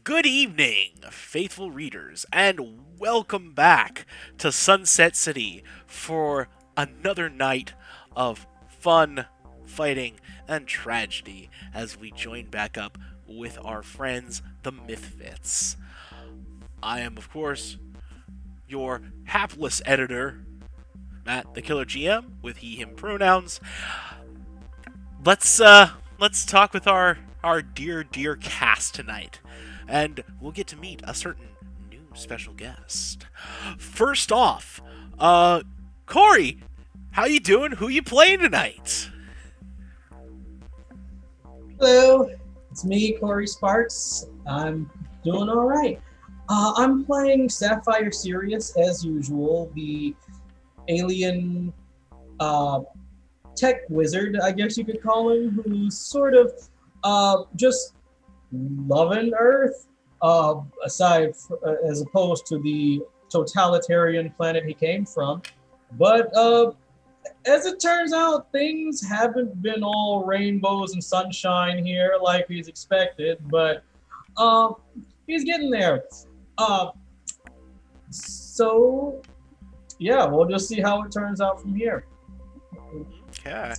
Good evening, faithful readers, and welcome back to Sunset City for another night of fun, fighting, and tragedy as we join back up with our friends, the Mythfits. I am, of course, your hapless editor, Matt, the Killer GM, with he/him pronouns. Let's talk with our dear cast tonight, and we'll get to meet a certain new special guest. First off, Corey, how you doing? Who you playing tonight? Hello, it's me, Corey Sparks. I'm doing all right. I'm playing Sapphire Sirius as usual, the alien uh, tech wizard, I guess you could call him, who's sort of just loving Earth, as opposed to the totalitarian planet he came from. But as it turns out, things haven't been all rainbows and sunshine here like he's expected, but um, he's getting there. Uh, so, yeah, we'll just see how it turns out from here. Okay,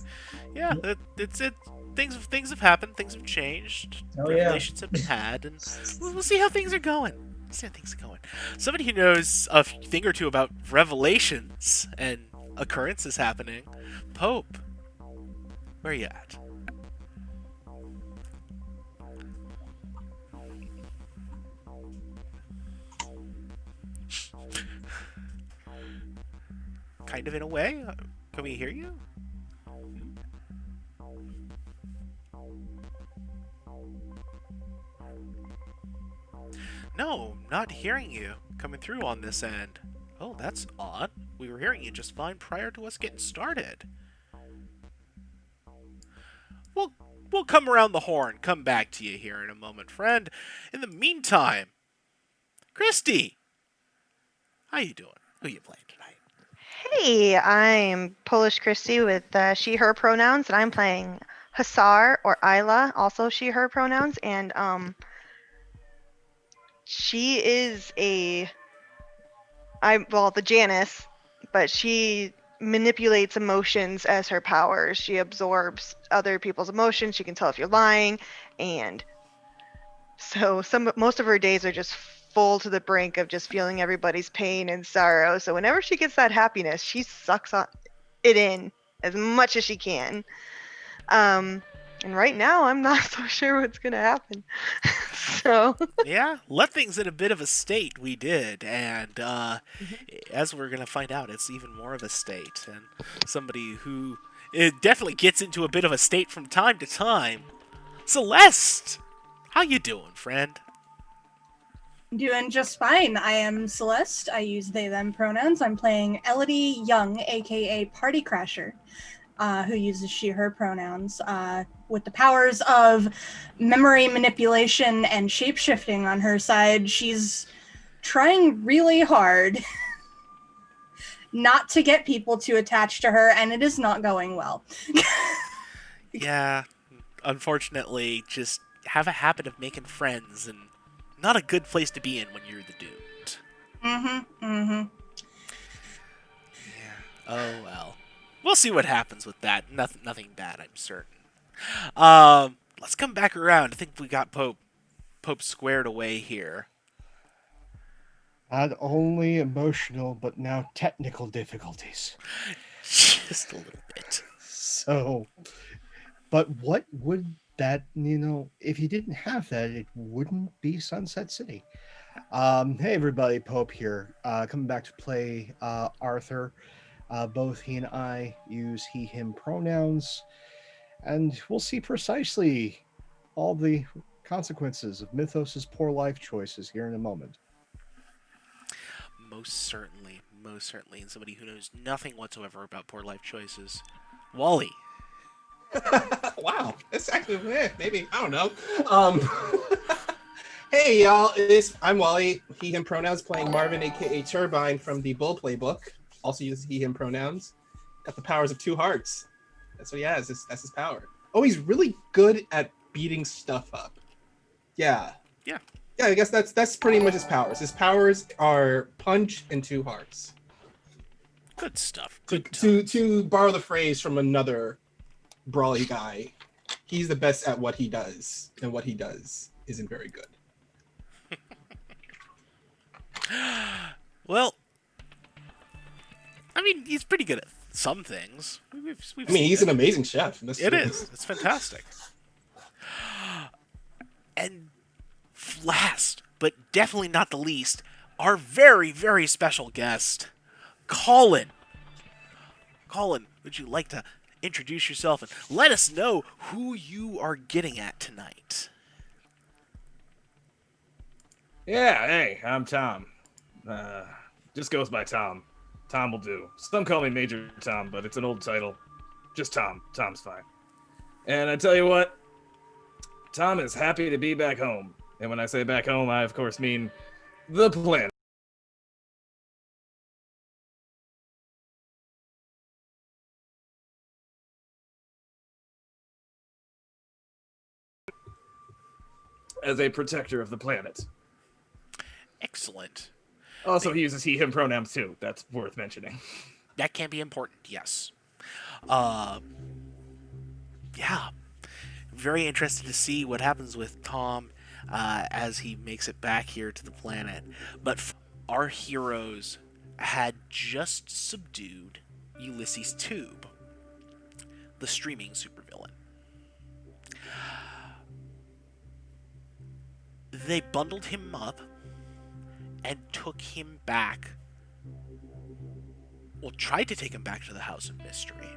yeah, it's it. Things have happened. Things have changed. Oh, yeah. Revelations have been had, and we'll see how things are going. See how things are going. Somebody who knows a thing or two about revelations and occurrences happening. Pope, where you at? Kind of in a way. Can we hear you? No, not hearing you coming through on this end. Oh, that's odd. We were hearing you just fine prior to us getting started. We'll we'll come around the horn, come back to you here in a moment, friend. In the meantime, Christy, how you doing? Who you playing tonight? Hey, I'm Polish Christy with she/her pronouns, and I'm playing Hussar or Isla, also she/her pronouns, and she is the Janice, but she manipulates emotions as her powers. She absorbs other people's emotions. She can tell if you're lying, and so most of her days are just full to the brink of just feeling everybody's pain and sorrow. So whenever she gets that happiness, she sucks it in as much as she can. And right now, I'm not so sure what's gonna happen. So Yeah, left things in a bit of a state. We did, and as we're gonna find out, it's even more of a state, and somebody who it definitely gets into a bit of a state from time to time. Celeste, how you doing, friend? Doing just fine. I am Celeste. I use they, them pronouns. I'm playing Elodie Young, aka Party Crasher, who uses she, her pronouns, with the powers of memory manipulation and shapeshifting on her side. She's trying really hard not to get people too attached to her, and it is not going well. Yeah, unfortunately, just have a habit of making friends, and not a good place to be in when you're the dude. Yeah. Oh well. We'll see what happens with that. Nothing bad, I'm certain. Let's come back around. I think we got Pope squared away here. Not only emotional, but now technical difficulties. Just a little bit. So, but what would that, if you didn't have that, it wouldn't be Sunset City. Hey everybody, Pope here. Coming back to play Arthur. Both he and I use he, him pronouns, and we'll see precisely all the consequences of Mythos's poor life choices here in a moment. Most certainly, and somebody who knows nothing whatsoever about poor life choices. Wally. Wow, that's actually maybe I don't know. Hey y'all, I'm Wally. He him pronouns playing Marvin, aka Turbine from the Bull Playbook. Also uses he him pronouns. Got the powers of two hearts. That's what he has. That's his power. Oh, he's really good at beating stuff up. Yeah. Yeah. Yeah, I guess that's pretty much his powers. His powers are punch and two hearts. Good stuff. To borrow the phrase from another brawly guy, he's the best at what he does, and what he does isn't very good. Well, I mean, he's pretty good at some things. I mean, he's an amazing chef. It is. It's fantastic. And last, but definitely not the least, our very, very special guest, Colin. Colin, would you like to introduce yourself and let us know who you are getting at tonight? Yeah, hey, I'm Tom. Just goes by Tom. Tom will do. Some call me Major Tom, but it's an old title. Just Tom. Tom's fine. And I tell you what, Tom is happy to be back home. And when I say back home, I of course mean the planet. As a protector of the planet. Excellent. Also, he uses he, him pronouns too. That's worth mentioning. That can be important, yes. Yeah. Very interested to see what happens with Tom as he makes it back here to the planet. But our heroes had just subdued Ulysses Tube, the streaming supervillain. They bundled him up and took him back. Well, tried to take him back to the House of Mystery.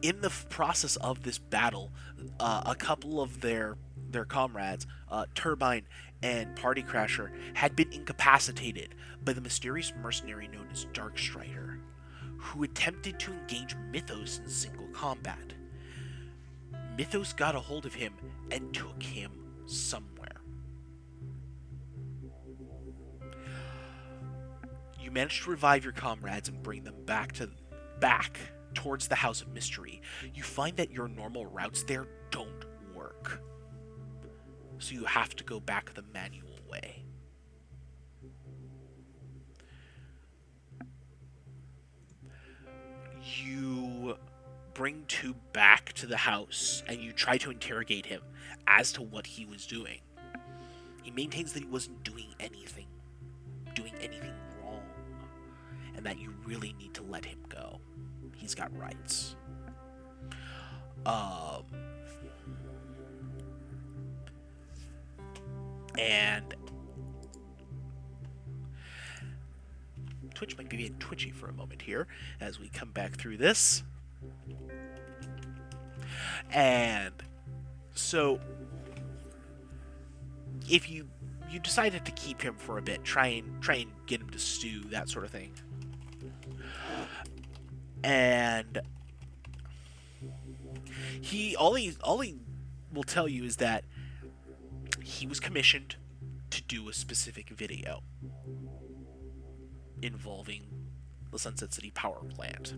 In the process of this battle, a couple of their comrades, Turbine and Party Crasher, had been incapacitated by the mysterious mercenary known as Darkstryder, who attempted to engage Mythos in single combat. Mythos got a hold of him and took him somewhere. You managed to revive your comrades and bring them back towards the House of Mystery. You find that your normal routes there don't work. So you have to go back the manual way. You bring Tube back to the house and you try to interrogate him as to what he was doing. He maintains that he wasn't doing anything wrong, and that you really need to let him go. He's got rights. And Twitch might be being twitchy for a moment here as we come back through this. And so if you decided to keep him for a bit, try and get him to stew, that sort of thing. And all he will tell you is that he was commissioned to do a specific video involving the Sunset City power plant.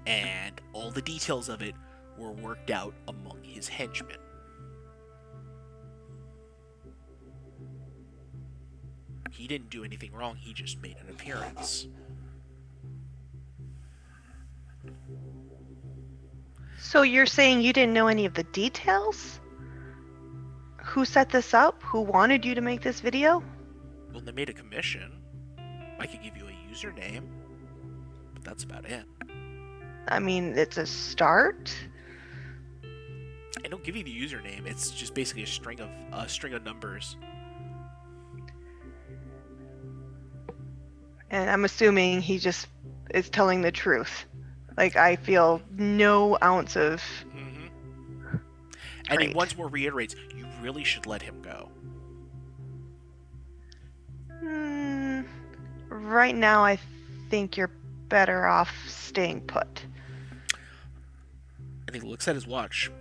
And all the details of it were worked out among his henchmen. He didn't do anything wrong, he just made an appearance. So you're saying you didn't know any of the details? Who set this up? Who wanted you to make this video? Well, they made a commission. I could give you a username, but that's about it. I mean, it's a start. I don't give you the username. It's just basically a string of numbers. And I'm assuming he just is telling the truth. Like, I feel no ounce of... Mm-hmm. And he once more reiterates, you really should let him go. Right now, I think you're better off staying put. And he looks at his watch.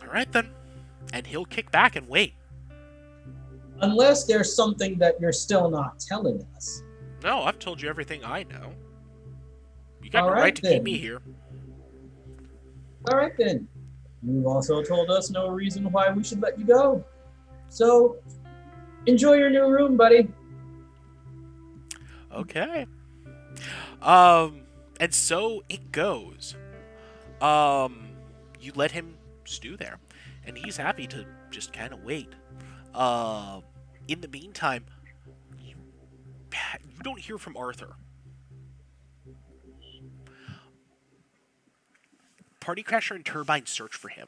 Alright then. And he'll kick back and wait. Unless there's something that you're still not telling us. No, I've told you everything I know. You got All no right, right to then. keep me here. Alright then. You've also told us no reason why we should let you go. So, enjoy your new room, buddy. Okay. And so it goes. You let him stew there, and he's happy to just kind of wait. In the meantime, you don't hear from Arthur. Party Crasher and Turbine search for him.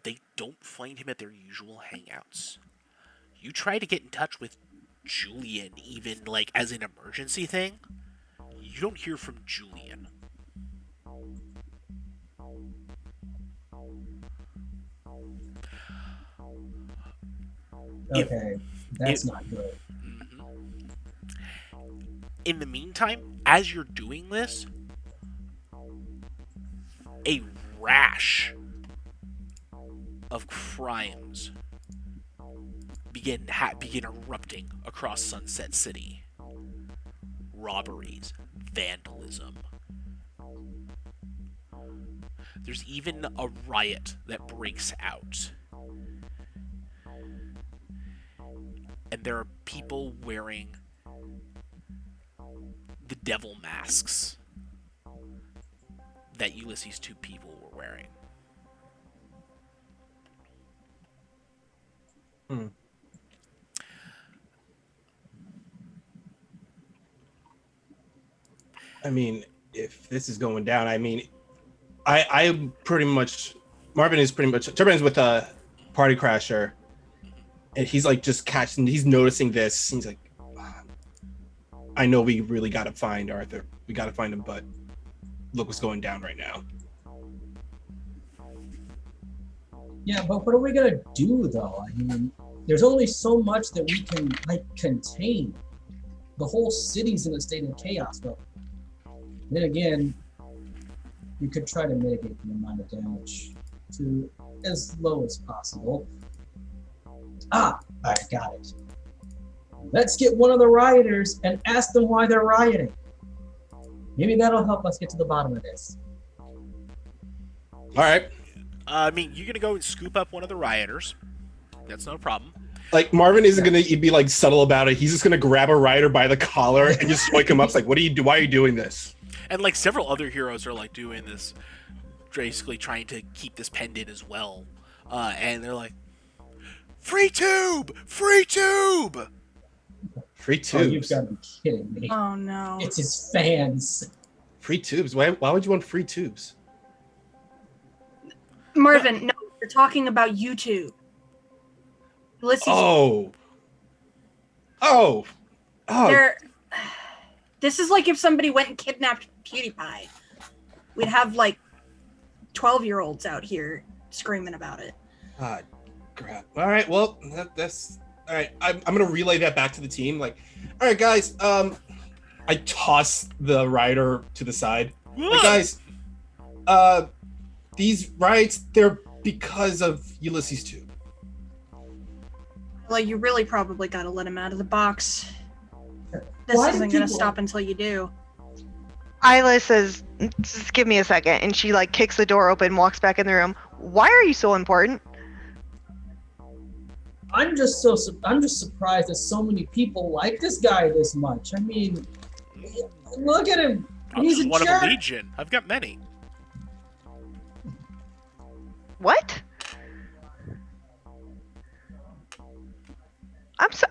They don't find him at their usual hangouts. You try to get in touch with Julian, even like as an emergency thing. You don't hear from Julian. Okay, that's not good. In the meantime, as you're doing this, a rash of crimes begin erupting across Sunset City. Robberies, vandalism. There's even a riot that breaks out. And there are people wearing the devil masks that Ulysses Tube people were wearing. I mean, if this is going down, I mean, I pretty much Marvin is pretty much Turbine with a Party Crasher, and he's like just catching. He's noticing this. He's like, I know we really got to find Arthur. We got to find him, but look what's going down right now. Yeah, but what are we gonna do though? I mean, there's only so much that we can like contain. The whole city's in a state of chaos. But then again, we could try to mitigate the amount of damage to as low as possible. I got it. Let's get one of the rioters and ask them why they're rioting. Maybe that'll help us get to the bottom of this. All right. I mean, you're gonna go and scoop up one of the rioters. That's no problem. Like Marvin isn't gonna be like subtle about it. He's just gonna grab a rioter by the collar and just wake him up. It's like, what do you do? Why are you doing this? And like several other heroes are like doing this, basically trying to keep this pendant as well. And they're like, "Free tube! Free tube!" Free Oh, tubes. you've got to be kidding me. Oh no. It's his fans. Free tubes. Why would you want free tubes? Marvin, no, you're talking about YouTube. Ulysses. Oh. They're- This is like if somebody went and kidnapped PewDiePie. We'd have like 12-year-olds out here screaming about it. God, crap. All right, well, that's all right. I'm gonna relay that back to the team. Like, all right, guys. I toss the rider to the side. Like, guys, these riots, they're because of Ulysses Tube. Well, you really probably got to let him out of the box. This Why do isn't going to people- stop until you do. Isla says, just give me a second. And she like kicks the door open, walks back in the room. Why are you so important? I'm just surprised that so many people like this guy this much. I mean, look at him. I'm He's just a one jerk. of a legion. I've got many. What?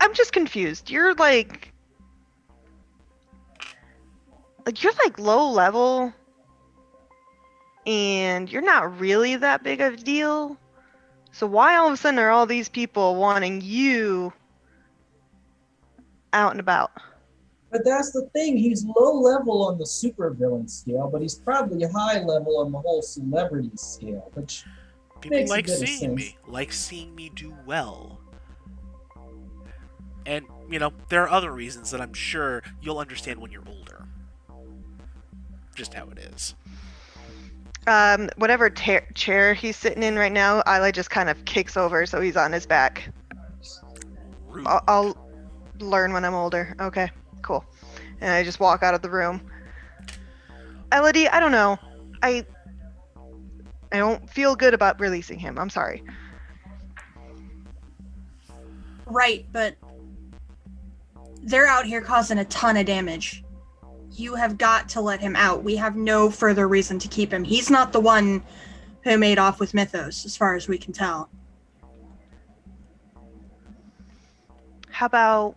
I'm just confused. You're like you're like low level and you're not really that big of a deal. So why all of a sudden are all these people wanting you out and about? But that's the thing. He's low level on the supervillain scale, but he's probably high level on the whole celebrity scale, which People makes a like bit of seeing sense. me do well. And, you know, there are other reasons that I'm sure you'll understand when you're older. Just how it is. Whatever chair he's sitting in right now, Isla just kind of kicks over so he's on his back. Rude. I'll learn when I'm older. Okay, cool. And I just walk out of the room. Elodie, I don't know. I don't feel good about releasing him. I'm sorry. Right, but they're out here causing a ton of damage. You have got to let him out. We have no further reason to keep him. He's not the one who made off with Mythos, as far as we can tell. How about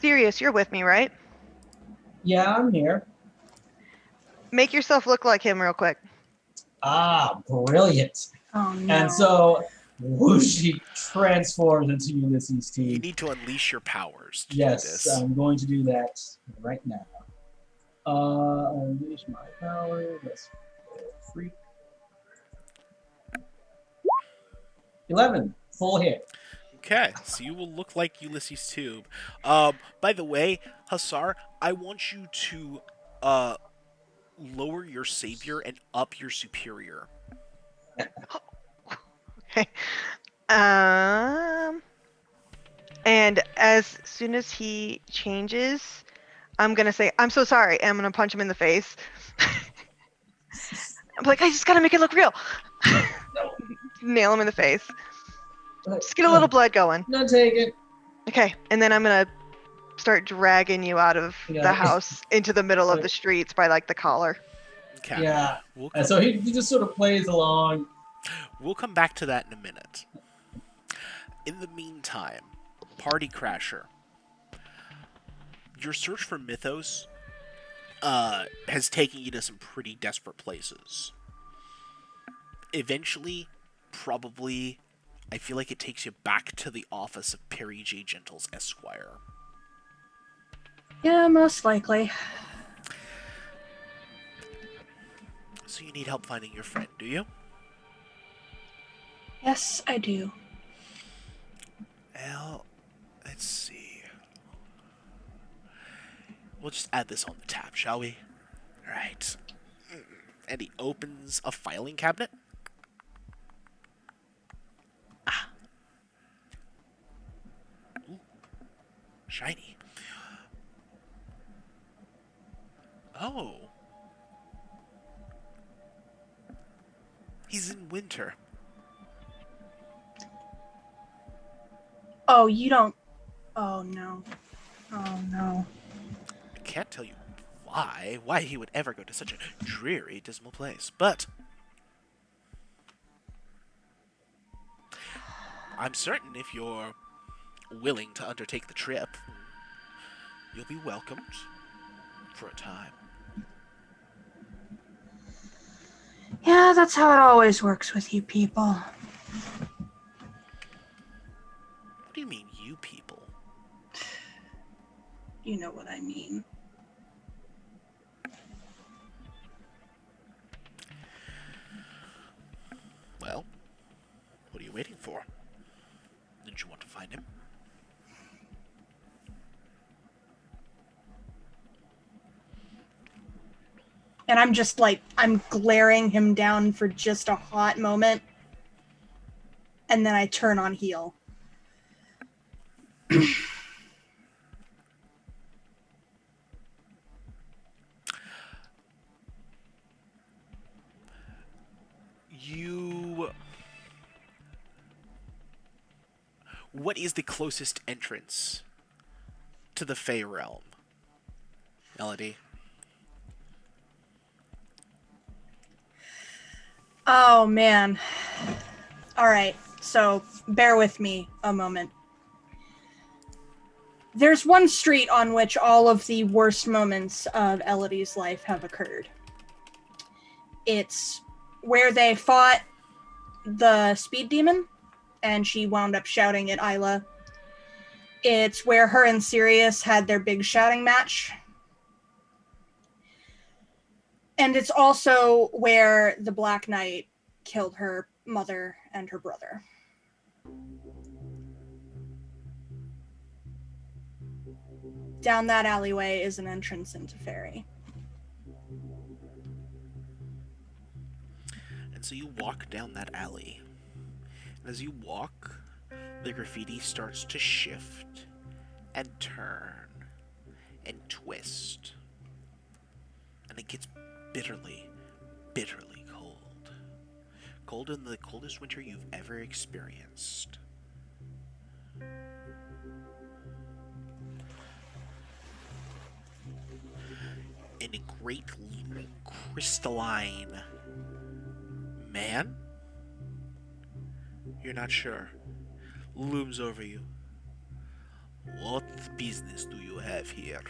Sirius? You're with me, right? yeah, I'm here. Make yourself look like him real quick. Brilliant. Oh no. And so, whoosh, he transforms into Ulysses You Tube. need to unleash your powers to do Yes, this. I'm going to do that right now. Unleash my power. Let's freak. 11, full hit. Okay, so you will look like Ulysses Tube. By the way, Hussar, I want you to lower your savior and up your superior. Okay. And as soon as he changes, I'm gonna say, "I'm so sorry," and I'm gonna punch him in the face. I'm like, I just gotta make it look real. Nail him in the face. Just get a little blood going. No, take it. Okay, and then I'm gonna start dragging you out of Yeah. the house into the middle of the streets by like the collar. Okay. Yeah. We'll And so he just sort of plays along. We'll come back to that in a minute. In the meantime, Party Crasher, your search for Mythos has taken you to some pretty desperate places. eventually, probably, I feel like it takes you back to the office of Perry J. Gentles, Esquire. Yeah, most likely. So you need help finding your friend, do you? Yes, I do. Well, let's see. We'll just add this on the tab, shall we? Alright. And he opens a filing cabinet. Ah. Ooh. Shiny. Oh. He's in winter. Oh, you don't. Oh, no. Oh, no. I can't tell you why he would ever go to such a dreary, dismal place, but I'm certain if you're willing to undertake the trip, you'll be welcomed for a time. Yeah, that's how it always works with you people. What do you mean, you people? You know what I mean. Well, what are you waiting for? Didn't you want to find him? And I'm just like, I'm glaring him down for just a hot moment. And then I turn on heel. What is the closest entrance to the Fey realm? Melody? Oh, man. All right, so bear with me a moment. There's one street on which all of the worst moments of Elodie's life have occurred. It's where they fought the speed demon, and she wound up shouting at Isla. It's where her and Sirius had their big shouting match. And it's also where the Black Knight killed her mother and her brother. Down that alleyway is an entrance into Fairy. And so you walk down that alley. And as you walk, the graffiti starts to shift and turn and twist. And it gets bitterly, bitterly cold. Colder than the coldest winter you've ever experienced. And a great crystalline man? You're not sure. Looms over you. What business do you have here?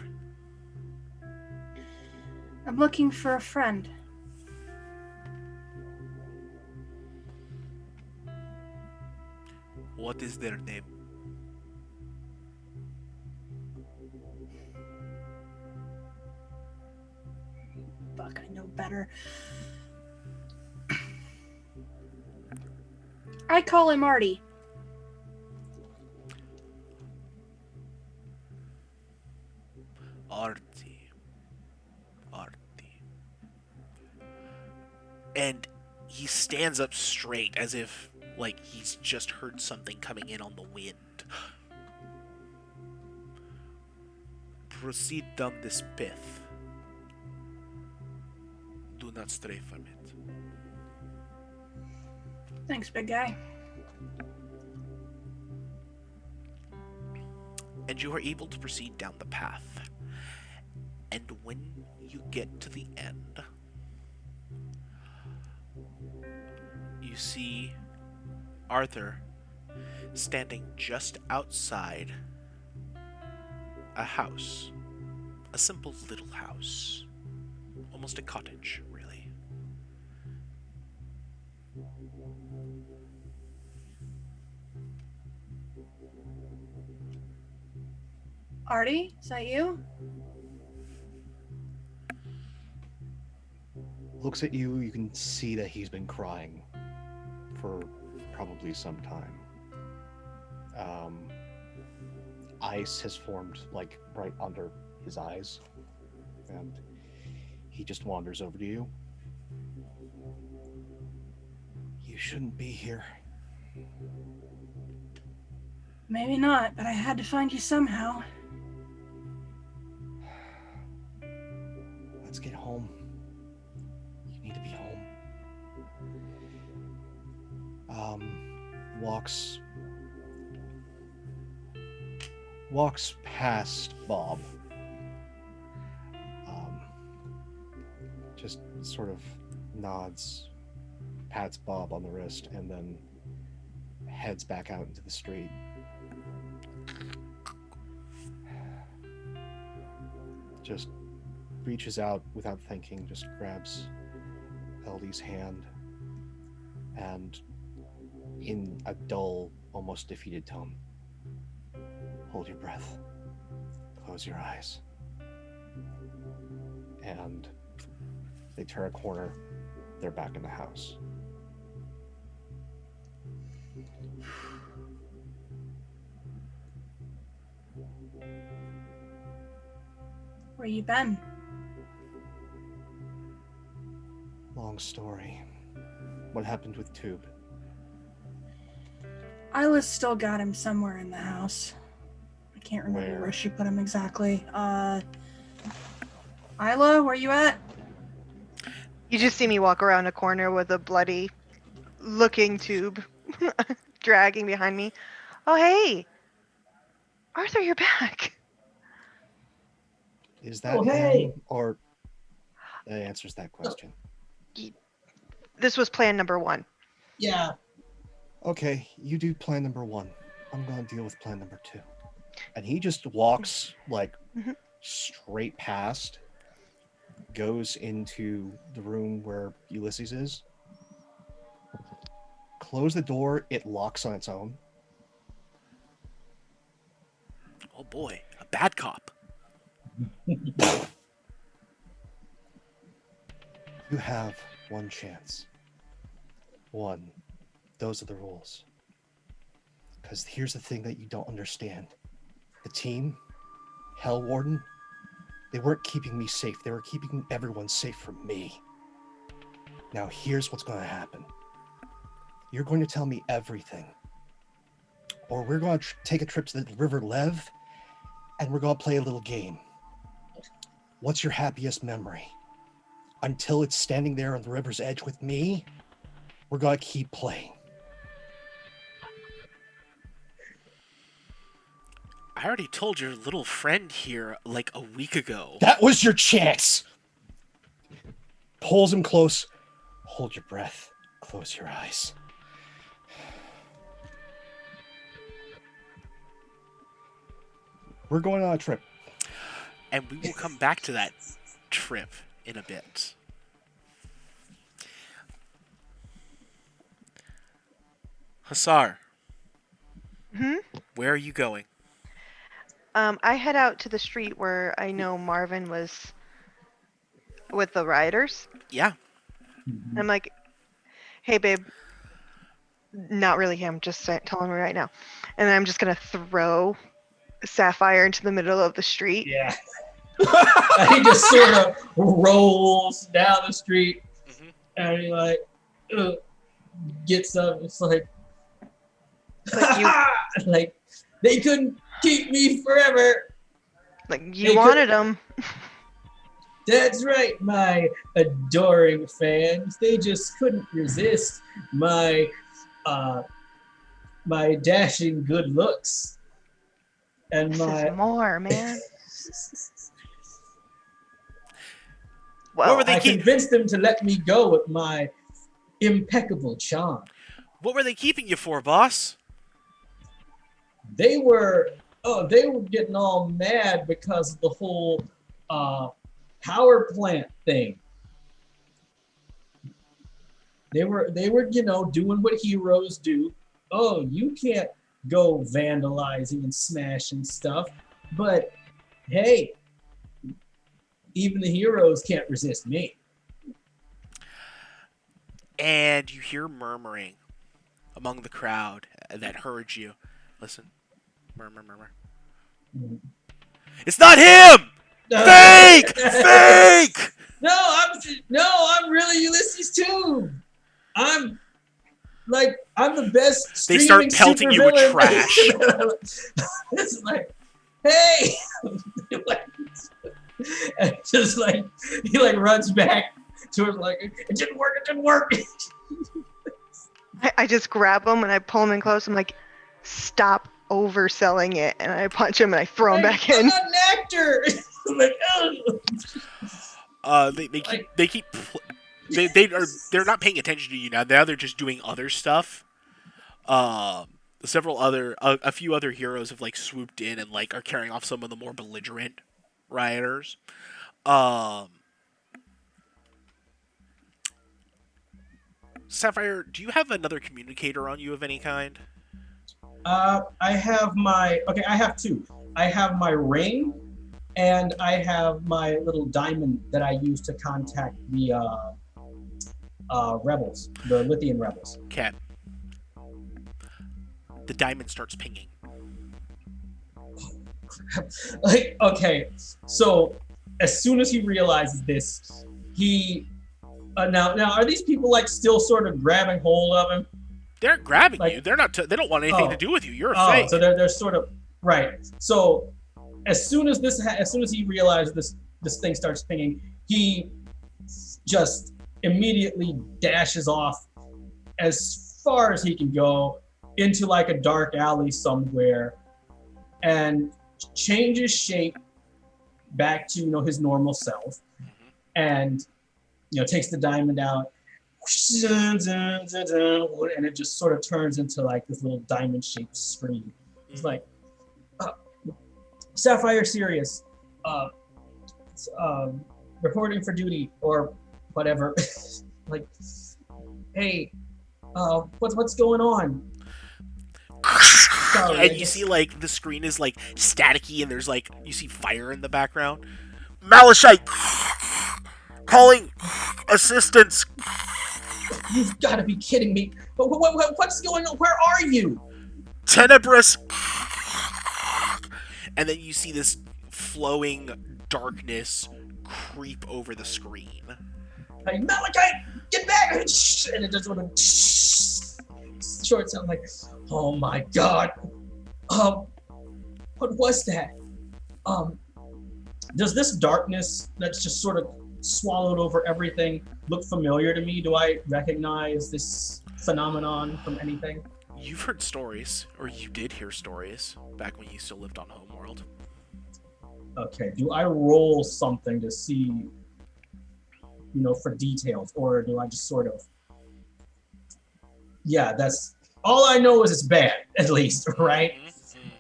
I'm looking for a friend. What is their name? Fuck, I know better. I call him Artie. Artie. And he stands up straight as if, like, he's just heard something coming in on the wind. Proceed down this path. Do not stray from it. Thanks, big guy. And you are able to proceed down the path. And when you get to the end, you see Arthur standing just outside a house. A simple little house. Almost a cottage, really. Artie, is that you? Looks at you. You can see that he's been crying for probably some time. Ice has formed like right under his eyes, and he just wanders over to you. You shouldn't be here. Maybe not, but I had to find you somehow. Let's get home. You need to be home. Walks past Bob. Just sort of nods, pats Bob on the wrist, and then heads back out into the street. Just reaches out without thinking, just grabs Eldie's hand, and in a dull, almost defeated tone, hold your breath, close your eyes. And they turn a corner, they're back in the house. Where you been? Long story. What happened with Tube? Isla's still got him somewhere in the house. I can't remember where she put him exactly. Isla, where you at? You just see me walk around a corner with a bloody looking Tube dragging behind me. Oh, hey! Arthur, you're back. Is that hey! him, or that answers that question? This was plan number 1. Yeah. Okay, you do plan number 1. I'm gonna deal with plan number 2. And he just walks like straight past, goes into the room where Ulysses is. Close the door, it locks on its own. Oh boy, a bad cop. You have one chance. One. Those are the rules. Because here's the thing that you don't understand. The team, Hell Warden, they weren't keeping me safe. They were keeping everyone safe from me. Now here's what's going to happen. You're going to tell me everything. Or we're going to take a trip to the River Lev, and we're going to play a little game. What's your happiest memory? Until it's standing there on the river's edge with me, we're going to keep playing. I already told your little friend here like a week ago. That was your chance! Pulls him close. Hold your breath. Close your eyes. We're going on a trip. And we will come back to that trip in a bit. Hussar. Where are you going? I head out to the street where I know Marvin was with the riders. Yeah. I'm like, hey, babe. Not really him, just telling me right now. And I'm just going to throw Sapphire into the middle of the street. Yeah. He just sort of rolls down the street and he like gets up. It's like, like they couldn't keep me forever. Like you wanted them. That's right, my adoring fans. They just couldn't resist my my dashing good looks and This my is more, man. What Well, were they I convinced them to let me go with my impeccable charm. What were they keeping you for, boss? They were getting all mad because of the whole power plant thing. They were, doing what heroes do. Oh, you can't go vandalizing and smashing stuff, but hey, even the heroes can't resist me. And you hear murmuring among the crowd that heard you. Listen. Murmur, murmur. Mm. It's not him! Fake! Fake! I'm really Ulysses Tube. I'm the best. They start streaming pelting you with supervillain. trash. It's like, hey, and just like he like runs back to it like it didn't work. It didn't work. I just grab him and I pull him in close. I'm like, stop overselling it, and I punch him and I throw him back I'm in. not an actor. Like, They're not paying attention to you now. Now they're just doing other stuff. A few other heroes have like swooped in and like are carrying off some of the more belligerent rioters. Sapphire, do you have another communicator on you of any kind? I have two. I have my ring, and I have my little diamond that I use to contact the rebels, the Lithian rebels. Okay. The diamond starts pinging. Like, okay, so as soon as he realizes this, he now are these people like still sort of grabbing hold of him? They're grabbing Like- you. They're not. They don't want anything to do with you. You're a fake. So they're sort of right. So as soon as he realizes this thing starts pinging, he just immediately dashes off as far as he can go into like a dark alley somewhere, and changes shape back to his normal self, and takes the diamond out, and it just sort of turns into like this little diamond shaped screen. It's like Sapphire Sirius, reporting for duty or whatever. Like, hey, what's going on? Sorry, And you see like the screen is like staticky, and there's like you see fire in the background. Malachite calling assistance. You've got to be kidding me! What's going on? Where are you? Tenebrous. And then you see this flowing darkness creep over the screen. Like, Malachite, get back! And it just sort of shorts out like, oh my god. What was that? Does this darkness that's just sort of swallowed over everything look familiar to me? Do I recognize this phenomenon from anything? You've heard stories, or you did hear stories, back when you still lived on Homeworld. Okay, do I roll something to see, for details, or do I just sort of... Yeah, that's... All I know is it's bad, at least, right?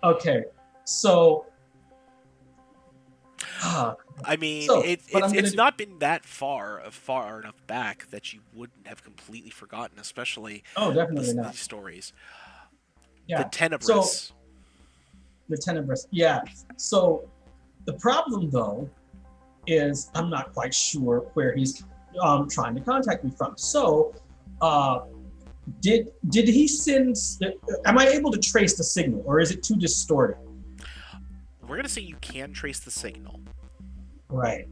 Okay, so... I mean, So, it's not been that far enough back that you wouldn't have completely forgotten, especially definitely not. these stories. Yeah. The Tenebrous. The Tenebrous, yeah. So the problem, though, is I'm not quite sure where he's trying to contact me from. So, did he send? Am I able to trace the signal, or is it too distorted? We're gonna say you can trace the signal. Right.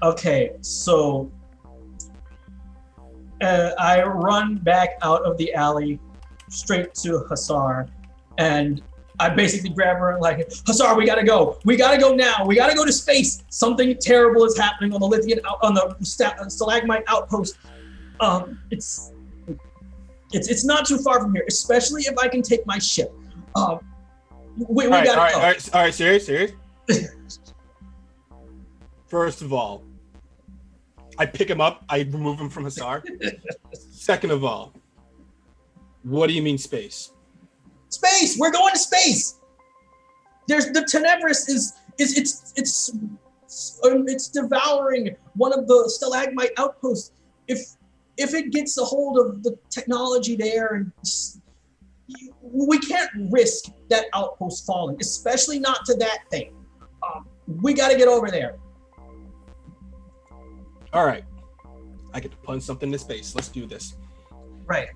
Okay. So I run back out of the alley straight to Hussar, and I basically grab her and like, Hussar, we gotta go. We gotta go now. We gotta go to space. Something terrible is happening on the stalagmite outpost. It's not too far from here, especially if I can take my ship. We gotta go. All right, serious. First of all, I pick him up. I remove him from Hussar. Second of all, what do you mean space? Space. We're going to space. There's the Tenebrous it's devouring one of the stalagmite outposts. If if it gets a hold of the technology there, and we can't risk that outpost falling, especially not to that thing. We got to get over there. All right. I get to punch something into space. Let's do this. Right.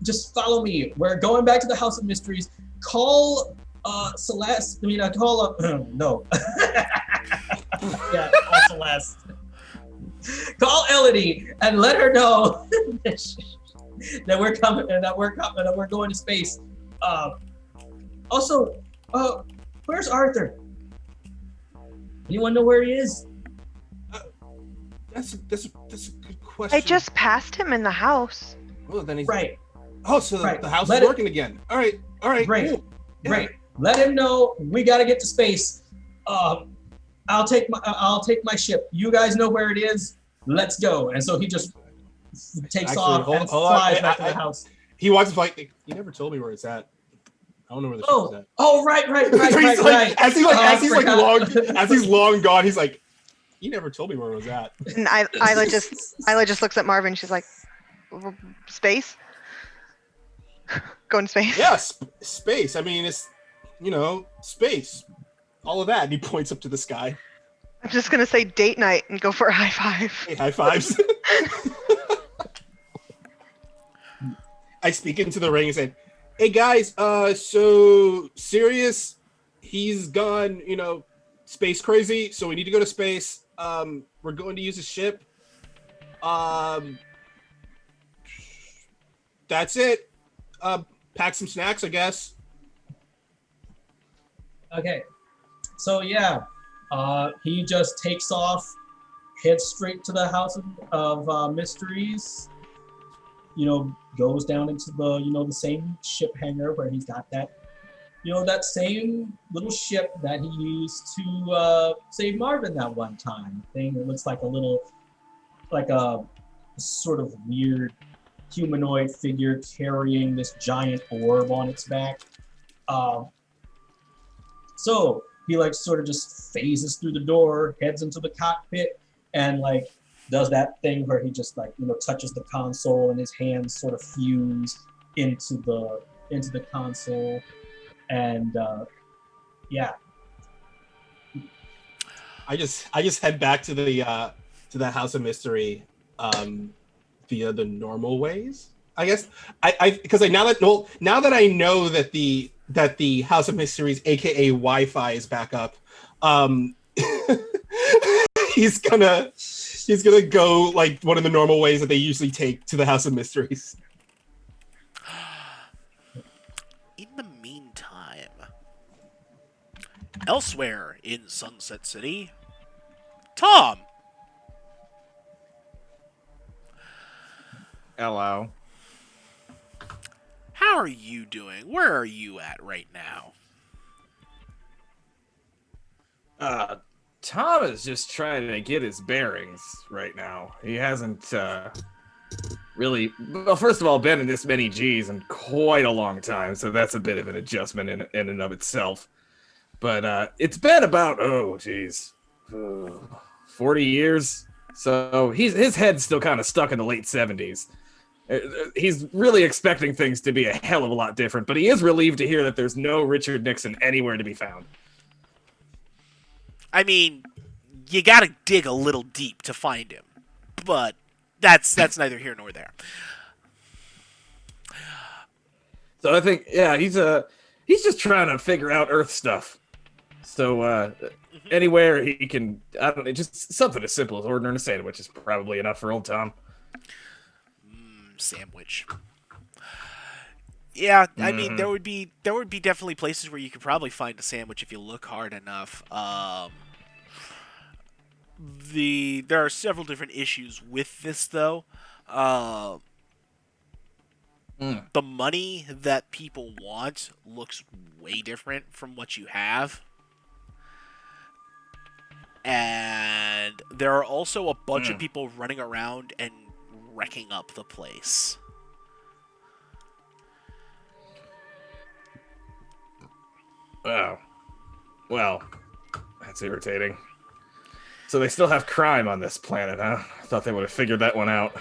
Just follow me. We're going back to the House of Mysteries. Call Celeste. I mean, call no. Yeah, call Celeste. Call Elodie and let her know that we're coming and that we're going to space. Also, where's Arthur? Anyone know where he is? That's a good question. I just passed him in the house. Well, then he's Right. Oh, so Right. the house Let is it- working again. All right. Great. Cool. Yeah. Great. Let him know we got to get to space. I'll take my ship. You guys know where it is. Let's go. And so he just takes Actually, off hold and on. flies back to the house. He walks up like, you never told me where it's at. I don't know where the ship is at. Oh, right. He's like, as he's long gone, he's like, you never told me where it was at. And Isla just looks at Marvin. She's like, space? Going to space? Yeah, space. I mean, it's, space. All of that. And he points up to the sky. I'm just going to say date night and go for a high five. Hey, high fives. I speak into the ring and say, hey guys, so Sirius, he's gone, space crazy, so we need to go to space. We're going to use a ship. That's it. Pack some snacks, I guess. Okay. So yeah, he just takes off, heads straight to the House of Mysteries. Goes down into the same ship hangar where he's got that, that same little ship that he used to save Marvin that one time. Thing that looks like a sort of weird humanoid figure carrying this giant orb on its back. So he sort of just phases through the door, heads into the cockpit, and does that thing where he just touches the console and his hands sort of fuse into the console, and yeah. I just head back to the House of Mystery via the normal ways. I guess because now that I know that the House of Mysteries, aka Wi-Fi, is back up, he's gonna go one of the normal ways that they usually take to the House of Mysteries. In the meantime, elsewhere in Sunset City, Tom. Hello. How are you doing? Where are you at right now? Tom is just trying to get his bearings right now. He hasn't really, well, first of all, been in this many G's in quite a long time, so that's a bit of an adjustment in and of itself. But it's been about 40 years. So his head's still kind of stuck in the late 70s. He's really expecting things to be a hell of a lot different, but he is relieved to hear that there's no Richard Nixon anywhere to be found. I mean, you gotta dig a little deep to find him, but that's neither here nor there. So I think, yeah, he's just trying to figure out Earth stuff. So anywhere he can, I don't know, just something as simple as ordering a sandwich is probably enough for old Tom. Sandwich. Yeah, I mean, there would be definitely places where you could probably find a sandwich if you look hard enough. There are several different issues with this, though. The money that people want looks way different from what you have. And there are also a bunch of people running around and wrecking up the place. Oh. Well, that's irritating. So they still have crime on this planet, huh? I Thought they would have figured that one out.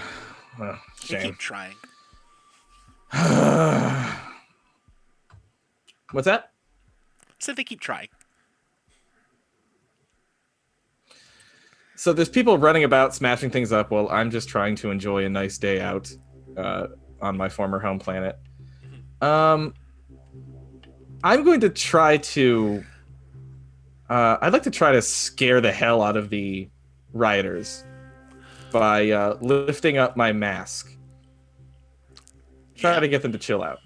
You Shame. keep trying. What's that? So they keep trying. So there's people running about smashing things up while I'm just trying to enjoy a nice day out on my former home planet. I'm going to try to... I'd like to try to scare the hell out of the rioters by lifting up my mask. Try to get them to chill out.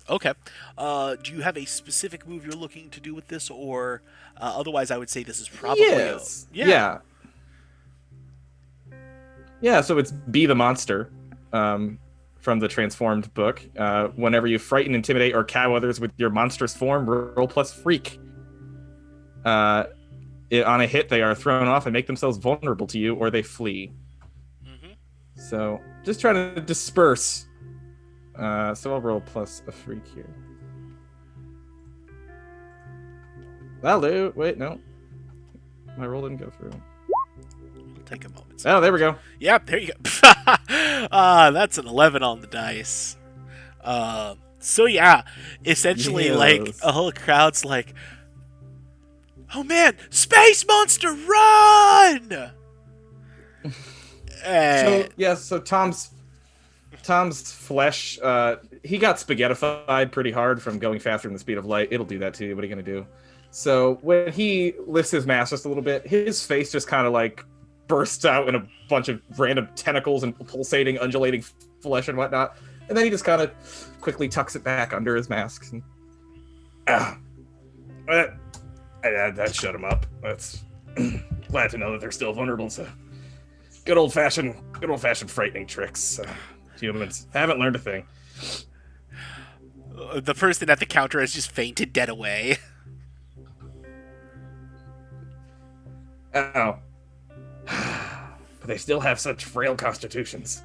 Okay. Do you have a specific move you're looking to do with this, or otherwise I would say this is probably... Yes. Yeah, so it's Be the Monster from the Transformed book. Whenever you frighten, intimidate, or cow others with your monstrous form, roll plus freak. On a hit, they are thrown off and make themselves vulnerable to you, or they flee. Mm-hmm. So just trying to disperse. So I'll roll plus a freak here. That'll do. Wait, no. My roll didn't go through. It'll take a moment. Oh, there we go. Yep, there you go. That's an 11 on the dice. So yeah, essentially, Yes. like, a whole crowd's like, oh man, Space Monster, run! So Tom's flesh, he got spaghettified pretty hard from going faster than the speed of light. It'll do that to you. What are you gonna do? So when he lifts his mask just a little bit, his face just kind of like bursts out in a bunch of random tentacles and pulsating, undulating flesh and whatnot. And then he just kind of quickly tucks it back under his mask. And, that shut him up. That's glad to know that they're still vulnerable to good old fashioned frightening tricks. Humans haven't learned a thing. The person at the counter has just fainted dead away. Oh. But they still have such frail constitutions.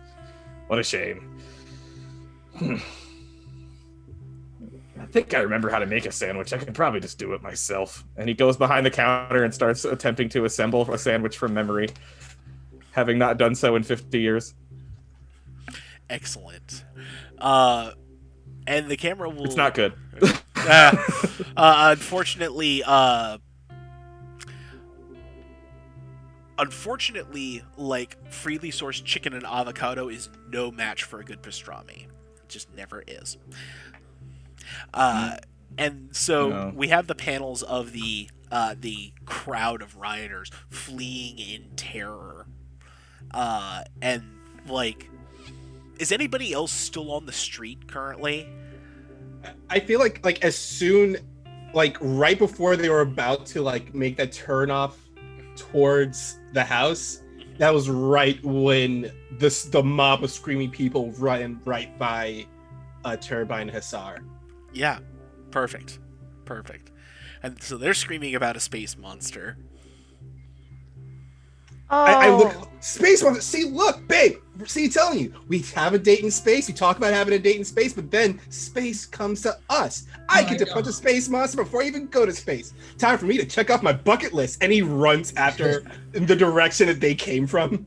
What a shame. I think I remember how to make a sandwich. I could probably just do it myself. And he goes behind the counter and starts attempting to assemble a sandwich from memory, having not done so in 50 years. Excellent. And the camera will... It's not good. Unfortunately, like, freely sourced chicken and avocado is no match for a good pastrami. It just never is. And so we have the panels of the crowd of rioters fleeing in terror. And, like, is anybody else still on the street currently? I feel like as soon, like right before they were about to like make that turn off towards the house, that was right when the mob of screaming people ran right by Turbine Hussar. Yeah, perfect. And so they're screaming about a space monster. Oh, I look, space monster. See, look, babe. See, telling you, we have a date in space. We talk about having a date in space, but then space comes to us. I get to punch a space monster before I even go to space. Time for me to check off my bucket list. And he runs after in the direction that they came from.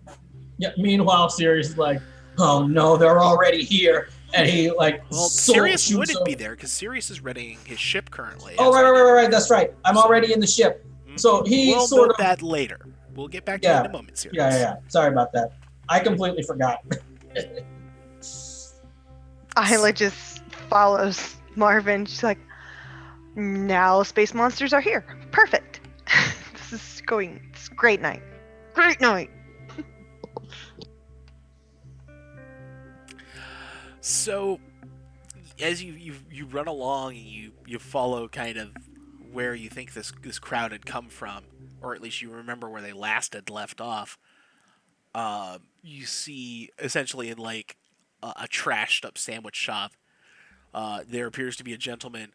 Yeah. Meanwhile, Sirius is like, oh no, they're already here. And he like, Sirius wouldn't be there because Sirius is readying his ship currently. Oh, right. That's right. I'm already in the ship. So he we'll sort note of that later. We'll get back to you in a moment, Sirius. Yeah. Sorry about that. I completely forgot. Isla just follows Marvin. She's like, now space monsters are here. Perfect. It's a great night. Great night. So, as you run along and you follow kind of where you think this crowd had come from, or at least you remember where they last had left off, you see essentially in like a trashed up sandwich shop, there appears to be a gentleman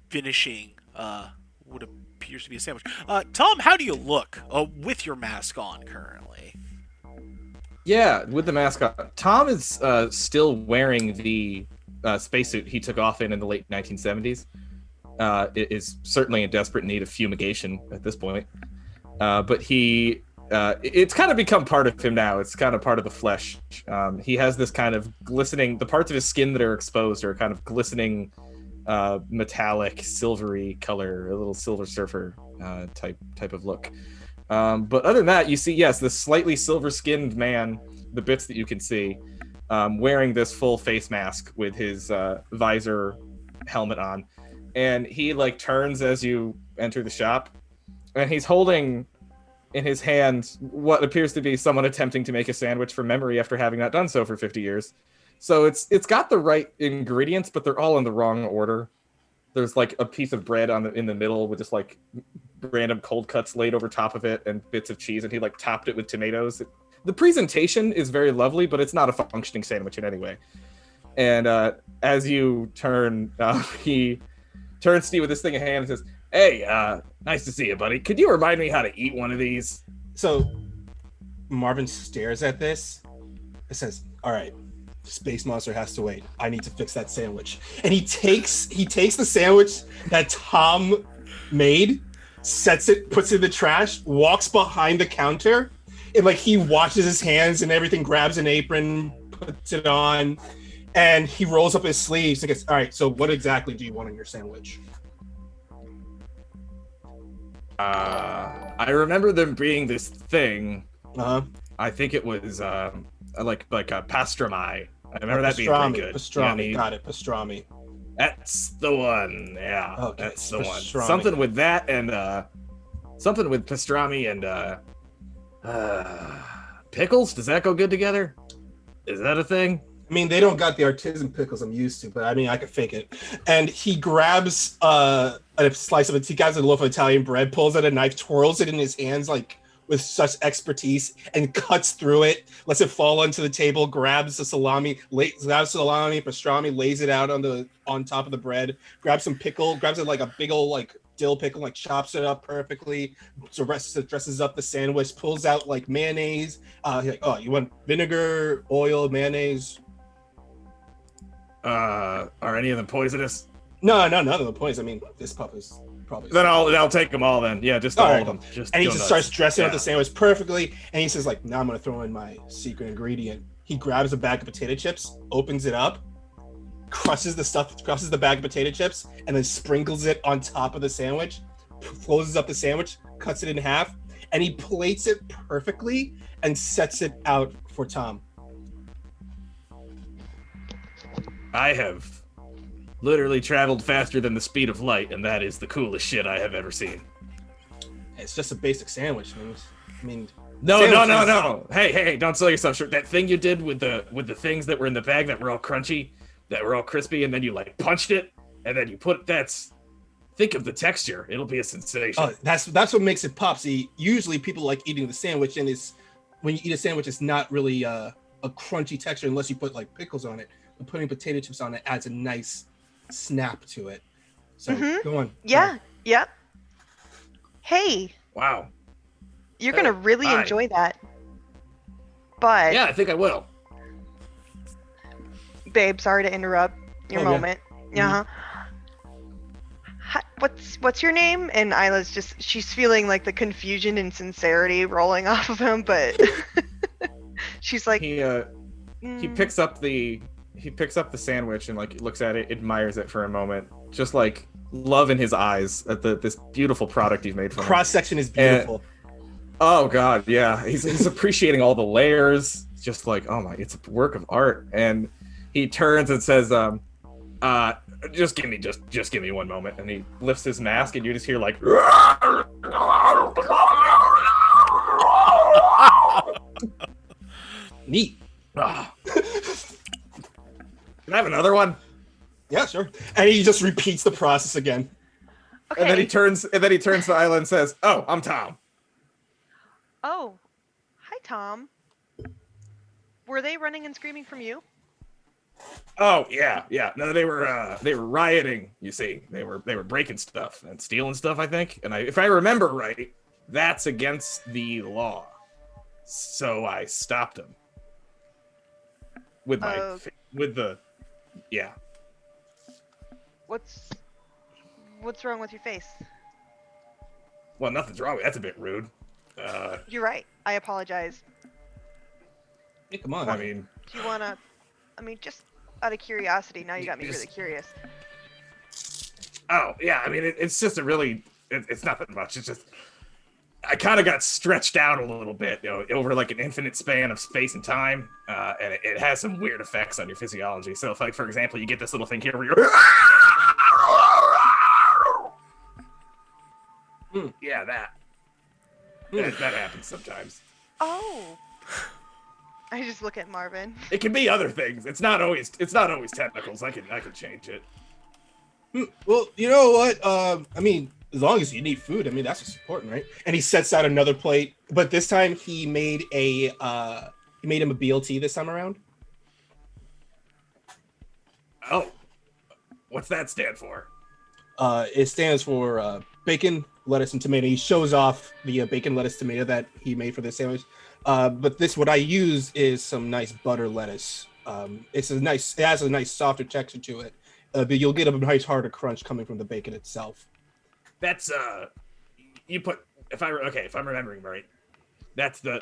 finishing what appears to be a sandwich. Tom, how do you look with your mask on currently? Yeah, with the mask on. Tom is still wearing the spacesuit he took off in the late 1970s. It is certainly in desperate need of fumigation at this point. But he it's kind of become part of him now. It's kind of part of the flesh. He has this kind of glistening. The parts of his skin that are exposed are kind of glistening, metallic, silvery color, a little Silver Surfer type of look. But other than that, you see, yes, this slightly silver-skinned man, the bits that you can see, wearing this full face mask with his visor helmet on, and he like turns as you enter the shop, and he's holding in his hand what appears to be someone attempting to make a sandwich from memory after having not done so for 50 years. So it's got the right ingredients, but they're all in the wrong order. There's like a piece of bread in the middle with just like random cold cuts laid over top of it and bits of cheese, and he like topped it with tomatoes. The presentation is very lovely, but it's not a functioning sandwich in any way. And as you turn, he turns to you with this thing in hand and says, "Hey, nice to see you, buddy. Could you remind me how to eat one of these?" So Marvin stares at this. It says, "All right, Space Monster has to wait. I need to fix that sandwich." And he takes the sandwich that Tom made, sets it, puts it in the trash, walks behind the counter, and like he washes his hands and everything, grabs an apron, puts it on, and he rolls up his sleeves and goes, "All right, so what exactly do you want on your sandwich?" I remember them being this thing. Uh-huh. I think it was like a pastrami. I remember that being pretty good. Pastrami, got it. Pastrami. That's the one. Yeah, okay. That's the pastrami. one. Something with that and something with pastrami and pickles. Does that go good together? Is that a thing? I mean, they don't got the artisan pickles I'm used to, but I mean, I could fake it. And he grabs a slice of it. He grabs a loaf of Italian bread, pulls out a knife, twirls it in his hands like with such expertise, and cuts through it, lets it fall onto the table, grabs the salami, pastrami, lays it out on top of the bread, grabs some pickle, grabs it like a big old like dill pickle, like chops it up perfectly, so dresses up the sandwich, pulls out like mayonnaise. Like, "Oh, you want vinegar, oil, mayonnaise?" Are any of them poisonous? No, none of them poisonous. I mean, this pup is probably. Then I'll take them all then. Yeah, just all of them. And he just starts dressing up the sandwich perfectly, and he says like, "Now I'm gonna throw in my secret ingredient." He grabs a bag of potato chips, opens it up, crushes the bag of potato chips, and then sprinkles it on top of the sandwich, closes up the sandwich, cuts it in half, and he plates it perfectly and sets it out for Tom. I have literally traveled faster than the speed of light, and that is the coolest shit I have ever seen. It's just a basic sandwich, man. I mean, no. Hey, don't sell yourself short. That thing you did with the things that were in the bag that were all crunchy, that were all crispy, and then you like punched it, and then you think of the texture. It'll be a sensation. Oh, that's what makes it pop. See, usually people like eating the sandwich, and when you eat a sandwich, it's not really a crunchy texture unless you put like pickles on it. But putting potato chips on it adds a nice snap to it. So go on. Yeah. Yep. Hey. Wow. You're gonna really enjoy that. But yeah, I think I will. Babe, sorry to interrupt your moment. Yeah. What's your name? And Isla's she's feeling like the confusion and sincerity rolling off of him, but she's like he picks up the sandwich and like looks at it, admires it for a moment, just like love in his eyes at this beautiful product you've made for him. Cross section is beautiful. Oh god, yeah. He's appreciating all the layers. Just like, oh my, it's a work of art. And he turns and says, just give me one moment. And he lifts his mask, and you just hear like neat. Can I have another one? Yeah, sure. And he just repeats the process again. Okay. And then he turns to Isla and says, "Oh, I'm Tom." Oh, hi, Tom. Were they running and screaming from you? Oh yeah. No, they were rioting. You see, they were breaking stuff and stealing stuff. I think, and if I remember right, that's against the law. So I stopped them with my yeah. What's wrong with your face? Well, nothing's wrong with it. That's a bit rude. You're right. I apologize. Hey, come on. I mean, Do you wanna? I mean, just out of curiosity. Now you got me Just- really curious. oh yeah, I mean, it's just a really, it's nothing much. It's just, I kind of got stretched out a little bit, over like an infinite span of space and time, and it has some weird effects on your physiology. So if, like, for example, you get this little thing here where you're, yeah, that happens sometimes. Oh. I just look at Marvin. It can be other things. It's not always tentacles. I can change it. Well, you know what? I mean, as long as you need food, I mean, that's what's important, right? And he sets out another plate, but this time he made him a BLT this time around. Oh, what's that stand for? It stands for bacon, lettuce, and tomato. He shows off the bacon, lettuce, tomato that he made for this sandwich. But what I use is some nice butter lettuce. It has a nice softer texture to it. But you'll get a nice harder crunch coming from the bacon itself. That's you put if I'm remembering right, that's the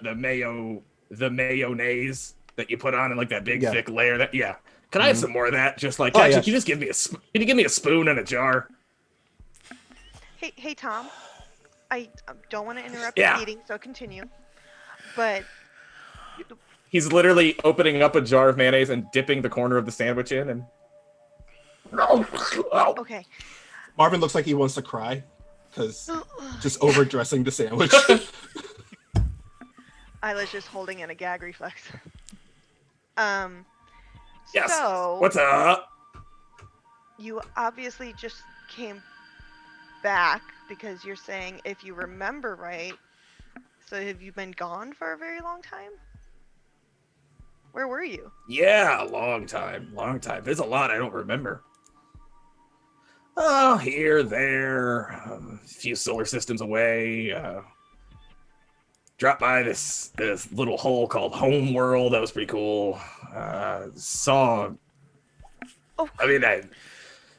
mayonnaise that you put on in like that big thick layer. That Can I have some more of that? Just like can you just give me can you give me a spoon and a jar? Hey, Tom. I don't want to interrupt your eating, so continue. But he's literally opening up a jar of mayonnaise and dipping the corner of the sandwich in, and okay. Marvin looks like he wants to cry because just overdressing the sandwich. Isla's just holding in a gag reflex. Yes. So what's up? You obviously just came back because you're saying if you remember right. So have you been gone for a very long time? Where were you? Yeah, long time. There's a lot I don't remember. Oh, here, there, a few solar systems away. Dropped by this little hole called Home World. That was pretty cool. Saw. Oh. I mean, I've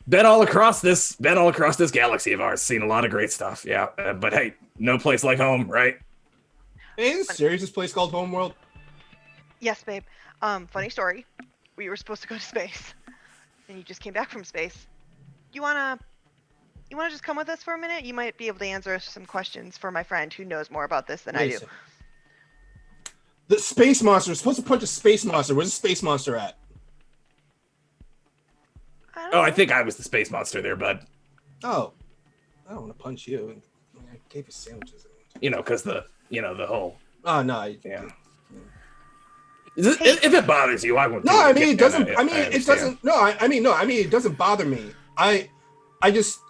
been all across this galaxy of ours. Seen a lot of great stuff. Yeah, but hey, no place like home, right? Hey, is this serious? This place called Homeworld? Yes, babe. Funny story. We were supposed to go to space, and you just came back from space. You wanna just come with us for a minute? You might be able to answer some questions for my friend who knows more about this than I do. The space monster. We're supposed to punch a space monster. Where's the space monster at? I think I was the space monster there, bud. Oh, I don't want to punch you. I gave you sandwiches. Because the whole. Oh no. Yeah. If it bothers you, I won't. No, I mean it doesn't. I mean it doesn't. No, I mean it doesn't bother me. I just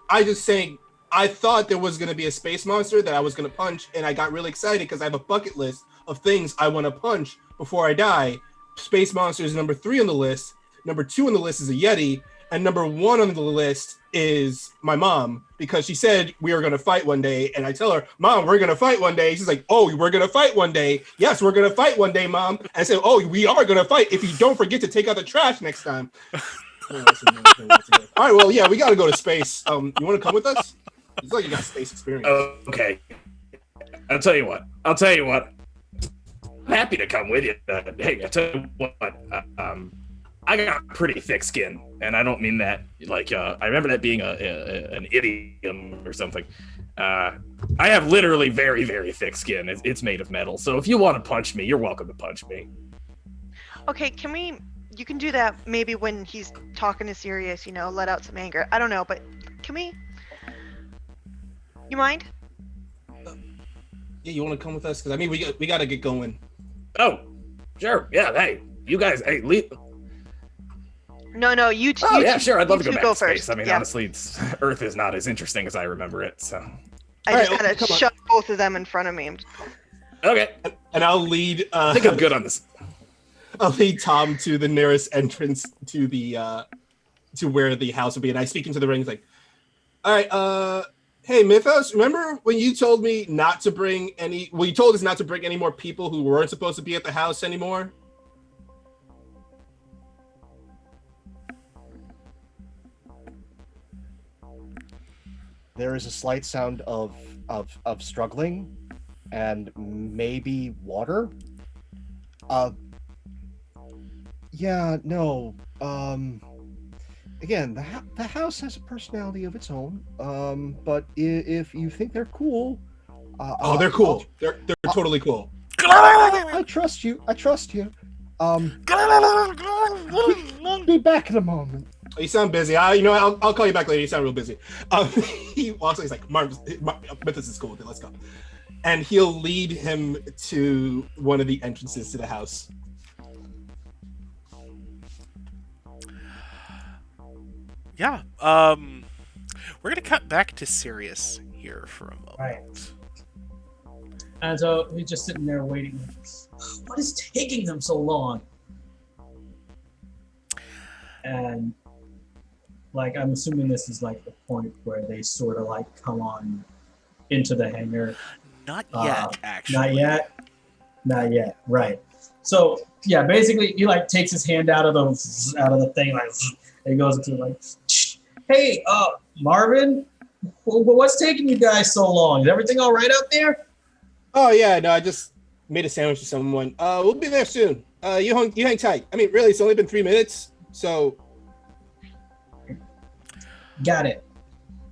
saying. I thought there was gonna be a space monster that I was gonna punch, and I got really excited because I have a bucket list of things I want to punch before I die. Space monster is number 3 on the list. Number 2 on the list is a Yeti, and number 1 on the list is my mom, because she said we were going to fight one day, and I tell her, Mom, we're going to fight one day. She's like, oh, we're going to fight one day. Yes, we're going to fight one day, Mom. And I said, oh, we are going to fight if you don't forget to take out the trash next time. All right, well, yeah, we got to go to space. You want to come with us? It's like you got space experience. Okay. I'll tell you what. I'm happy to come with you. Hey, I tell you what. I got pretty thick skin, and I don't mean that like I remember that being an idiom or something. I have literally very, very thick skin. It's made of metal. So if you want to punch me, you're welcome to punch me. Okay, you can do that maybe when he's talking to Sirius, let out some anger. I don't know, but can we? You mind? Yeah, you want to come with us? Because I mean, we got to get going. Oh, sure. Yeah. Hey, you guys. Hey, leave. No, you two. Oh, yeah, sure. I'd love to go back to space. First. I mean, honestly, Earth is not as interesting as I remember it. So I just gotta shove both of them in front of me. Okay. And I'll lead. I think I'm good on this. I'll lead Tom to the nearest entrance to the to where the house would be, and I speak into the ring. It's like, all right, hey Mythos, remember when you told me not to bring any? Well, you told us not to bring any more people who weren't supposed to be at the house anymore. There is a slight sound of struggling, and maybe water. Yeah, no. Again, the house has a personality of its own. But if you think they're cool, Oh, they're cool. They're totally cool. I trust you. I trust you. Be back in a moment. Oh, you sound busy. I'll call you back later. You sound real busy. He walks. He's like, Memphis is cool. Let's go. And he'll lead him to one of the entrances to the house. Yeah. We're gonna cut back to Sirius here for a moment. Right. And so he's just sitting there waiting. What is taking them so long? And like, I'm assuming this is like the point where they sort of like come on into the hangar. Not yet, actually. Not yet. Not yet. Right. So yeah, basically he like takes his hand out of the thing, like, and he goes into like, hey, Marvin, what's taking you guys so long? Is everything all right out there? Oh yeah, no, I just made a sandwich for someone. We'll be there soon. You hang tight. I mean, really, it's only been 3 minutes, so. Got it.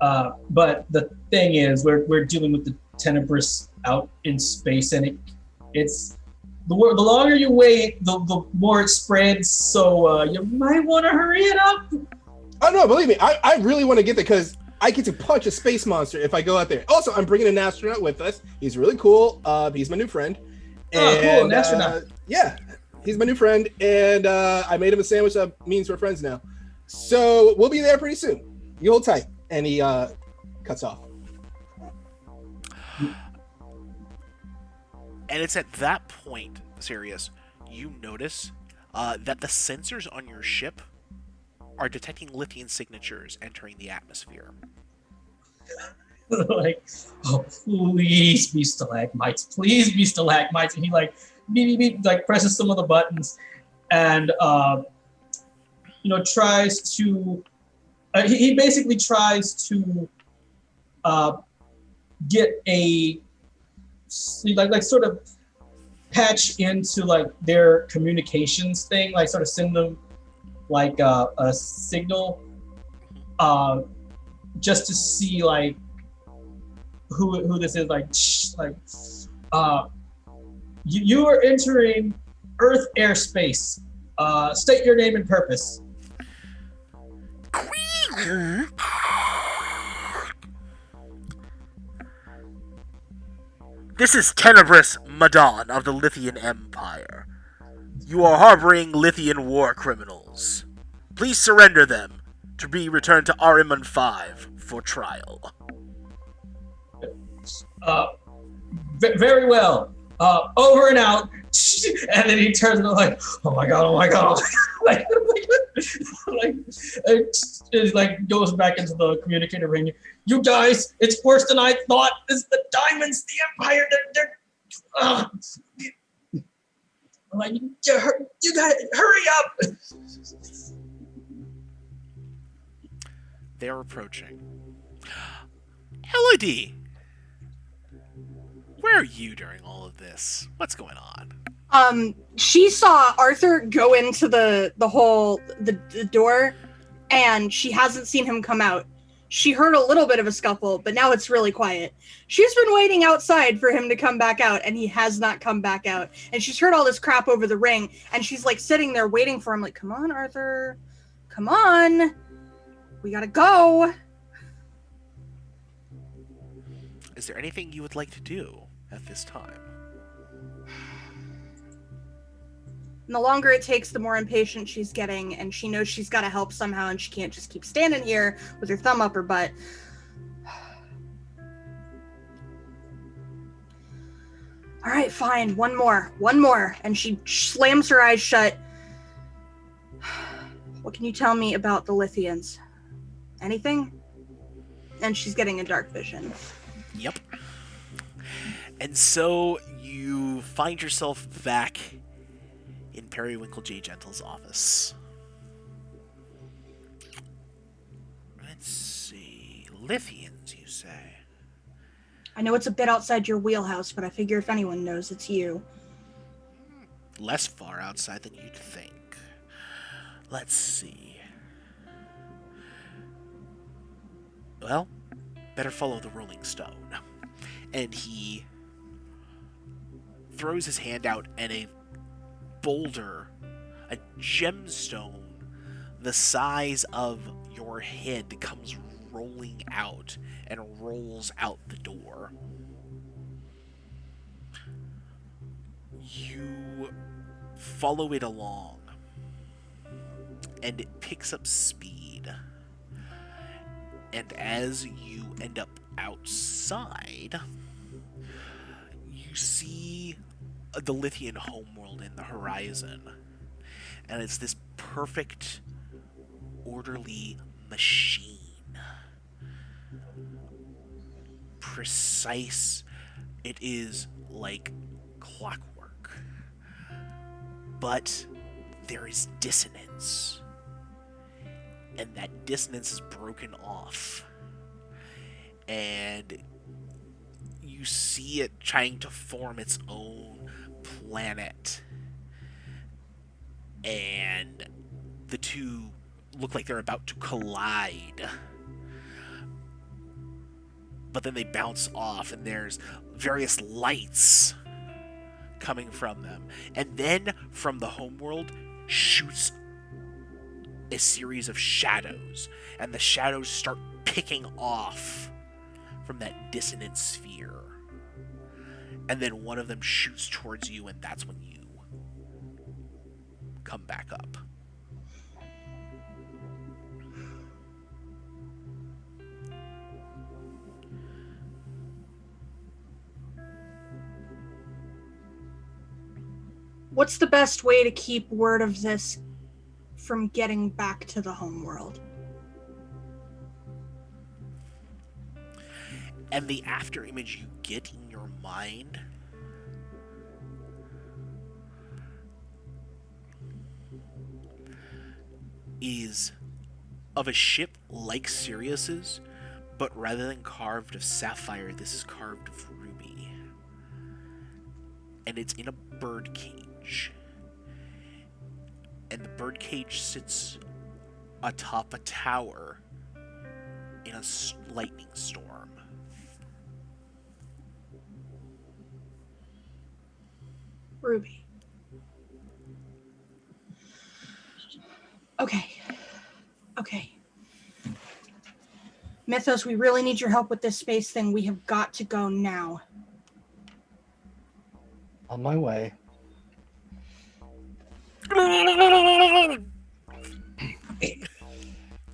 But the thing is, we're dealing with the Tenebris out in space, and it's the longer you wait, the more it spreads. So you might want to hurry it up. Oh no, believe me, I really want to get there because I get to punch a space monster if I go out there. Also, I'm bringing an astronaut with us. He's really cool. He's my new friend. Oh, cool, an astronaut. Yeah, he's my new friend, and I made him a sandwich that means we're friends now. So we'll be there pretty soon. You hold tight. And he cuts off. And it's at that point, Sirius, you notice that the sensors on your ship are detecting lithium signatures entering the atmosphere. Like, oh, please be stalagmites. Please be stalagmites. And he like, beep, beep, beep, like presses some of the buttons and, tries to, he basically tries to get a, like sort of patch into like their communications thing, like sort of send them like a signal just to see like who this is, like you are entering Earth airspace. State your name and purpose. This is Tenebris Madon of the Lithian Empire. You are harboring Lithian war criminals. Please surrender them to be returned to Ariman 5 for trial. Very well. Over and out. And then he turns and like, oh my god, like it goes back into the communicator ring. You guys, it's worse than I thought. It's the diamonds, the Empire. They're I'm like, you guys, hurry up. They're approaching. Elodie! Where are you during all of this? What's going on? She saw Arthur go into the door, and she hasn't seen him come out. She heard a little bit of a scuffle, but now it's really quiet. She's been waiting outside for him to come back out, and he has not come back out. And she's heard all this crap over the ring, and she's like sitting there waiting for him, like, come on, Arthur. Come on. We gotta go. Is there anything you would like to do at this time? And the longer it takes, the more impatient she's getting, and she knows she's got to help somehow, and she can't just keep standing here with her thumb up her butt. All right, fine. One more. And she slams her eyes shut. What can you tell me about the Lithians? Anything? And she's getting a dark vision. Yep. And so you find yourself back in Periwinkle J. Gentle's office. Let's see. Lithians, you say? I know it's a bit outside your wheelhouse, but I figure if anyone knows, it's you. Less far outside than you'd think. Let's see. Well, better follow the Rolling Stone. And he throws his hand out, and a boulder, a gemstone the size of your head, comes rolling out and rolls out the door. You follow it along, and it picks up speed. And as you end up outside, you see the Lithian homeworld in the horizon. And it's this perfect, orderly machine. Precise. It is like clockwork. But there is dissonance. And that dissonance is broken off. And you see it trying to form its own planet. And the two look like they're about to collide. But then they bounce off, and there's various lights coming from them. And then from the homeworld shoots a series of shadows, and the shadows start picking off from that dissonant sphere. And then one of them shoots towards you, and that's when you come back up. What's the best way to keep word of this from getting back to the homeworld? And the after image you get in your mind is of a ship like Sirius's, but rather than carved of sapphire, this is carved of ruby. And it's in a bird cage. And the bird cage sits atop a tower in a lightning storm. Ruby. Okay. Mythos, we really need your help with this space thing. We have got to go now. On my way.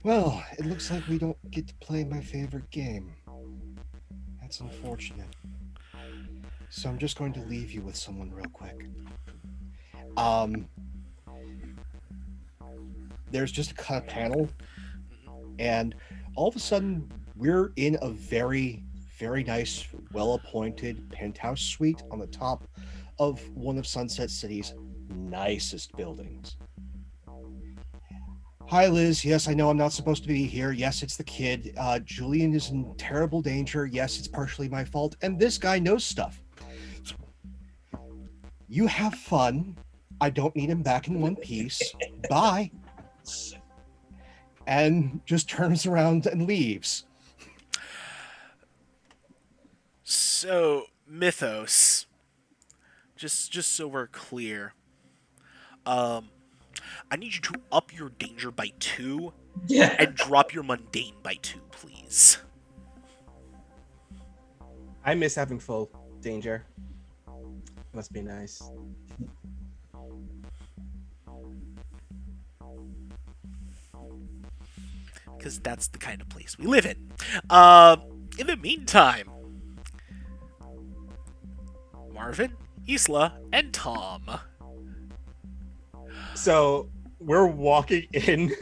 Well, it looks like we don't get to play my favorite game. That's unfortunate. So I'm just going to leave you with someone real quick. There's just a cut panel, and all of a sudden we're in a very, very nice, well-appointed penthouse suite on the top of one of Sunset City's nicest buildings. Hi, Liz. Yes, I know I'm not supposed to be here. Yes, it's the kid. Julian is in terrible danger. Yes, it's partially my fault. And this guy knows stuff. You have fun. I don't need him back in one piece. Bye. And just turns around and leaves. So, Mythos, just so we're clear, I need you to up your danger by 2 and drop your mundane by 2, please. I miss having full danger. Must be nice. Because that's the kind of place we live in. In the meantime, Marvin, Isla, and Tom. So we're walking in,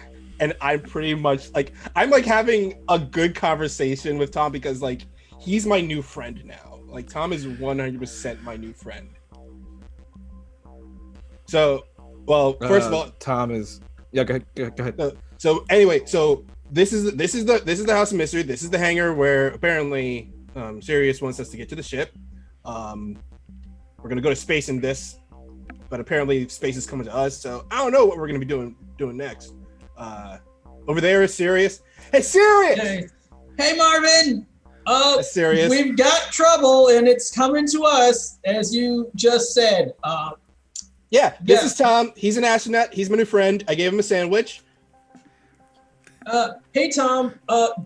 and I'm pretty much like I'm like having a good conversation with Tom because like he's my new friend now. Like Tom is 100% my new friend. So, well, first of all, Tom is go ahead. So anyway, so this is the house of mystery. This is the hangar where apparently Sirius wants us to get to the ship. We're gonna go to space in this, but apparently space is coming to us. So I don't know what we're gonna be doing next. Over there is Sirius. Hey, Sirius! Hey, Marvin. Sirius. We've got trouble, and it's coming to us, as you just said. This is Tom. He's an astronaut. He's my new friend. I gave him a sandwich. Hey, Tom.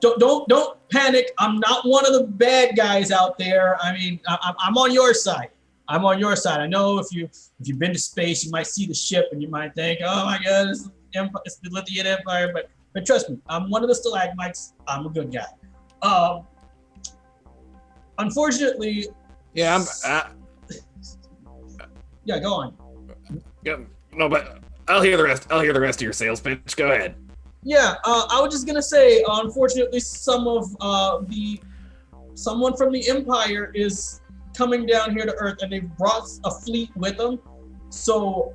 Don't panic. I'm not one of the bad guys out there. I mean, I'm on your side. I'm on your side. I know if you've been to space, you might see the ship and you might think, oh my God, it's the Lithian Empire. But trust me, I'm one of the stalagmites. I'm a good guy. Unfortunately. Yeah, Yeah, go on. Yeah, no, but I'll hear the rest. I'll hear the rest of your sales pitch. Go ahead. Yeah, I was just gonna say, unfortunately, someone from the Empire is coming down here to Earth, and they've brought a fleet with them. So,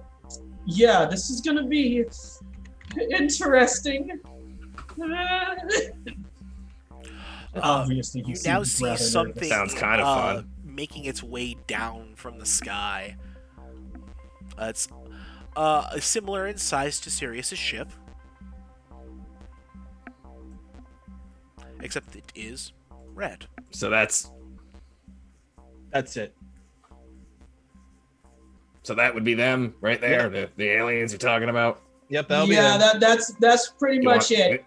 yeah, this is gonna be interesting. Obviously, you now see something sounds kind of fun, making its way down from the sky. It's similar in size to Sirius's ship, except it is red. So that's it. So that would be them right there, the aliens you're talking about. Yep, that'll be them. that's pretty much it.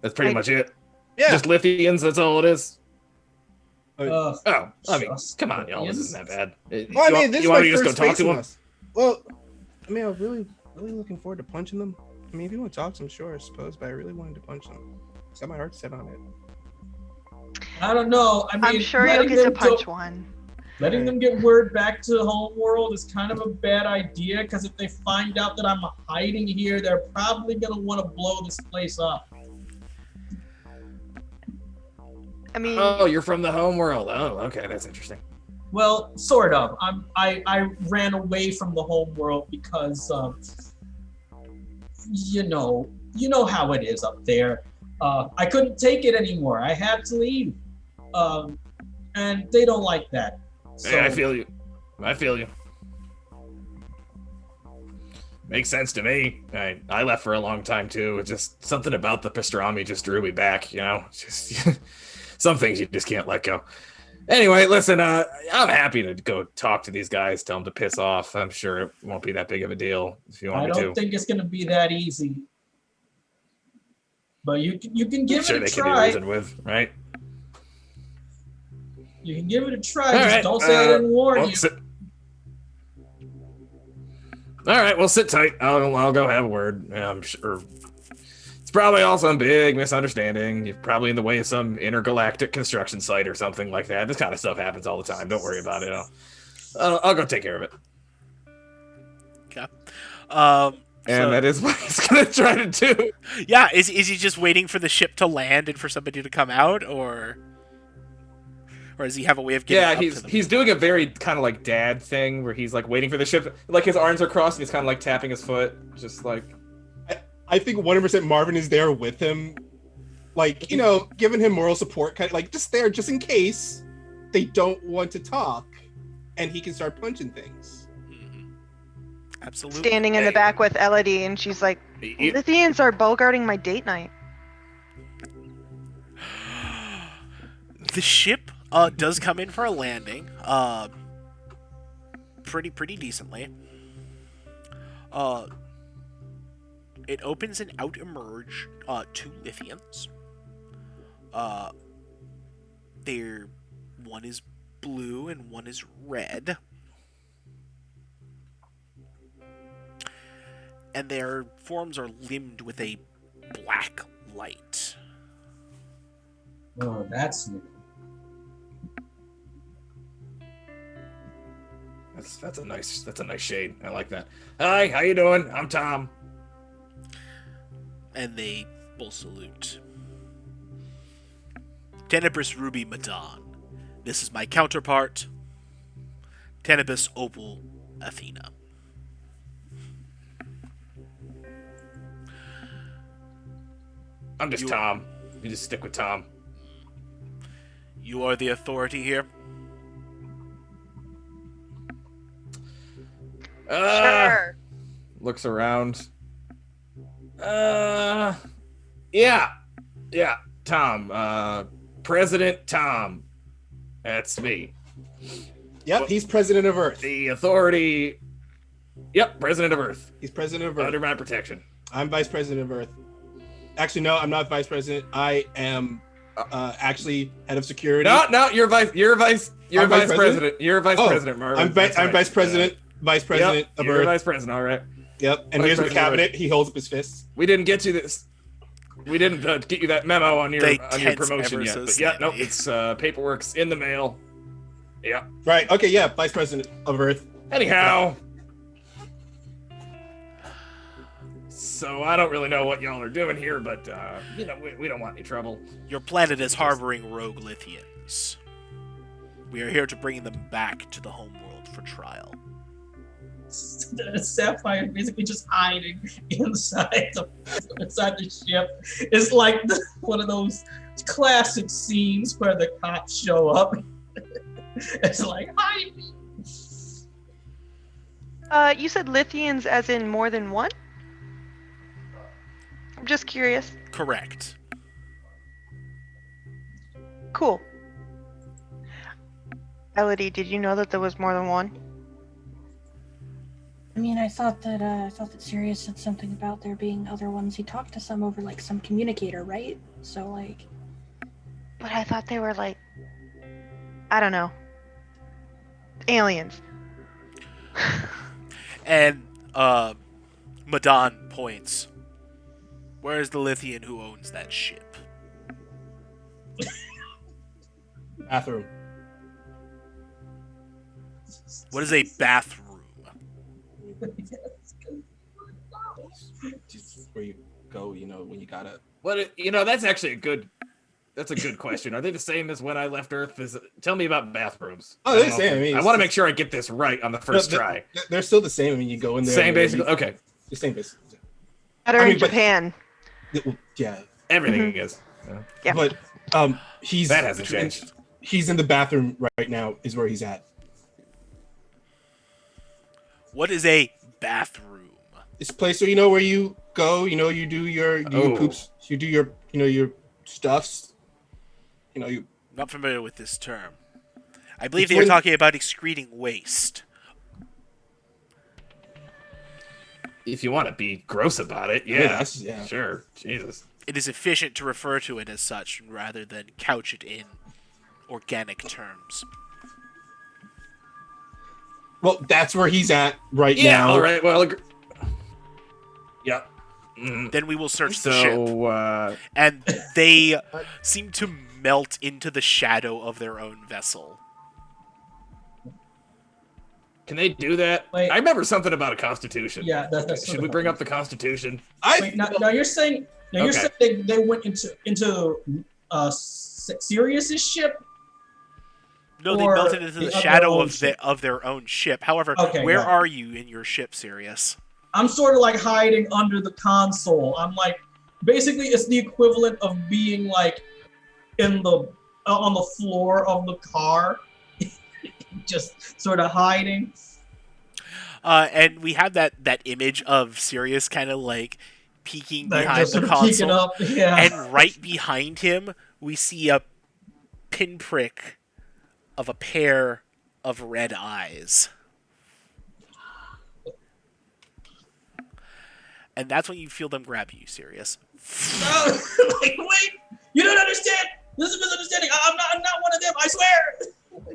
That's pretty much it. Yeah. Just Lithians, that's all it is. Oh, I mean, come on, y'all. This isn't that bad. Well, I mean, this is you want my me to just go first talk facing to them? us. Well, I mean, I'm really looking forward to punching them. I mean, if you want to talk to them, sure, I suppose, but I really wanted to punch them. It's got my heart set on it. I don't know. I mean, I'm sure you'll get to punch one. Letting them get word back to the home world is kind of a bad idea, because if they find out that I'm hiding here, they're probably going to want to blow this place up. I mean, Oh, you're from the home world. Oh, okay, that's interesting. Well, sort of. I ran away from the home world because, you know how it is up there. I couldn't take it anymore. I had to leave. And they don't like that. So, Hey, I feel you. Makes sense to me. I left for a long time too. It's just something about the pastrami just drew me back, you know? Just some things you just can't let go. Anyway, listen, I'm happy to go talk to these guys, tell them to piss off. I'm sure it won't be that big of a deal if you want I me to. don't think it's going to be that easy. But you can give I'm sure it a they can be try. reasoned with, right? You can give it a try. All Just right, don't say I didn't warn well, you. All right, well, sit tight. I'll go have a word. I'm sure it's probably all some big misunderstanding. You're probably in the way of some intergalactic construction site or something like that. This kind of stuff happens all the time. Don't worry about it. I'll go take care of it. Okay. And that is what he's gonna try to do. Yeah, is he just waiting for the ship to land and for somebody to come out, or does he have a way of getting up to them? He's doing a very kind of like dad thing where he's like waiting for the ship, like his arms are crossed and he's kind of like tapping his foot, just like. I think 100% Marvin is there with him, like, you know, giving him moral support, kind of like just there, just in case they don't want to talk, and he can start punching things. Mm-hmm. Absolutely. standing in the back with Elodie, and she's like, Lithians are bogarting my date night. The ship does come in for a landing, pretty decently. It opens and out emerge two Lithians. One is blue and one is red. And their forms are limned with a black light. Oh, that's new. That's a nice shade. I like that. Hi, how you doing? I'm Tom. And they both salute. Tenebris Ruby Madon. This is my counterpart, Tenebris Opal Athena. I'm just Tom. You just stick with Tom. You are the authority here? Sure. Looks around. Yeah. Tom. President Tom. That's me. Yep, he's president of Earth. The authority. Yep, president of Earth. He's president of Earth. Under my protection. I'm vice president of Earth. Actually, no, I'm not vice president. I am actually head of security. No, you're vice president. You're I'm vice vice president? president, Marvin. I'm vice president. Vice president Yep, of you're Earth. vice president, all right. Yep. And Vice here's the president of cabinet. He holds up his fists. We didn't get you this. We didn't get you that memo on your They promotion ever yet. so But yeah, no, slightly. it's paperwork's in the mail. Yeah. Right. Okay. Yeah. Vice president of Earth. Anyhow. So I don't really know what y'all are doing here, but we don't want any trouble. Your planet is harboring rogue Lithians. We are here to bring them back to the homeworld for trial. Sapphire basically just hiding inside the ship. It's like one of those classic scenes where the cops show up. It's like, hide me. You said Lithians as in more than one? I'm just curious. Correct. Cool. Elodie, did you know that there was more than one? I mean, I thought that Sirius said something about there being other ones. He talked to some over like some communicator, right? So like. But I thought they were like, I don't know, aliens. And Madan points. Where's the Lithian who owns that ship? Bathroom. What is a bathroom? Just where you go, when you gotta. That's actually a good question. Are they the same as when I left Earth? Tell me about bathrooms. Oh, they're the same. I want to make sure I get this right on the first try. They're still the same. I mean, you go in there. Same basically. Okay. The same basically. Better in Japan. Yeah. Everything is. Yeah. But he's That hasn't changed. He's in the bathroom right now. Is where he's at. What is a bathroom? It's a place where where you go. You do your poops. You do your stuffs. You. Not familiar with this term. I believe It's they were when- talking about excreting waste. If you want to be gross about it, Yeah, yeah. Sure. Jesus. It is efficient to refer to it as such rather than couch it in organic terms. Well, that's where he's at right Yeah. now. All right. Well. Yeah. Mhm. Then we will search the ship. So. And they seem to melt into the shadow of their own vessel. Can they do that? Wait. I remember something about a constitution. Yeah, that's Should we bring up the constitution? Wait, now you're saying you're Okay. saying they went into Sirius's ship? No, they Or melted into the the shadow other of ship. of their own ship. However, Okay, where got it. are you in your ship, Sirius? I'm sort of like hiding under the console. I'm like, basically, it's the equivalent of being like in the on the floor of the car, just sort of hiding. And we have that image of Sirius kind of like peeking Like, behind just the sort of peeking console. up. Yeah. And right behind him, we see a pinprick of a pair of red eyes. And that's when you feel them grab you, Sirius. Like, wait, you don't understand. This is a misunderstanding. I'm not one of them. I swear.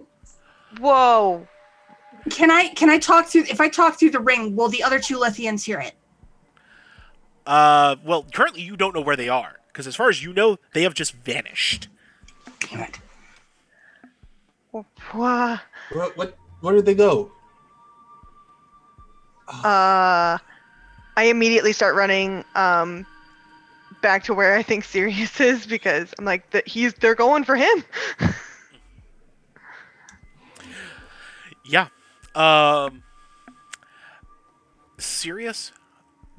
Whoa. Can I talk through? If I talk through the ring, will the other two Lithians hear it? Well, currently you don't know where they are, because as far as you know, they have just vanished. Damn it. Wha- Where did they go? I immediately start running back to where I think Sirius is because I'm like they're going for him. Yeah. Sirius,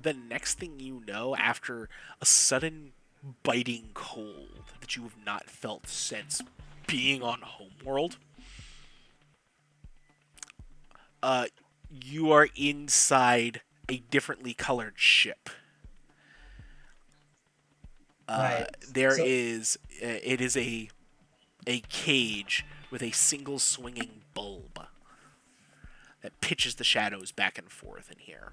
the next thing you know, after a sudden biting cold that you have not felt since being on Homeworld, you are inside a differently colored ship. Right. There So- is it is a cage with a single swinging bulb that pitches the shadows back and forth in here.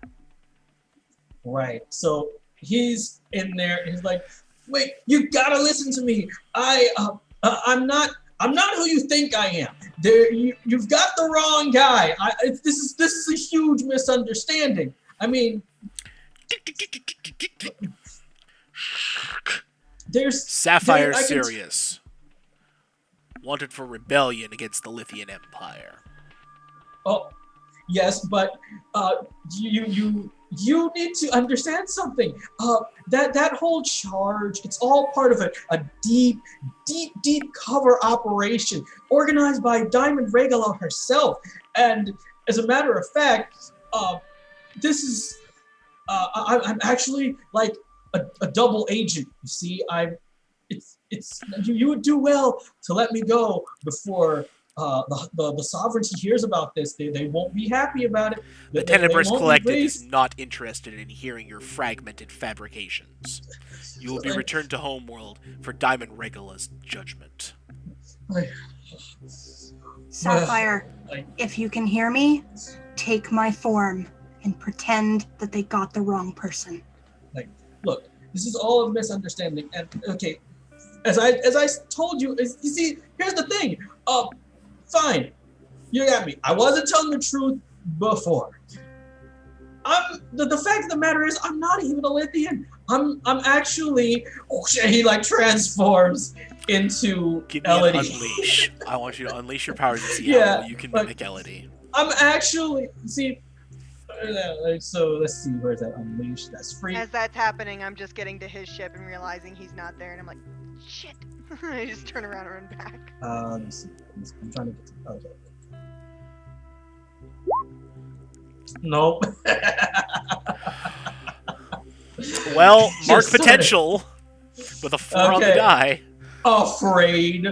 Right. So he's in there. He's like, "Wait, you gotta listen to me. I'm not who you think I am. You've got the wrong guy. This is a huge misunderstanding. I mean, there's Sapphire I can Sirius, wanted for rebellion against the Lithian Empire. Oh, yes, but you need to understand something. That whole charge, it's all part of a deep cover operation organized by Diamond Regala herself. And as a matter of fact, this is I'm actually like a double agent. You see, you would do well to let me go before the sovereignty hears about this. They won't be happy about it. The Tenebrous Collective is not interested in hearing your fragmented fabrications. You will be returned to Homeworld for Diamond Regala's judgment. Sapphire, if you can hear me, take my form and pretend that they got the wrong person. Look, this is all a misunderstanding. And okay, as I told you, you see, here's the thing. Fine, you got me. I wasn't telling the truth before. The fact of the matter is, I'm not even a Lithian. I'm actually. Oh shit! He like transforms into Give me an Elodie. unleash. I want you to unleash your powers and see how Yeah, well you can but- mimic Elodie. I'm actually see. So let's see. Where's that unleash? That's free. As that's happening, I'm just getting to his ship and realizing he's not there, and I'm like, shit. I just turn around and run back. Let me see. I'm trying to get to. Okay. Nope. Well, mark Just sorta- potential with a 4 on the Okay. die. Afraid.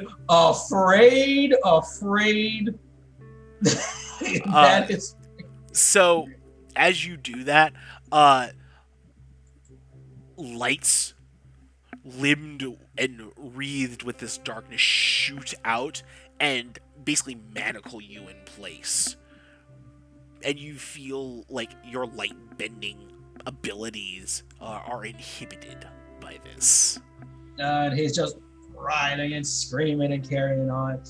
That is. So, as you do that, lights limbed and wreathed with this darkness shoot out and basically manacle you in place. And you feel like your light bending abilities are inhibited by this. And he's just riding and screaming and carrying on.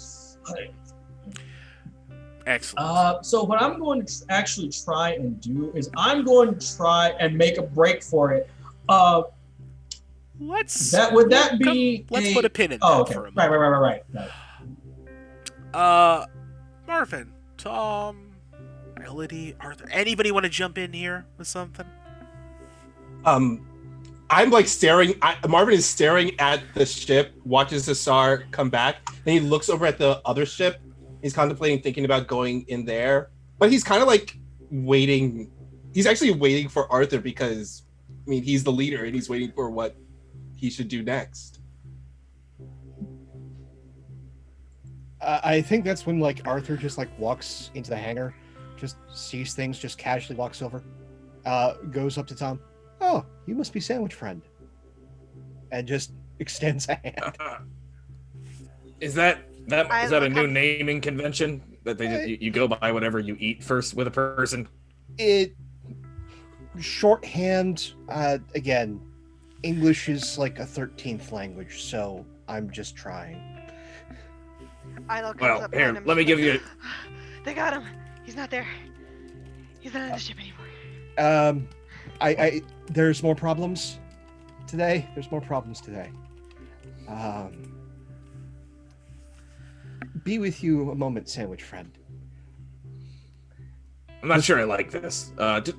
Excellent. So what I'm going to actually try and do is I'm going to try and make a break for it. Let's Let's put a pin in that Oh, okay. for a moment. Right. Marvin, Tom, Melody, Arthur. Anybody want to jump in here with something? I'm like staring. Marvin is staring at the ship, watches Hassar come back, then he looks over at the other ship. He's contemplating, thinking about going in there, but he's kind of like waiting. He's actually waiting for Arthur because, I mean, he's the leader and he's waiting for what he should do next. I think that's when like Arthur just like walks into the hangar, just sees things, just casually walks over, goes up to Tom. Oh, you must be Sandwich Friend, and just extends a hand. Is that I a look new up- naming convention that they just, you go by whatever you eat first with a person? It shorthand. Again, English is like a 13th language, so I'm just trying. Ilo comes Well, up here, behind him. let me give you. They got him. He's not there. He's not on the ship anymore. I there's more problems today. Be with you a moment, Sandwich Friend. I'm not sure I like this.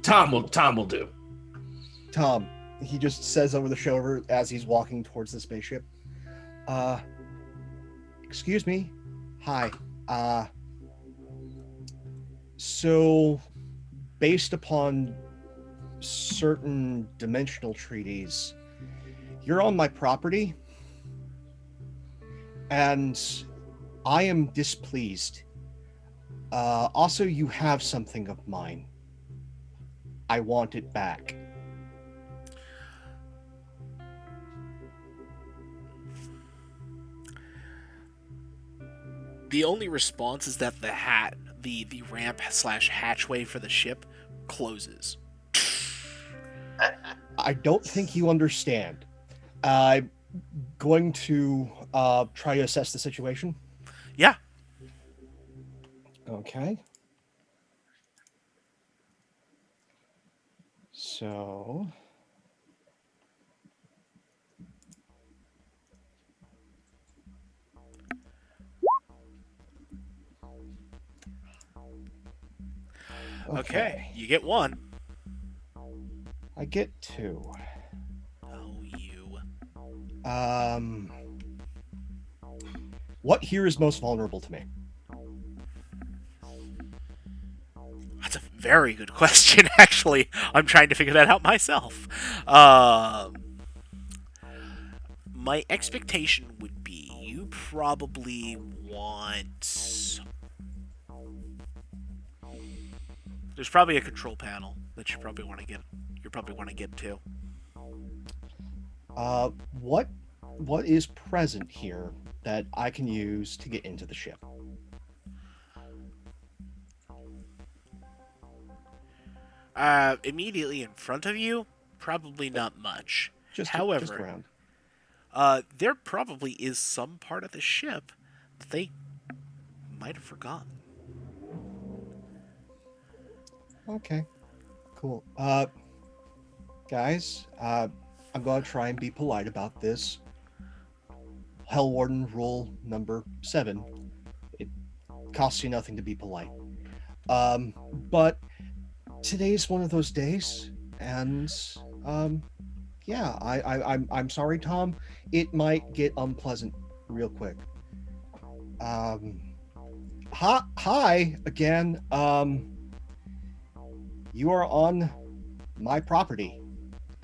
Tom will do. Tom, he just says over the shoulder as he's walking towards the spaceship. Excuse me. Hi. So, based upon certain dimensional treaties, you're on my property, and I am displeased. Also, you have something of mine. I want it back. The only response is that the ramp slash hatchway for the ship closes. I don't think you understand. I'm going to try to assess the situation. Yeah. Okay. So. Okay. You get one. I get 2. Oh, you. What here is most vulnerable to me? That's a very good question, actually. I'm trying to figure that out myself. My expectation would be you probably want... There's probably a control panel that you probably want to get. You probably want to get to. What is present here that I can use to get into the ship? Immediately in front of you, probably not much. Just However, around. there probably is some part of the ship that they might have forgotten. Okay, cool. Guys, I'm going to try and be polite about this. Hell Warden rule number 7. It costs you nothing to be polite. But today's one of those days, and yeah, I'm sorry, Tom. It might get unpleasant real quick. Hi again. You are on my property,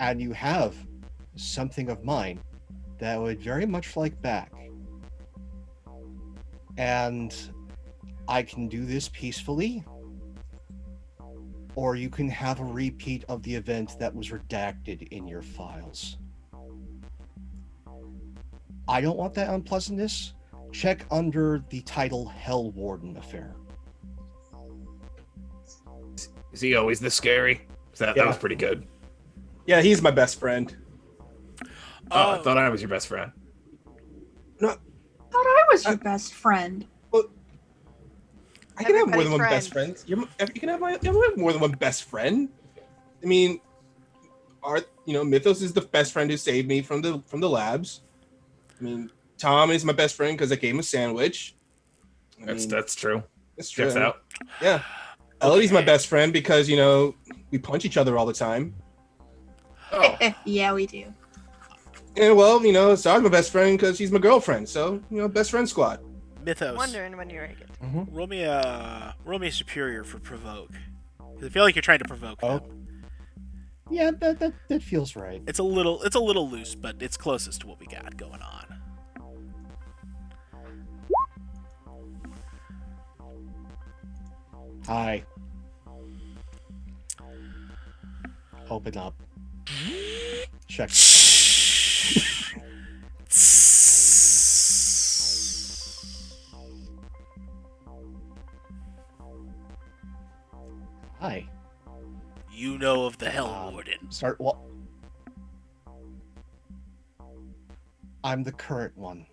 and you have something of mine that I would very much like back. And I can do this peacefully, or you can have a repeat of the event that was redacted in your files. I don't want that unpleasantness. Check under the title Hell Warden Affair. Is he always this scary? That was pretty good. Yeah, he's my best friend. Oh, I thought I was your best friend. No, Thought I was your best friend. well, I can have more than one Everybody's best friend. You can have more than one best friend. I mean, Mythos is the best friend who saved me from the labs. I mean, Tom is my best friend because I gave him a sandwich. That's true. That's true. Checks out. Yeah. Elodie's my best friend because, we punch each other all the time. Oh, Yeah, we do. And, well, Sarah's my best friend because she's my girlfriend. So, best friend squad. Mythos. Wondering when you're ready. Roll me a superior for provoke. 'Cause I feel like you're trying to provoke them. Yeah, that feels right. It's a little loose, but it's closest to what we got going on. Hi. Open up. Check. Hi. You know of the Hell Warden. Start. Well, I'm the current one.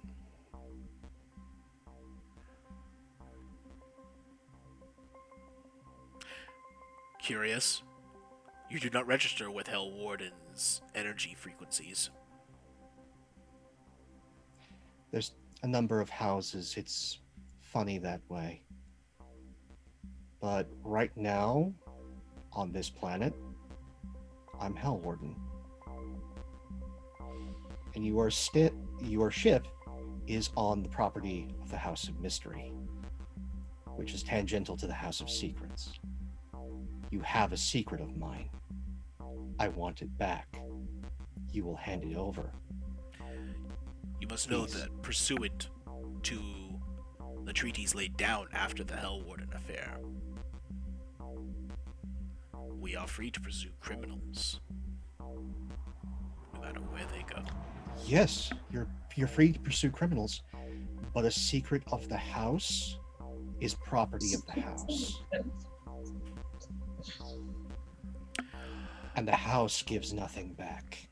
Curious. You do not register with Hell Warden's energy frequencies. There's a number of houses. It's funny that way. But right now, on this planet, I'm Hell Warden. And your ship is on the property of the House of Mystery, which is tangential to the House of Secrets. You have a secret of mine. I want it back. You will hand it over. You must know Please. that pursuant to the the treaties laid down after the Hell Warden affair. We are free to pursue criminals, no matter where they go. Yes, you're free to pursue criminals, but a secret of the house is property of the house. And the house gives nothing back.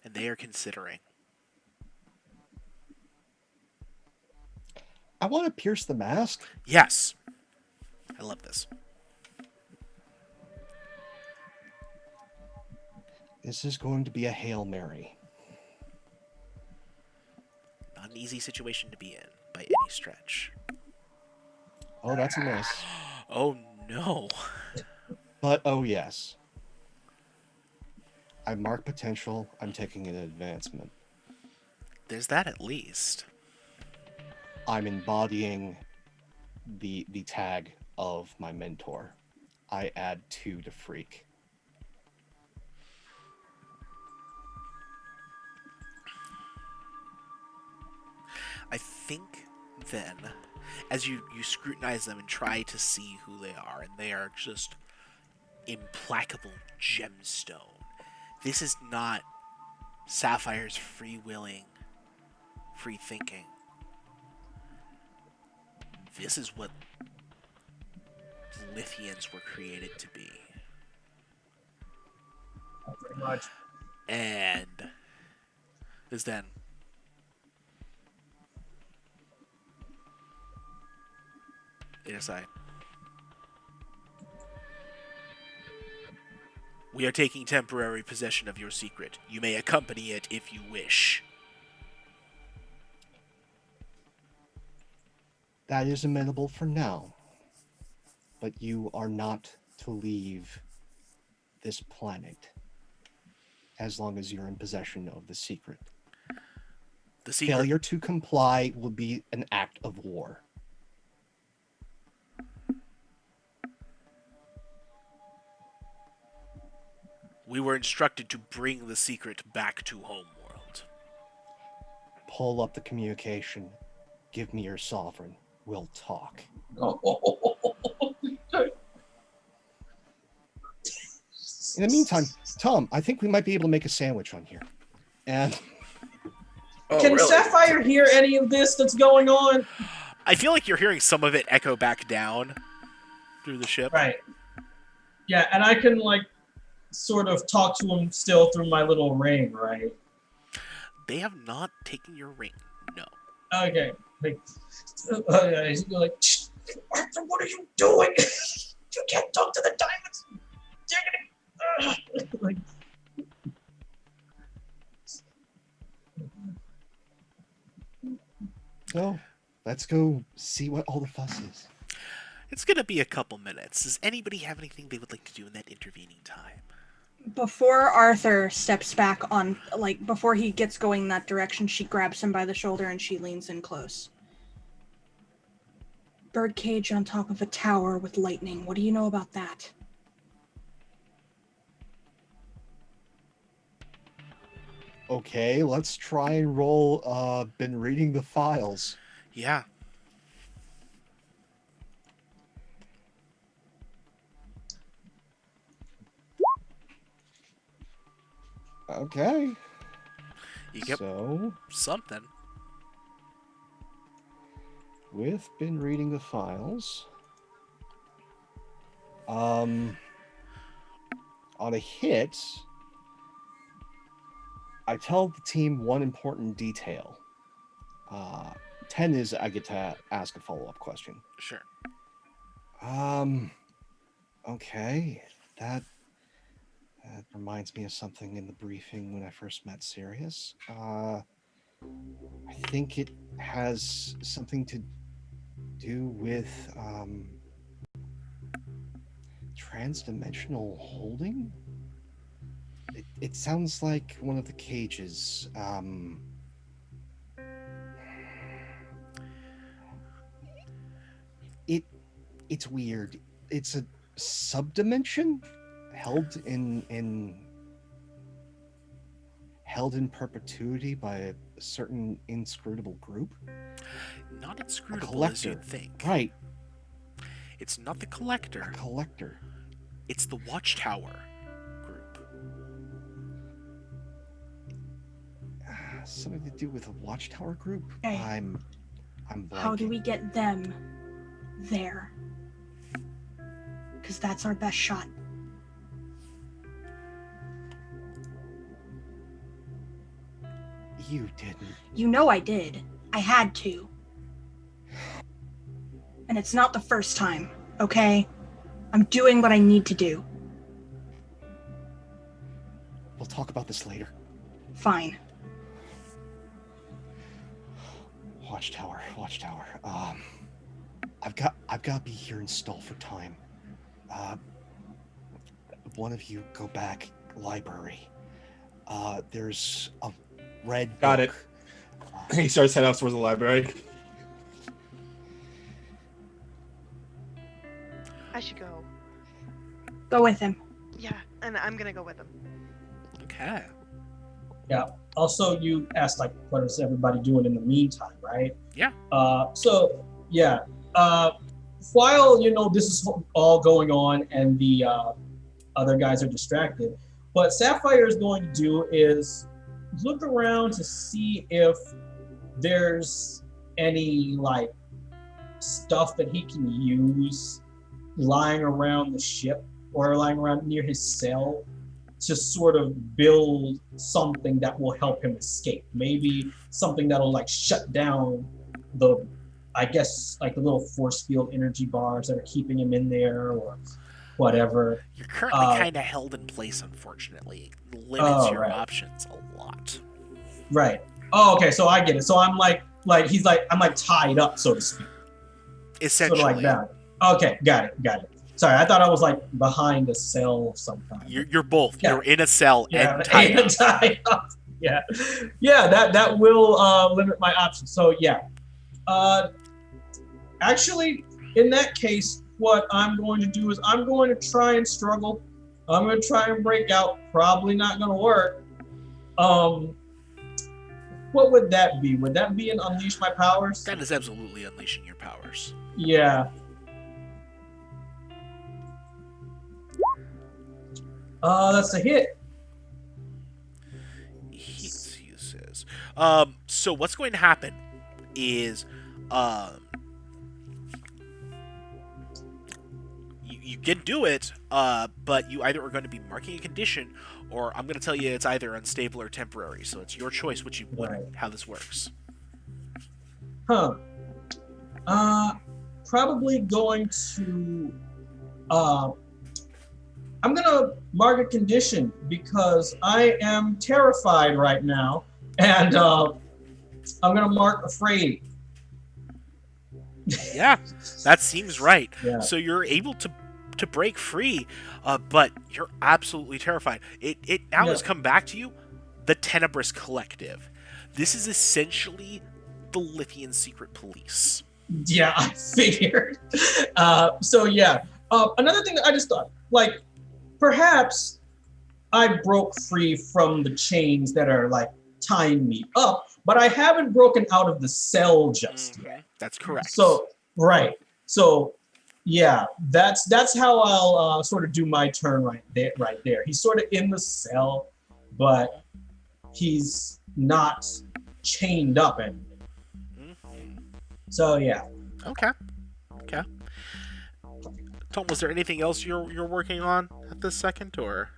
And they are considering. I want to pierce the mask. Yes. I love this. This is going to be a Hail Mary. Not an easy situation to be in by any stretch. Oh, that's a miss. Oh no. But oh yes. I mark potential. I'm taking an advancement. There's that at least. I'm embodying the tag of my mentor. I add 2 to freak. I think then, as you scrutinize them and try to see who they are, and they are just implacable gemstone. This is not Sapphire's free-willing, free-thinking. This is what Lithians were created to be. Pretty much. And is then aside. We are taking temporary possession of your secret. You may accompany it if you wish. That is amenable for now. But you are not to leave this planet as long as you're in possession of the secret. The secret. Failure to comply will be an act of war. We were instructed to bring the secret back to Homeworld. Pull up the communication. Give me your sovereign. We'll talk. In the meantime, Tom, I think we might be able to make a sandwich on here. And Can Sapphire hear any of this that's going on? I feel like you're hearing some of it echo back down through the ship. Right. Yeah, and I can, like, sort of talk to him still through my little ring, right? They have not taken your ring. No. Okay. Like, he's like, Arthur, what are you doing? You can't talk to the diamonds. Like, so, let's go see what all the fuss is. It's going to be a couple minutes. Does anybody have anything they would like to do in that intervening time? Before Arthur steps back on, like, before he gets going that direction, she grabs him by the shoulder and she leans in close. Birdcage on top of a tower with lightning. What do you know about that? Okay, let's try and roll, been reading the files. Yeah. Okay. You get So, something. with been reading the files, on a hit, I tell the team one important detail. 10 is I get to ask a follow-up question. Sure. Okay, that reminds me of something in the briefing when I first met Sirius. I think it has something to do with transdimensional holding. It sounds like one of the cages. it's weird. It's a subdimension held in perpetuity by a certain inscrutable group. Not A inscrutable as you'd collector. think. Right. It's not the Collector. A collector. It's the Watchtower group. Something to do with a Watchtower group? Okay. I'm blanking. How do we get them there? Because that's our best shot. You didn't. You know I did. I had to. And it's not the first time, okay? I'm doing what I need to do. We'll talk about this later. Fine. Watchtower. I've got to be here and stall for time. One of you go back library. There's a red Got book. He starts heading off towards the library. I should go. Go with him. Yeah, and I'm gonna go with him. Okay. Yeah. Also, you asked like, what is everybody doing in the meantime, right? Yeah. So yeah. While this is all going on and the other guys are distracted, what Sapphire is going to do is look around to see if there's any like stuff that he can use lying around the ship or lying around near his cell to sort of build something that will help him escape. Maybe something that'll like shut down the little force field energy bars that are keeping him in there or whatever. You're currently kind of held in place, unfortunately. Limits your right. options a lot. Right. Oh, okay. So I get it. So I'm I'm tied up, so to speak. Essentially. Sort of like that. Okay. Got it. Sorry, I thought I was like behind a cell of some kind. You're both. Yeah. You're in a cell Yeah, and tied up. tied up. Yeah. That will limit my options. So yeah. Actually, in that case, what I'm going to do is I'm going to try and struggle. I'm going to try and break out. Probably not going to work. What would that be? Would that be an unleash my powers? That is absolutely unleashing your powers. Yeah. That's a hit. Hits, he says. So what's going to happen is, you can do it, but you either are going to be marking a condition, or I'm going to tell you it's either unstable or temporary. So it's your choice Right. how this works. Huh. Probably going to. I'm gonna mark a condition because I am terrified right now, and I'm gonna mark afraid. Yeah, that seems right. Yeah. So you're able to break free, but you're absolutely terrified. It now has come back to you, the Tenebrous Collective. This is essentially the Lithian secret police. Yeah, I figured. So yeah, another thing that I just thought, like, perhaps I broke free from the chains that are like tying me up, but I haven't broken out of the cell just yet. That's correct. So right. So yeah, that's how I'll sort of do my turn right there. He's sort of in the cell, but he's not chained up anything. So yeah. Okay. Tom, was there anything else you're working on at this second, or?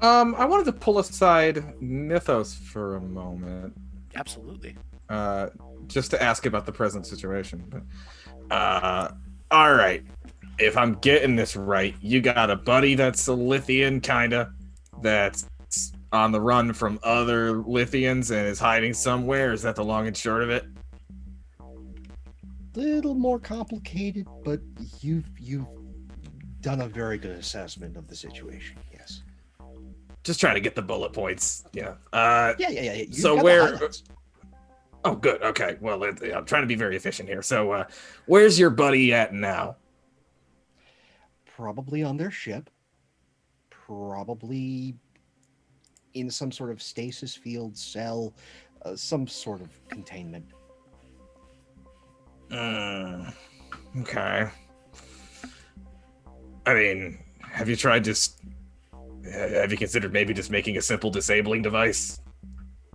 I wanted to pull aside Mythos for a moment. Absolutely. Just to ask about the present situation. But, all right. If I'm getting this right, you got a buddy that's a Lithian, kinda, that's on the run from other Lithians and is hiding somewhere. Is that the long and short of it? Little more complicated, but you've done a very good assessment of the situation. Yes. Just trying to get the bullet points. Yeah. Yeah. You've So got the where? highlights. Oh, good. Okay. Well, I'm trying to be very efficient here. So, where's your buddy at now? probably on their ship, probably in some sort of stasis field cell, some sort of containment. Okay. I mean, have you considered maybe just making a simple disabling device?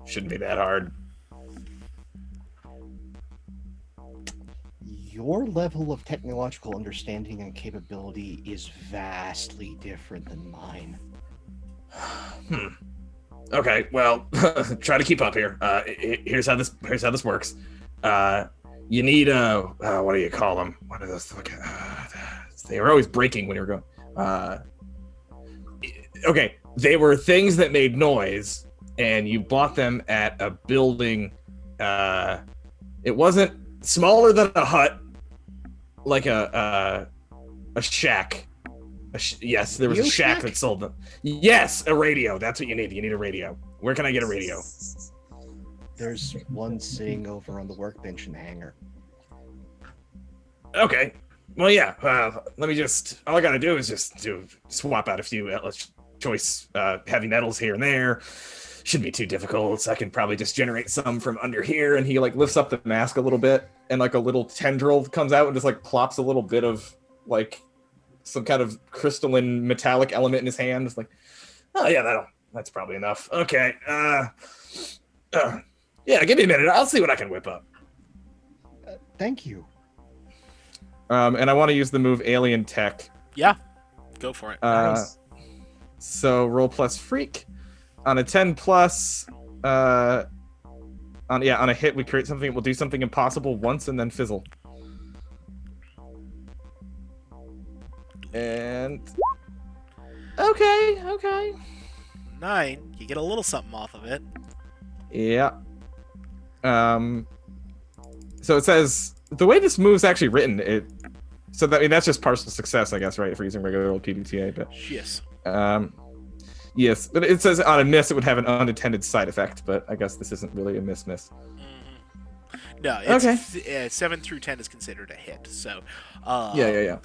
Shouldn't be that hard. Your level of technological understanding and capability is vastly different than mine. Okay, well, try to keep up here. Here's how this works. You need what do you call them? What are those? They were always breaking when you were going. Okay, they were things that made noise, and you bought them at a building. It wasn't smaller than a hut, like a shack. Yes, there was a shack that sold them. Yes, a radio. That's what you need. You need a radio. Where can I get a radio? There's one sitting over on the workbench in the hangar. Okay. Well, yeah. Let me just. All I gotta do is just swap out a few choice heavy metals here and there. Shouldn't be too difficult. So I can probably just generate some from under here. And he like lifts up the mask a little bit, and like a little tendril comes out and just like plops a little bit of like some kind of crystalline metallic element in his hand. It's like, oh yeah, that's probably enough. Okay. Yeah, give me a minute. I'll see what I can whip up. Thank you. And I want to use the move Alien Tech. Yeah, go for it. Nice. So roll plus freak. On a 10 plus, on a hit, we create something. We'll do something impossible once and then fizzle. And okay. 9. You get a little something off of it. Yeah. So it says the way this move's actually written, that's just partial success, I guess, right? If we're using regular old PBTA, but Yes. yes, but it says on a miss it would have an unintended side effect, but I guess this isn't really a miss. Mm-hmm. No, it's Okay. 7 through 10 is considered a hit. So. Yeah.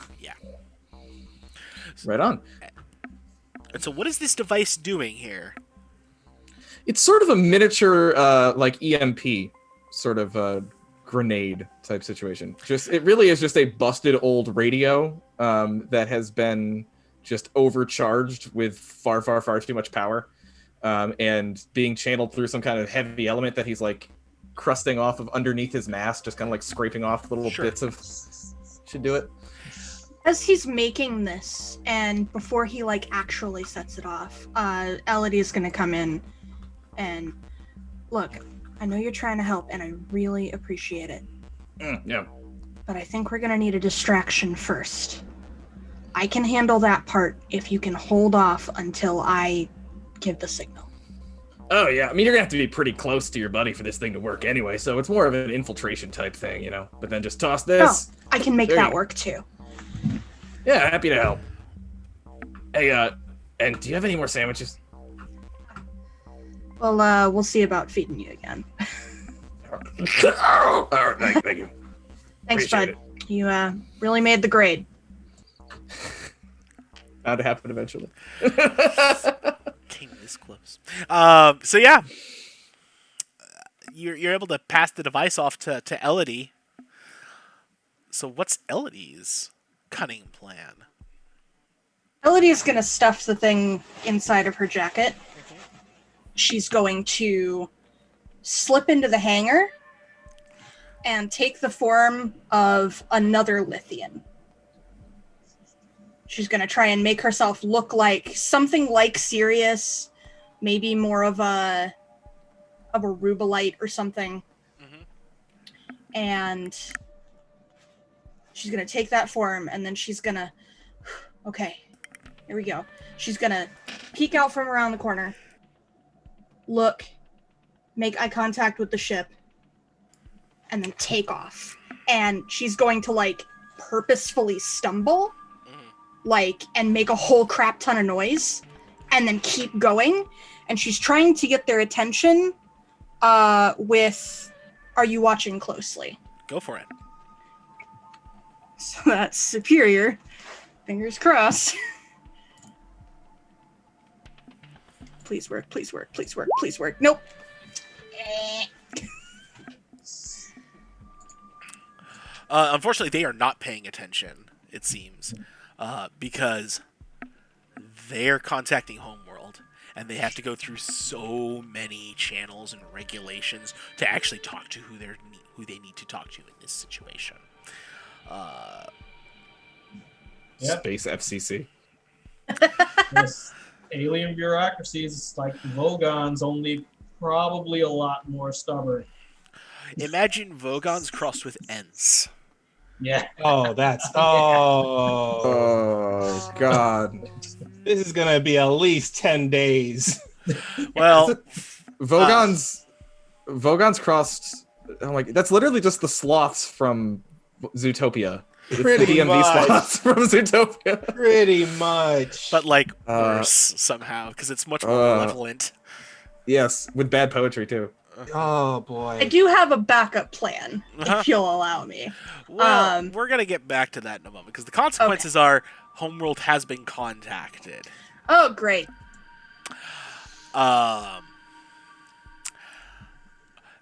Right on. And so, what is this device doing here? It's sort of a miniature, like EMP, sort of grenade type situation. It really is just a busted old radio that has been just overcharged with far too much power, and being channeled through some kind of heavy element that he's like crusting off of underneath his mask, just kind of like scraping off little bits of. Should do it. As he's making this, and before he like actually sets it off, Elodie is gonna come in and look. I know you're trying to help, and I really appreciate it. Yeah. But I think we're gonna need a distraction first. I can handle that part if you can hold off until I give the signal. Oh yeah, I mean you're gonna have to be pretty close to your buddy for this thing to work anyway, so it's more of an infiltration type thing, you know. But then just toss this. I can make that work too. Yeah, happy to help. Hey, and do you have any more sandwiches? Well, we'll see about feeding you again. All right, thank you. Thanks, Appreciate bud. You really made the grade. Bound to happen eventually. Came this close. So yeah, you're able to pass the device off to Elodie. So what's Elodie's cunning plan? Elodie's gonna stuff the thing inside of her jacket. She's going to slip into the hangar and take the form of another Lithian. She's going to try and make herself look like something like Sirius, maybe more of a Rubelite or something. Mm-hmm. And she's going to take that form, and then she's going to... Okay, here we go. She's going to peek out from around the corner, look, make eye contact with the ship, and then take off. And she's going to, like, purposefully stumble, like, and make a whole crap ton of noise, and then keep going. And she's trying to get their attention with, are you watching closely? Go for it. So that's superior. Fingers crossed. Please work, please work, please work, please work. Nope. Unfortunately, they are not paying attention, it seems, because they're contacting Homeworld, and they have to go through so many channels and regulations to actually talk to who they need to talk to in this situation. Yep. Space FCC. This alien bureaucracy is like Vogon's, only probably a lot more stubborn. Imagine Vogons crossed with Ents. Yeah. Oh, that's Oh God. This is gonna be at least 10 days. Well, Vogons crossed. Oh my! That's literally just the sloths from Zootopia. It's the Pretty DMV much. sloths from Zootopia. Pretty much. but like worse somehow, because it's much more malevolent. Yes, with bad poetry too. Oh boy. I do have a backup plan, Uh-huh. if you'll allow me. Well, we're gonna get back to that in a moment, because the consequences are Homeworld has been contacted. Oh, great.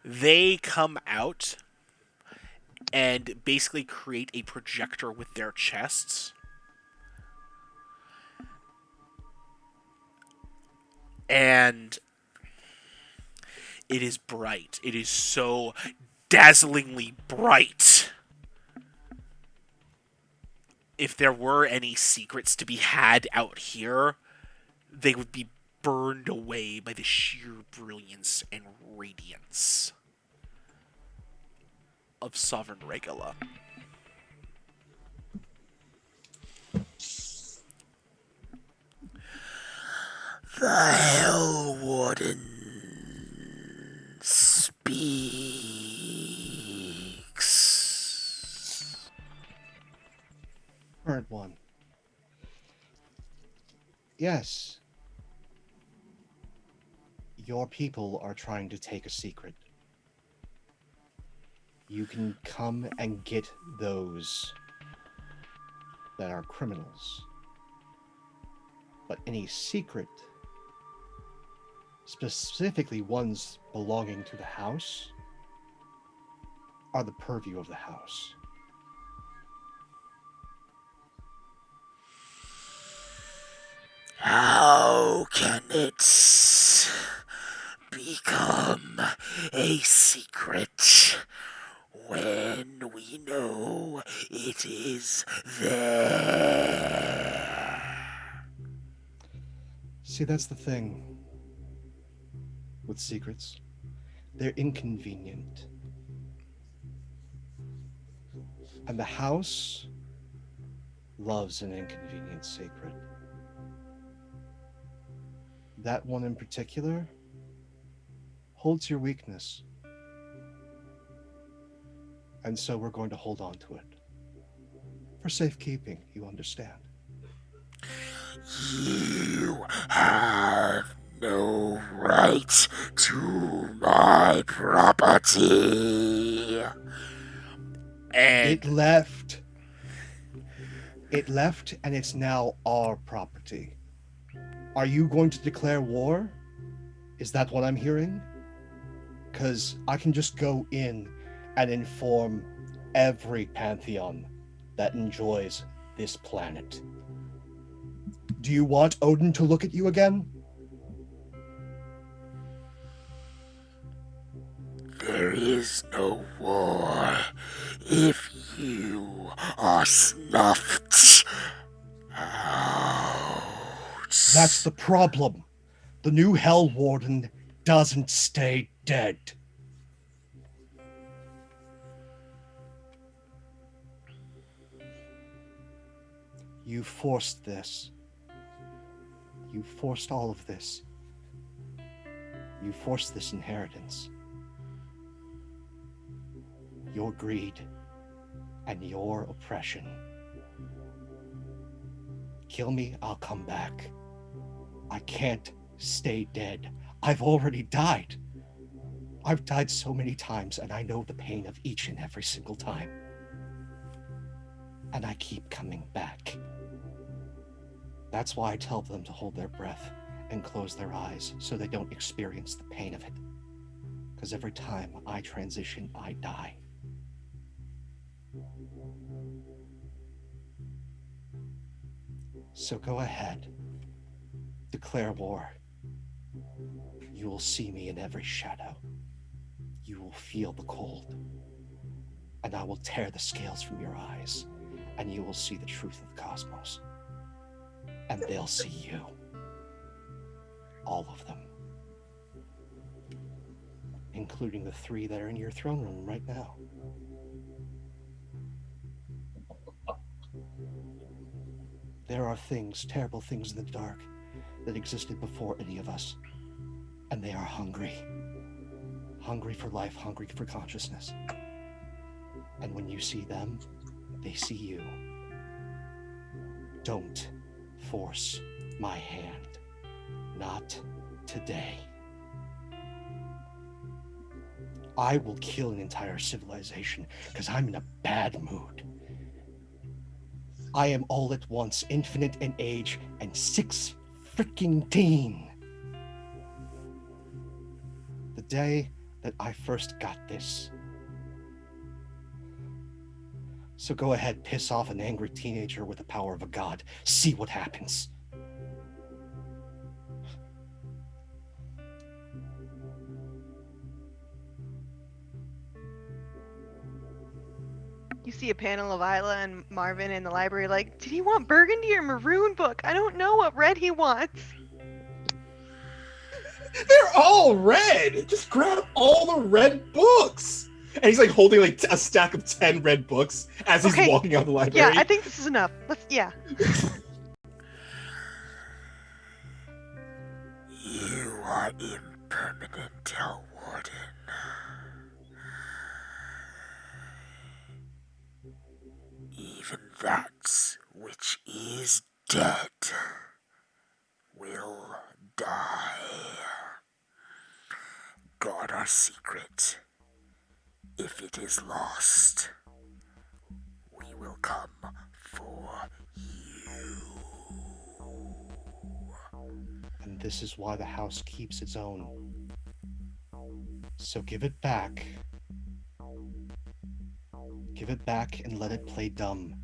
They come out and basically create a projector with their chests. And it is bright. It is so dazzlingly bright. If there were any secrets to be had out here, they would be burned away by the sheer brilliance and radiance of Sovereign Regula. The Hell Warden speaks. Current one. Yes. Your people are trying to take a secret. You can come and get those that are criminals. But any secret, specifically ones belonging to the house, are the purview of the house. How can it become a secret when we know it is there? See, that's the thing with secrets. They're inconvenient. And the house loves an inconvenient secret. That one in particular holds your weakness. And so we're going to hold on to it. For safekeeping, you understand. You have no right to my property. And It left. It left, and it's now our property. Are you going to declare war? Is that what I'm hearing? Because I can just go in and inform every pantheon that enjoys this planet. Do you want Odin to look at you again? there is no war if you are snuffed out. That's the problem. The new Hell Warden doesn't stay dead. You forced this. You forced all of this. You forced this inheritance. Your greed and your oppression. Kill me, I'll come back. I can't stay dead. I've already died. I've died so many times, and I know the pain of each and every single time. And I keep coming back. That's why I tell them to hold their breath and close their eyes so they don't experience the pain of it. Because every time I transition, I die. So go ahead. Declare war. You will see me in every shadow. You will feel the cold. And I will tear the scales from your eyes, and you will see the truth of the cosmos. And they'll see you. All of them. Including the 3 that are in your throne room right now. There are things, terrible things in the dark, that existed before any of us. And they are hungry. Hungry for life, hungry for consciousness. And when you see them, they see you. Don't force my hand. Not today. I will kill an entire civilization because I'm in a bad mood. I am all at once infinite in age and 6 freaking teen. The day that I first got this. So go ahead, piss off an angry teenager with the power of a god. See what happens. You see a panel of Isla and Marvin in the library like, did he want burgundy or maroon book? I don't know what red he wants. They're all red. Just grab all the red books. And he's like holding like a stack of 10 red books as he's Okay. walking out the library. Yeah, I think this is enough. Yeah. You are impermanent, Warden. Even that which is dead will die. Guard our secret. If it is lost, we will come for you. And this is why the house keeps its own. So give it back. Give it back and let it play dumb.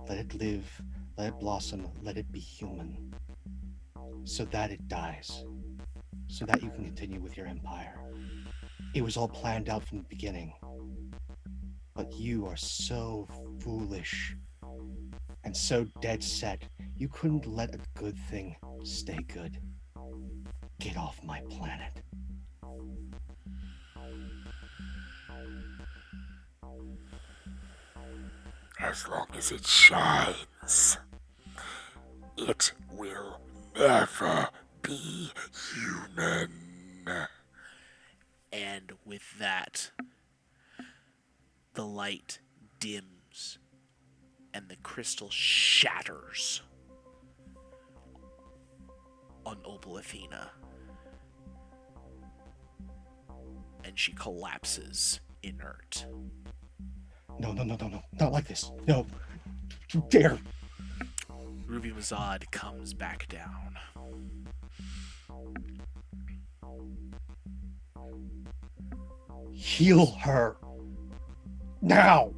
Let it live, let it blossom, let it be human. So that it dies. So that you can continue with your empire. It was all planned out from the beginning. But you are so foolish and so dead set. You couldn't let a good thing stay good. Get off my planet. As long as it shines, it will never be human. And with that, the light dims and the crystal shatters on Opal Athena. And she collapses inert. No. Not like this. No. You dare. Ruby Mazad comes back down. Heal her. Now.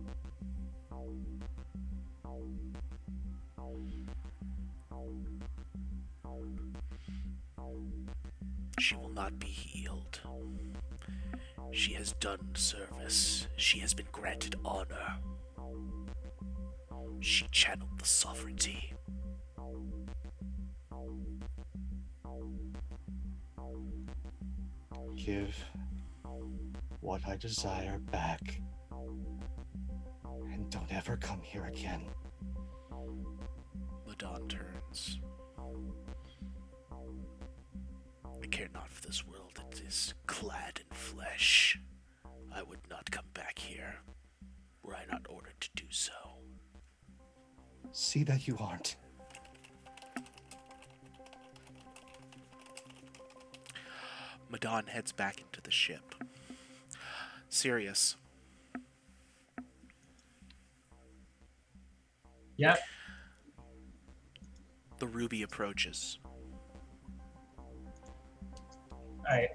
She will not be healed. She has done service. She has been granted honor. She channeled the sovereignty. Give what I desire back. And don't ever come here again. Madon turns. I care not for this world that is clad in flesh. I would not come back here were I not ordered to do so. See that you aren't. Madon heads back into the ship. Sirius. Yep. The ruby approaches. Alright,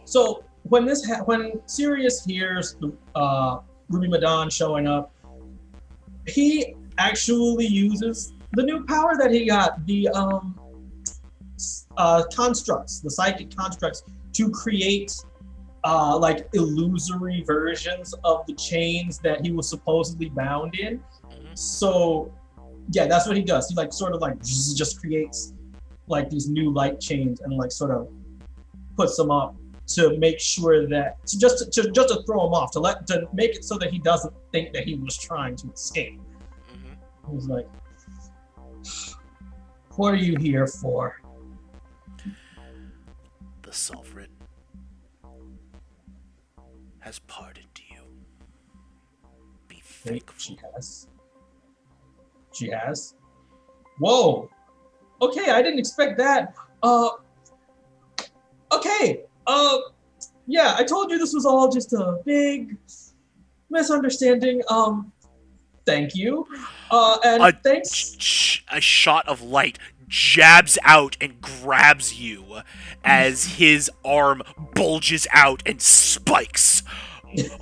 so when when Sirius hears Ruby Madon showing up, he actually uses the new power that he got, the constructs, the psychic constructs, to create like illusory versions of the chains that he was supposedly bound in. So yeah, that's what he does. He like sort of like just creates like these new light chains and like sort of puts them up to make sure that just to throw him off, to make it so that he doesn't think that he was trying to escape. He's like, what are you here for? The Sovereign has pardoned you. Be thankful. She has? Whoa! Okay, I didn't expect that. Okay, yeah, I told you this was all just a big misunderstanding. Thank you. And thanks. A shot of light jabs out and grabs you as his arm bulges out and spikes.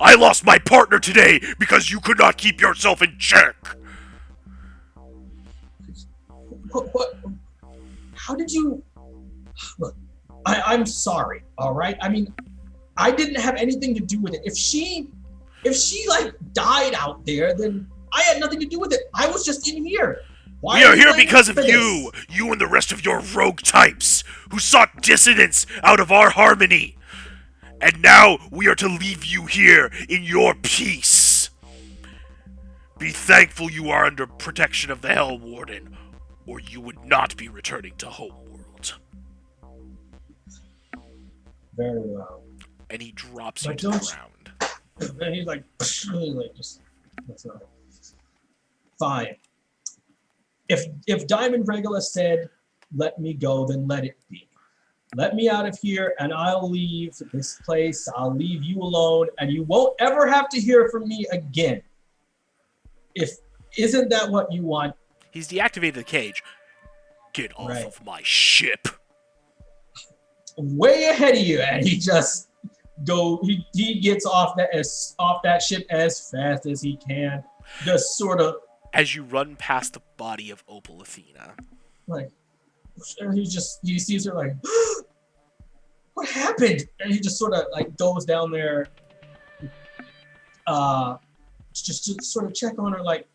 I lost my partner today because you could not keep yourself in check. What? How did you? Look, I'm sorry. All right. I mean, I didn't have anything to do with it. If she like died out there, then I had nothing to do with it. I was just in here. Why we are here you because of you! You and the rest of your rogue types, who sought dissonance out of our harmony. And now we are to leave you here in your peace. Be thankful you are under protection of the Hell Warden, or you would not be returning to Homeworld. Very well. And he drops you to the ground. And he's like just, that's not fine. If Diamond Regula said, let me go, then let it be. Let me out of here, and I'll leave this place. I'll leave you alone, and you won't ever have to hear from me again. Isn't that what you want? He's deactivated the cage. Get off of my ship. Way ahead of you, and he just he gets off that ship as fast as he can. Just sort of as you run past the body of Opal Athena. Like, he sees her like, what happened? And he just sort of like goes down there, just to sort of check on her, like,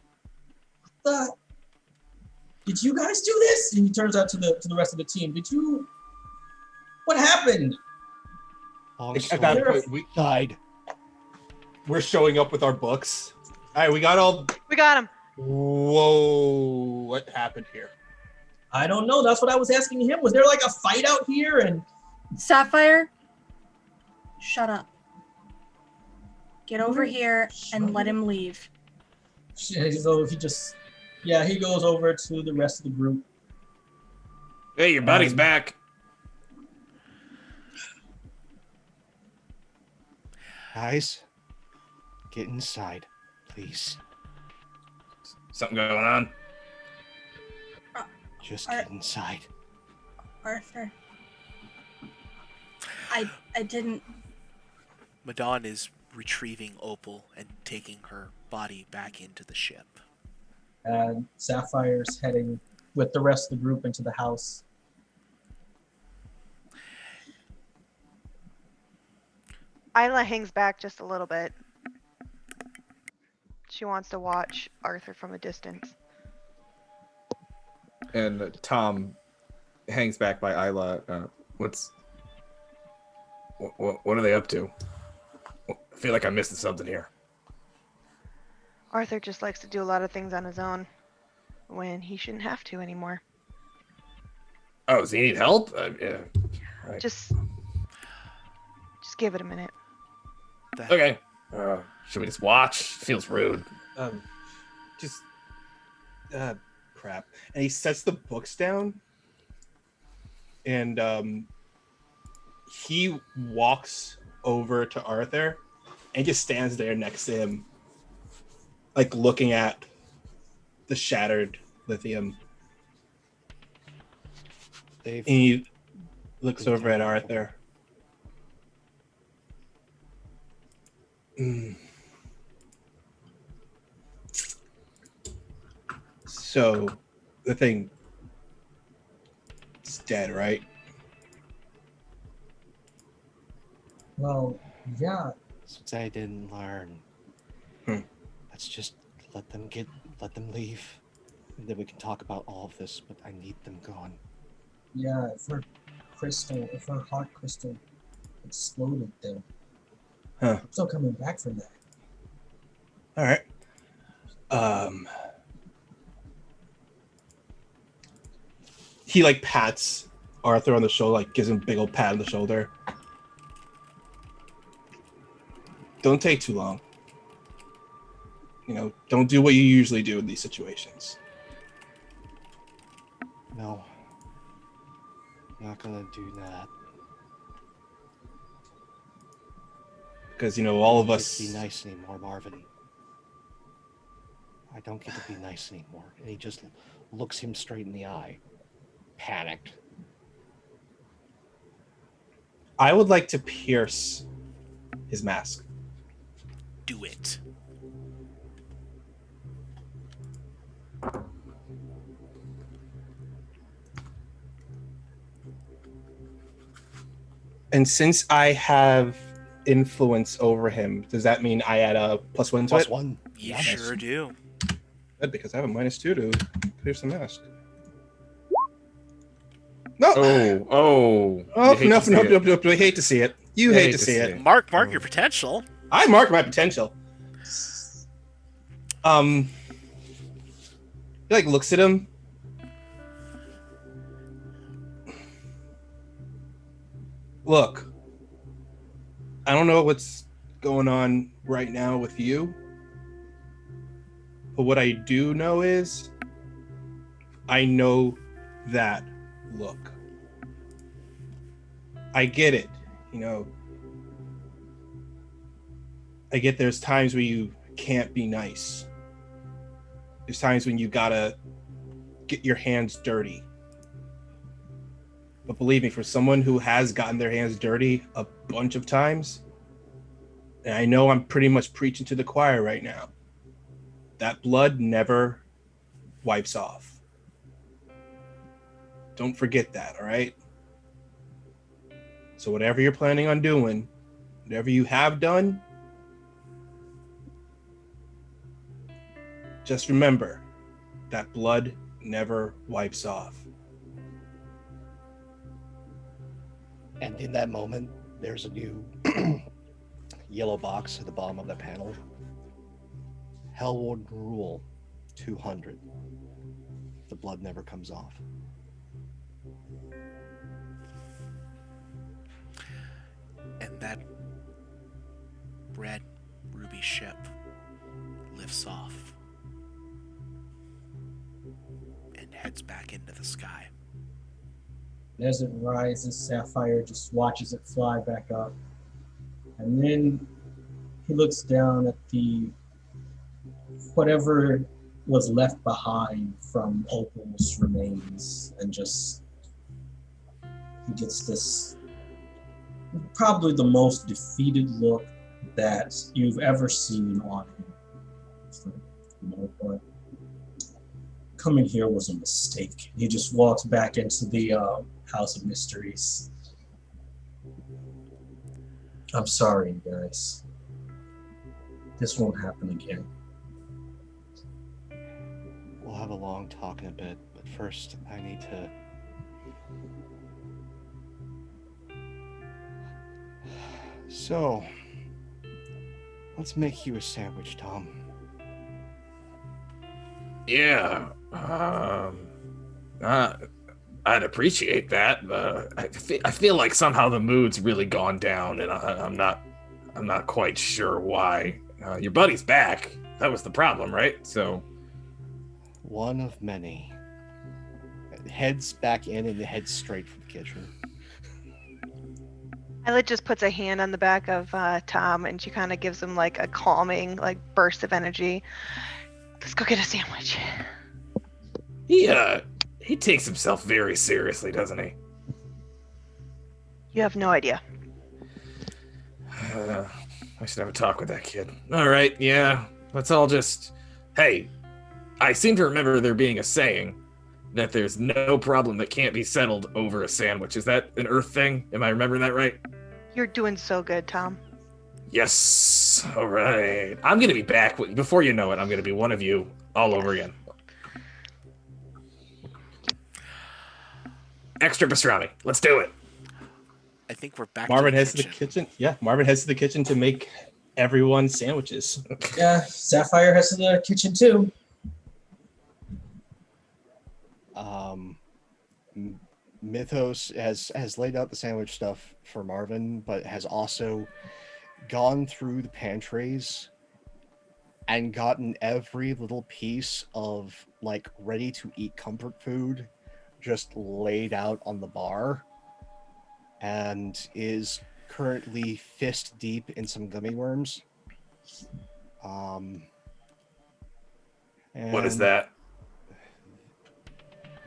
did you guys do this? And he turns out to the rest of the team. What happened? At that point, we died. We're showing up with our books. All right, we got him. Whoa, what happened here? I don't know. That's what I was asking him. Was there like a fight out here? And Sapphire, shut up. Get over here and let him leave. So he goes over to the rest of the group. Hey, your buddy's back. Guys, get inside, please. Something going on? Just get inside. Arthur. I didn't. Madon is retrieving Opal and taking her body back into the ship. And Sapphire's heading with the rest of the group into the house. Isla hangs back just a little bit. She wants to watch Arthur from a distance. And Tom hangs back by Isla. What are they up to? I feel like I'm missing something here. Arthur just likes to do a lot of things on his own when he shouldn't have to anymore. Oh, does he need help? Yeah. Right. Just give it a minute. Okay. Should we just watch? Feels rude. Crap. And he sets the books down, and he walks over to Arthur and just stands there next to him, like looking at the shattered lithium. They've And he looks over at Arthur. So, the thing is dead, right? Well, yeah. Since I didn't learn, let's just let them leave, and then we can talk about all of this. But I need them gone. Yeah, if her heart crystal exploded, then I'm still coming back from that. All right. He like pats Arthur on the shoulder, like gives him a big old pat on the shoulder. Don't take too long. You know, don't do what you usually do in these situations. No, I'm not gonna do that. Because, you know, all of us... I don't get to be nice anymore, Marvin. I don't get to be nice anymore. And he just looks him straight in the eye. Panicked. I would like to pierce his mask. Do it. And since I have influence over him, does that mean I add a +1 to it? +1. You Yeah, sure do. Good, because I have a -2 to pierce the mask. No. Oh. Nope. You hate to see it. You hate to see it. Mark your potential. I mark my potential. He like looks at him. Look, I don't know what's going on right now with you, but what I do know is I know that look. I get it, you know. I get there's times where you can't be nice. There's times when you gotta get your hands dirty. But believe me, for someone who has gotten their hands dirty a bunch of times, and I know I'm pretty much preaching to the choir right now, that blood never wipes off. Don't forget that, all right? So whatever you're planning on doing, whatever you have done, just remember that blood never wipes off. And in that moment, there's a new yellow box at the bottom of the panel. Hellwood Rule 200. The blood never comes off. And that red ruby ship lifts off and heads back into the sky. As it rises, Sapphire just watches it fly back up. And then he looks down at the whatever was left behind from Opal's remains, and just he gets this probably the most defeated look that you've ever seen on him. It's like, you know what? Coming here was a mistake. He just walks back into the House of Mysteries. I'm sorry, guys. This won't happen again. We'll have a long talk in a bit, but first I need to... So, let's make you a sandwich, Tom. Yeah. I'd appreciate that. I feel like somehow the mood's really gone down, and I'm not quite sure why. Your buddy's back. That was the problem, right? So, one of many. Heads back in and heads straight for the kitchen. Violet just puts a hand on the back of Tom, and she kind of gives him like a calming, like burst of energy. Let's go get a sandwich. He He takes himself very seriously, doesn't he? You have no idea. I should have a talk with that kid. All right, yeah. Let's all just... Hey, I seem to remember there being a saying that there's no problem that can't be settled over a sandwich. Is that an Earth thing? Am I remembering that right? You're doing so good, Tom. Yes. All right. I'm going to be back. Before you know it, I'm going to be one of you all over again. Extra pastrami. Let's do it. I think we're back. Marvin to the heads to the kitchen. Yeah, Marvin heads to the kitchen to make everyone sandwiches. Yeah, Sapphire heads to the kitchen too. Mythos has laid out the sandwich stuff for Marvin, but has also gone through the pantries and gotten every little piece of like ready to eat comfort food just laid out on the bar, and is currently fist deep in some gummy worms. What is And that?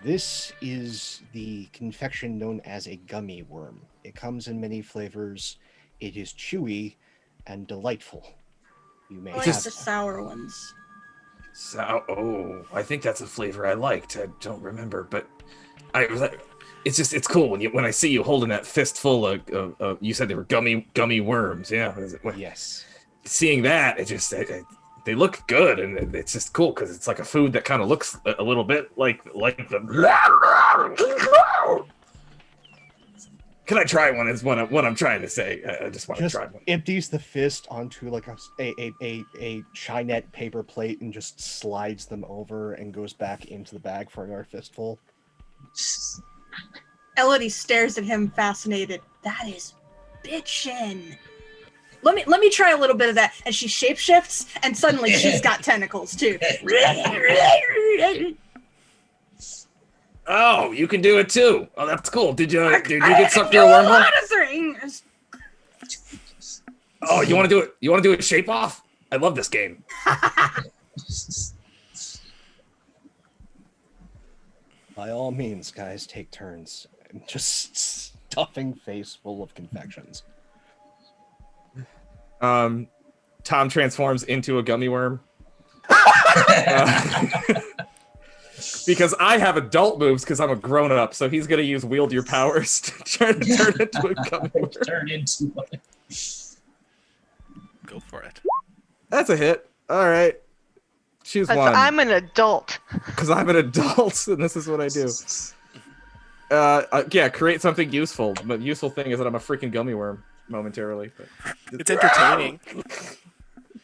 This is the confection known as a gummy worm. It comes in many flavors. It is chewy and delightful. You may I like have the sour ones. I think that's a flavor I liked. I don't remember, but it's cool when I see you holding that fistful of you said they were gummy worms. Yeah. Yes. Seeing that, they look good, and it's just cool because it's like a food that kind of looks a little bit like the. Can I try one? Is what I'm trying to say. I just want to try one. Empties the fist onto like a Chinette paper plate and just slides them over and goes back into the bag for another fistful. Elodie stares at him, fascinated. That is bitchin'. Let me try a little bit of that. And she shapeshifts, and suddenly she's got tentacles too. Oh, you can do it too. Oh, that's cool. Did you get sucked through a wormhole? A lot of things. Oh, you want to do it? You want to do it shape off? I love this game. By all means, guys, take turns. Just stuffing face full of confections. Tom transforms into a gummy worm. Because I have adult moves because I'm a grown up, so he's gonna use wield your powers to turn into a gummy worm. Turn into one. Go for it. That's a hit. All right. Choose Because one. I'm an adult. Because I'm an adult, and this is what I do. Yeah, create something useful. The useful thing is that I'm a freaking gummy worm momentarily. But It's entertaining.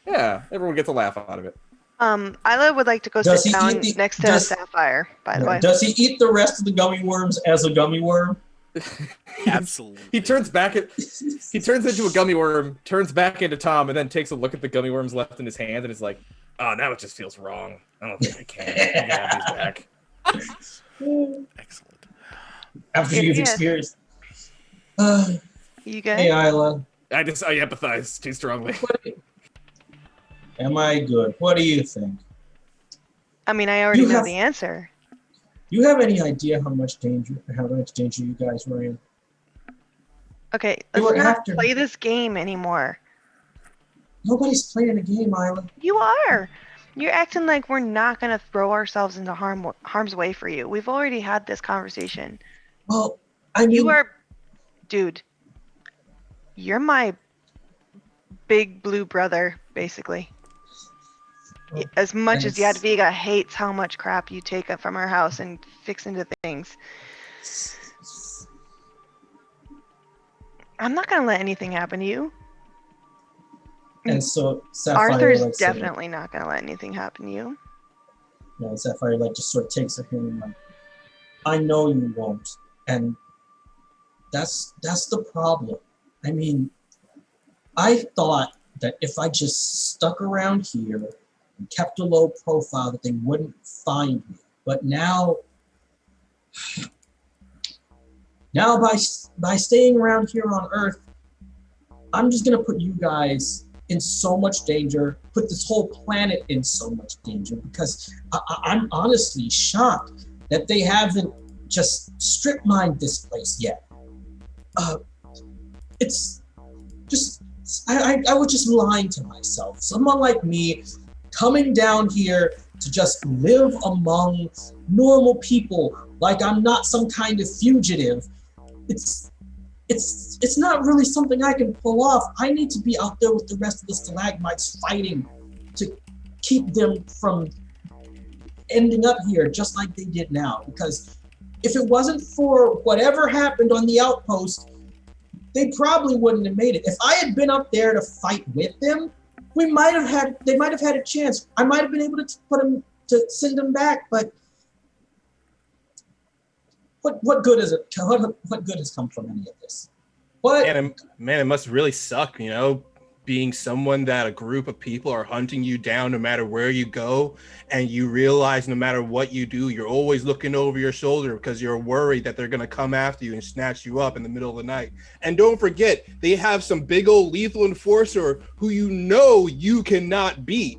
yeah, everyone gets a laugh out of it. Isla would like to go Does sit he down eat the- next to does- Sapphire, by the way. Does he eat the rest of the gummy worms as a gummy worm? Absolutely. He turns into a gummy worm, turns back into Tom, and then takes a look at the gummy worms left in his hand and is like, oh, now it just feels wrong. I don't think I can. I'm gonna have these back. Excellent. After you've Yes. experienced. You good? Hey, Isla. I empathize too strongly. Am I good? What do you think? I mean, I already You know have- the answer. Do you have any idea how much danger you guys were in? Okay, You let's would not have to- play this game anymore. Nobody's playing a game, Isla. You are. You're acting like we're not gonna throw ourselves into harm's way for you. We've already had this conversation. Well, I mean, You are, dude. You're my big blue brother, basically. As much as thanks. Yadviga hates how much crap you take up from our house and fix into things, I'm not gonna let anything happen to you. And so Sapphire Arthur's like, definitely not gonna let anything happen to you. Sapphire like just sort of takes a hand like, I know you won't, and that's the problem. I mean, I thought that if I just stuck around here and kept a low profile, that they wouldn't find me. But now by staying around here on Earth, I'm just gonna put you guys in so much danger, put this whole planet in so much danger, because I'm honestly shocked that they haven't just strip mined this place yet. It's just, I was just lying to myself. Someone like me coming down here to just live among normal people like I'm not some kind of fugitive. It's not really something I can pull off. I need to be out there with the rest of the stalagmites fighting to keep them from ending up here just like they did now. Because if it wasn't for whatever happened on the outpost, they probably wouldn't have made it. If I had been up there to fight with them, they might have had a chance. I might have been able to send them back, but what good is it? What good has come from any of this? What? Man, it must really suck, being someone that a group of people are hunting you down no matter where you go, and you realize no matter what you do, you're always looking over your shoulder because you're worried that they're going to come after you and snatch you up in the middle of the night. And don't forget, they have some big old lethal enforcer who you cannot beat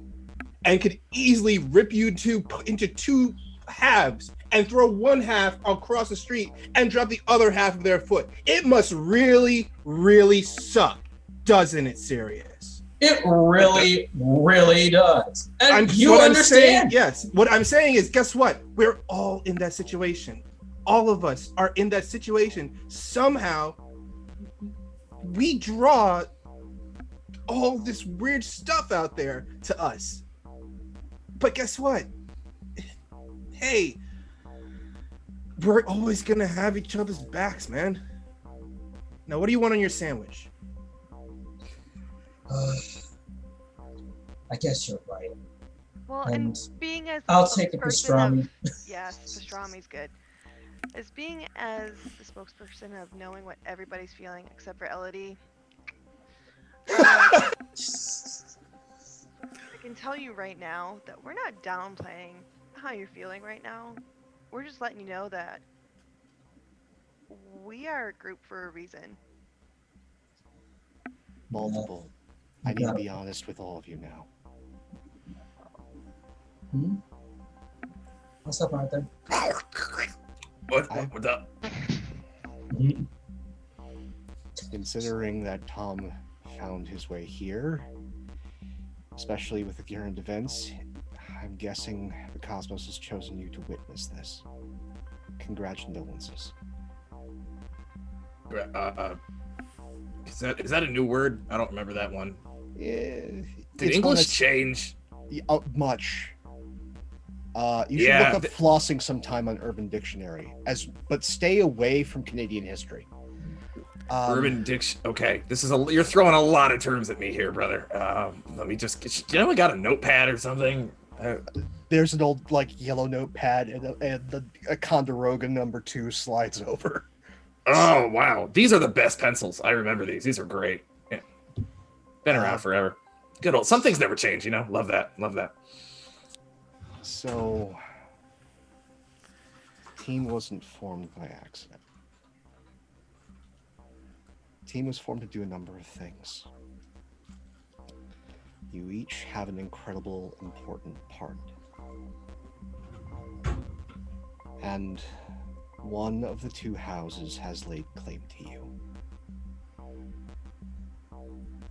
and could easily rip you into two halves and throw one half across the street and drop the other half of their foot. It must really, really suck. Doesn't it, Sirius? It really, really does. And you understand? Yes. What I'm saying is, guess what? We're all in that situation. All of us are in that situation. Somehow, we draw all this weird stuff out there to us. But guess what? Hey, we're always going to have each other's backs, man. Now, what do you want on your sandwich? I guess you're right. Well, and being as I'll take a pastrami. Yes, pastrami's good. As being as the spokesperson of knowing what everybody's feeling except for Elodie, I can tell you right now that we're not downplaying how you're feeling right now. We're just letting you know that we are a group for a reason. Multiple. I need to be honest with all of you now. What's up, Arthur? What's up? Considering that Tom found his way here, especially with the current events, I'm guessing the cosmos has chosen you to witness this. Congratulations. Is that a new word? I don't remember that one. Did English change? Much. You should look up flossing sometime on Urban Dictionary, but stay away from Canadian history. Urban Diction. Okay, you're throwing a lot of terms at me here, brother. Let me just. I got a notepad or something? There's an old yellow notepad, and the Condoroga #2 slides over. Oh wow, these are the best pencils. I remember these. These are great. Yeah. Been around forever. Good old. Some things never change, Love that. Love that. So, team wasn't formed by accident. Team was formed to do a number of things. You each have an incredible, important part. And one of the two houses has laid claim to you.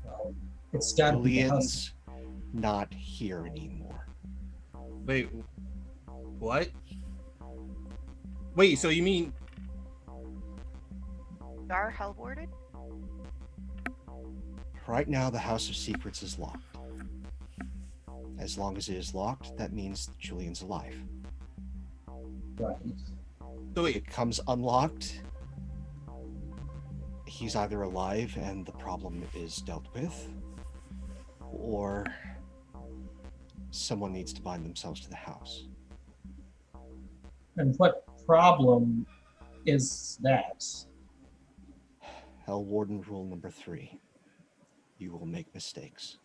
Well, it's got to be the house. Not here anymore. Wait, what? Wait, so you mean... Are hellwarded? Right now, the House of Secrets is locked. As long as it is locked, that means Julian's alive. Right. So If it comes unlocked, he's either alive and the problem is dealt with, or someone needs to bind themselves to the house. And what problem is that? Hell Warden rule number 3. You will make mistakes.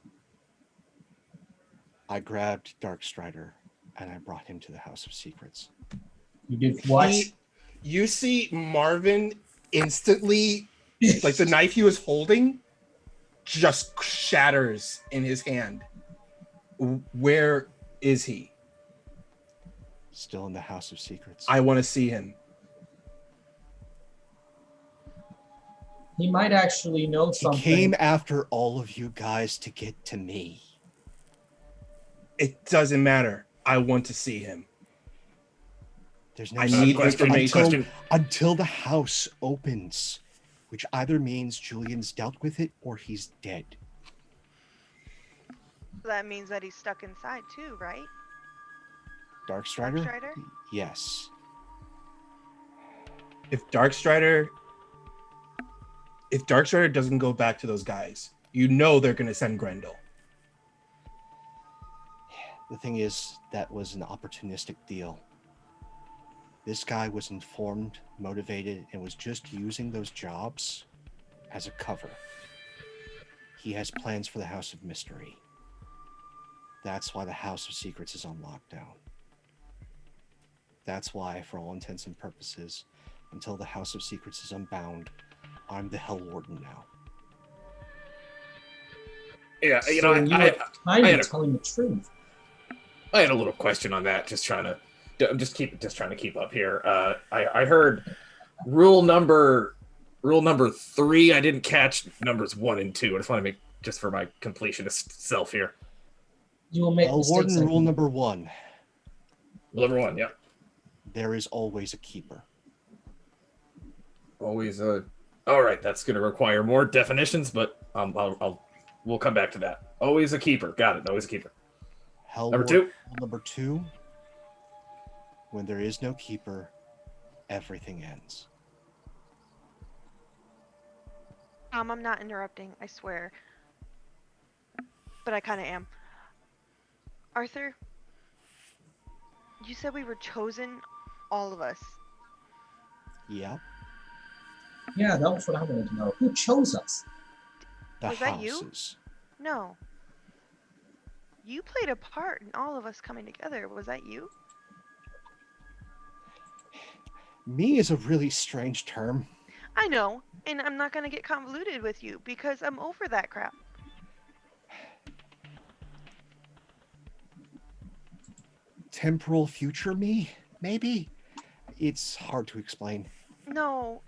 I grabbed Darkstryder and I brought him to the House of Secrets. You did what? You see Marvin instantly, the knife he was holding just shatters in his hand. Where is he? Still in the House of Secrets. I want to see him. He might actually know He something. came after all of you guys to get to me. It doesn't matter. I want to see him. There's no I need information. until the house opens, which either means Julian's dealt with it or he's dead. That means that he's stuck inside too, right? Darkstryder? Darkstryder? Yes. If Darkstryder doesn't go back to those guys, you know they're going to send Grendel. The thing is, that was an opportunistic deal. This guy was informed, motivated, and was just using those jobs as a cover. He has plans for the House of Mystery. That's why the House of Secrets is on lockdown. That's why, for all intents and purposes, until the House of Secrets is unbound, I'm the Hell Warden now. Yeah, you So know, you I were kind had of a- telling the truth. I had a little question on that. I'm just trying to keep up here. I heard rule number 3. I didn't catch numbers 1 and 2. I just want to make just for my completionist self here. You will make Hell mistakes. Warden like rule me. number 1. Rule number 1, yeah. There is always a keeper. Always all right, that's going to require more definitions, but we'll come back to that. Always a keeper. Got it. Always a keeper. Hell Number Warden 2. rule number 2. When there is no keeper, everything ends. I'm not interrupting, I swear. But I kind of am. Arthur, you said we were chosen, all of us. Yeah. Yeah, that was what I wanted to know. Who chose us? The Was that you? houses. No. You played a part in all of us coming together. Was that you? Me is a really strange term. I know, and I'm not going to get convoluted with you because I'm over that crap. Temporal future me, maybe? It's hard to explain. No.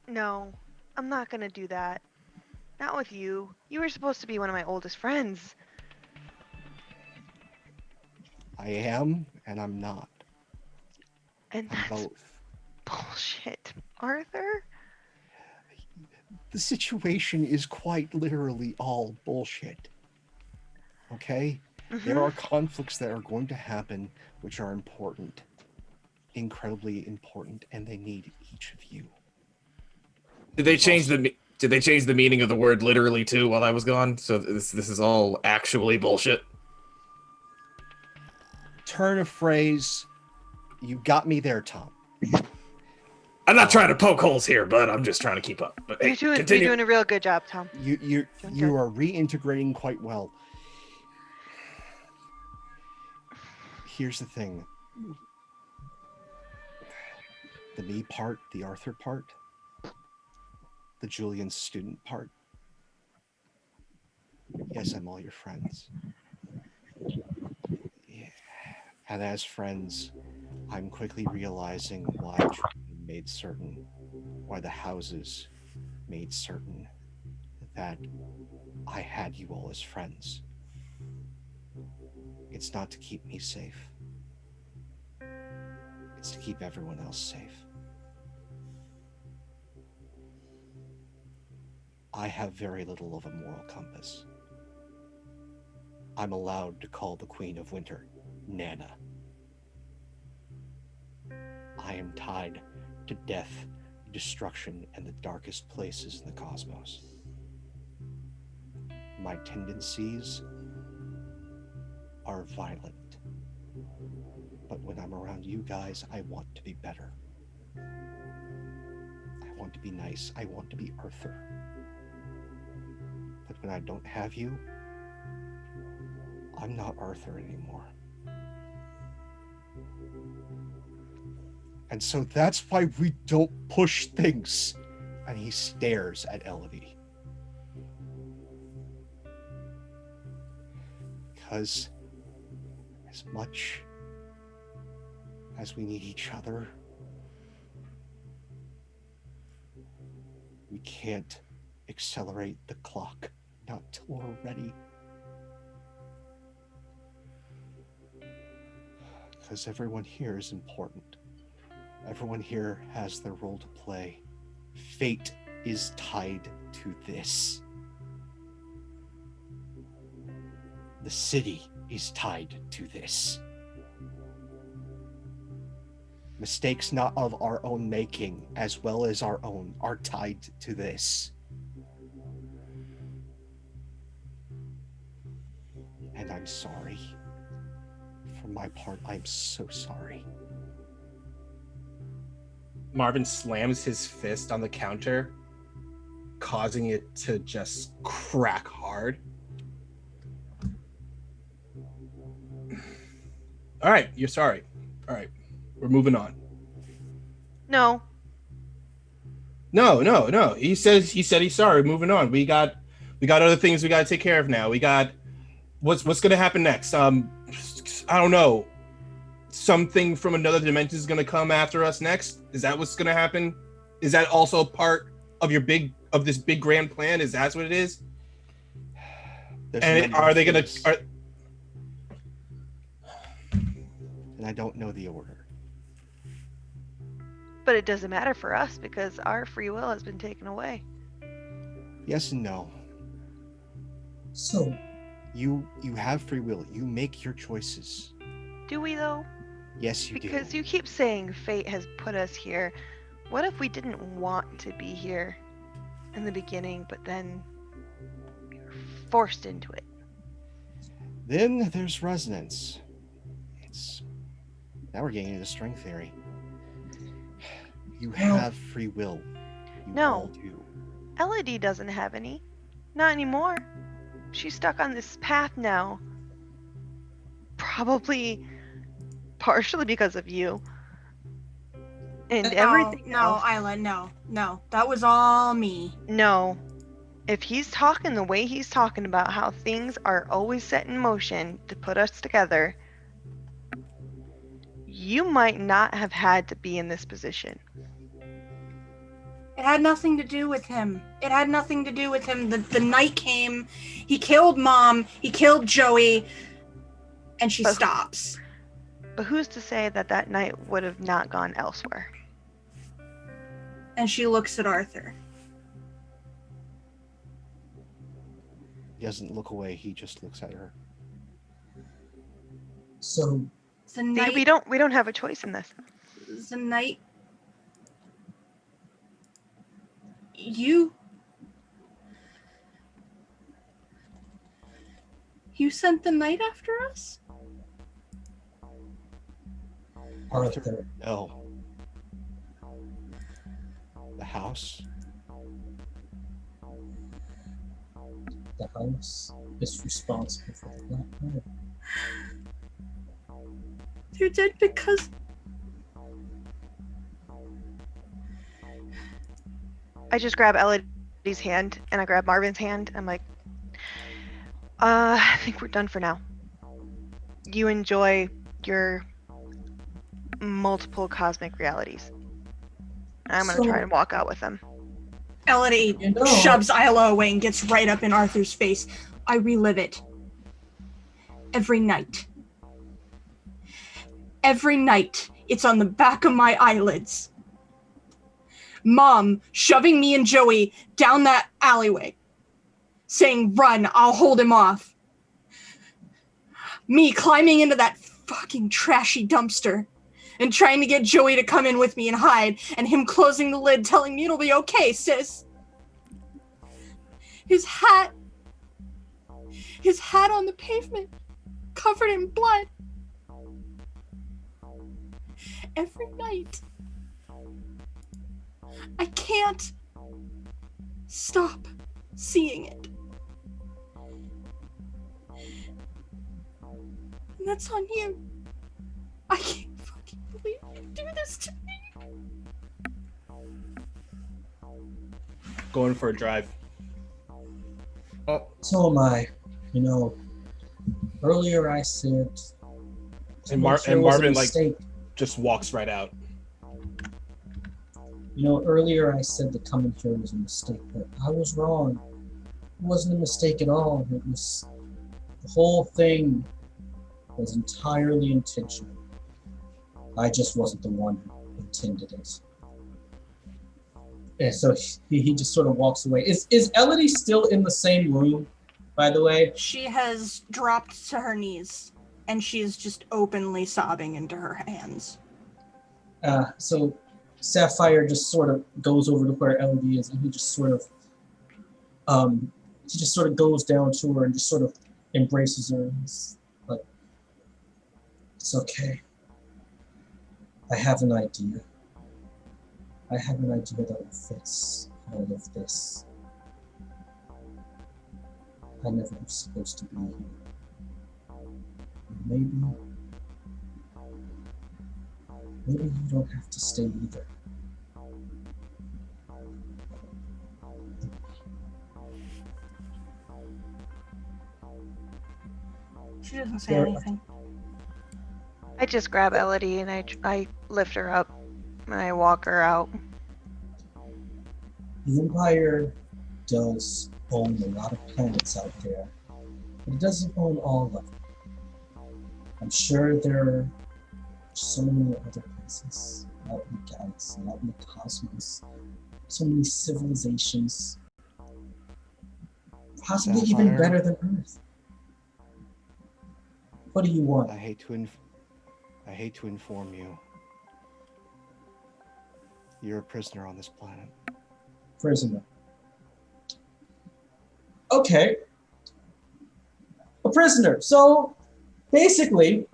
No. I'm not going to do that. Not with you. You were supposed to be one of my oldest friends. I am, and I'm not. And I'm that's both. bullshit, Arthur. The situation is quite literally all bullshit. Okay? There Mhm. are conflicts that are going to happen which are important. Incredibly important, and they need each of you. Did they change the meaning of the word literally too while I was gone? So this is all actually bullshit. Turn of phrase. You got me there, Tom. I'm not trying to poke holes here, but I'm just trying to keep up. But hey, You're continue. doing a real good job, Tom. You are reintegrating quite well. Here's the thing. The me part, the Arthur part, the Julian student part. Yes, I'm all your friends. Yeah. And as friends, I'm quickly realizing why Julian made certain, why the houses made certain that I had you all as friends. It's not to keep me safe. It's to keep everyone else safe. I have very little of a moral compass. I'm allowed to call the Queen of Winter Nana. I am tied to death, destruction, and the darkest places in the cosmos. My tendencies are violent. But when I'm around you guys, I want to be better. I want to be nice. I want to be Arthur. But when I don't have you, I'm not Arthur anymore. And so that's why we don't push things. And he stares at Elodie. Because as much as we need each other. We can't accelerate the clock, not till we're ready. Because everyone here is important. Everyone here has their role to play. Fate is tied to this. The city is tied to this. Mistakes not of our own making, as well as our own, are tied to this. And I'm sorry. For my part, I'm so sorry. Marvin slams his fist on the counter, causing it to just crack hard. All right, you're sorry. All right, we're moving on. No. No. He said he's sorry. Moving on. We got other things we got to take care of now. We got what's going to happen next. I don't know. Something from another dimension is going to come after us next. Is that what's going to happen? Is that also part of this big grand plan? Is that what it is? And are they going to? And I don't know the order. But it doesn't matter for us because our free will has been taken away. Yes and no. So, you have free will. You make your choices. Do we though? Yes, you do. Because you keep saying fate has put us here. What if we didn't want to be here in the beginning, but then we were forced into it? Then there's resonance. Now we're getting into string theory. You have free will. You No. all do. Elodie doesn't have any. Not anymore. She's stuck on this path now. Probably partially because of you. And everything No, else. Isla, no. That was all me. No. If he's talking the way he's talking about how things are always set in motion to put us together, you might not have had to be in this position. It had nothing to do with him. It had nothing to do with him. The night came, he killed Mom, he killed Joey, and she stops. But who's to say that night would have not gone elsewhere? And she looks at Arthur. He doesn't look away, he just looks at her. so The night, We don't have a choice in this. the night, you sent the night after us? Arthur, No. The house. the house, is responsible for the Black Knight. They're dead because I just grab Elodie's hand and I grab Marvin's hand. I'm like, I think we're done for now. You enjoy your multiple cosmic realities. I'm gonna try and walk out with them. Elodie You know- shoves Isla away and gets right up in Arthur's face. I relive it. Every night. Every night, it's on the back of my eyelids. Mom shoving me and Joey down that alleyway, saying, "Run, I'll hold him off." Me climbing into that fucking trashy dumpster and trying to get Joey to come in with me and hide, and him closing the lid, telling me it'll be okay, sis. His hat on the pavement, covered in blood. Every night. I can't stop seeing it. And that's on you. I can't fucking believe you do this to me. Going for a drive. So am I. You know, earlier I said And there was a Marvin, like, mistake just walks right out. You know, earlier I said that coming here was a mistake, but I was wrong. It wasn't a mistake at all. It was the whole thing was entirely intentional. I just wasn't the one who intended it. And so he just sort of walks away. Is Elodie still in the same room, by the way? She has dropped to her knees, and she's just openly sobbing into her hands. So Sapphire just sort of goes over to where Elodie is, and he just sort of goes down to her and just sort of embraces her. And he's like, "It's okay. I have an idea. I have an idea that will fix all of this. I never was supposed to be here. Maybe you don't have to stay either." She doesn't say anything. I just grab Elodie and I lift her up and I walk her out. The Empire does own a lot of planets out there, but it doesn't own all of them. I'm sure there are so many other places out in the galaxy, out in the cosmos, so many civilizations, possibly even Sapphire? better than Earth. What do you want? I hate to inform you. You're a prisoner on this planet. Prisoner. Okay. A prisoner. So basically,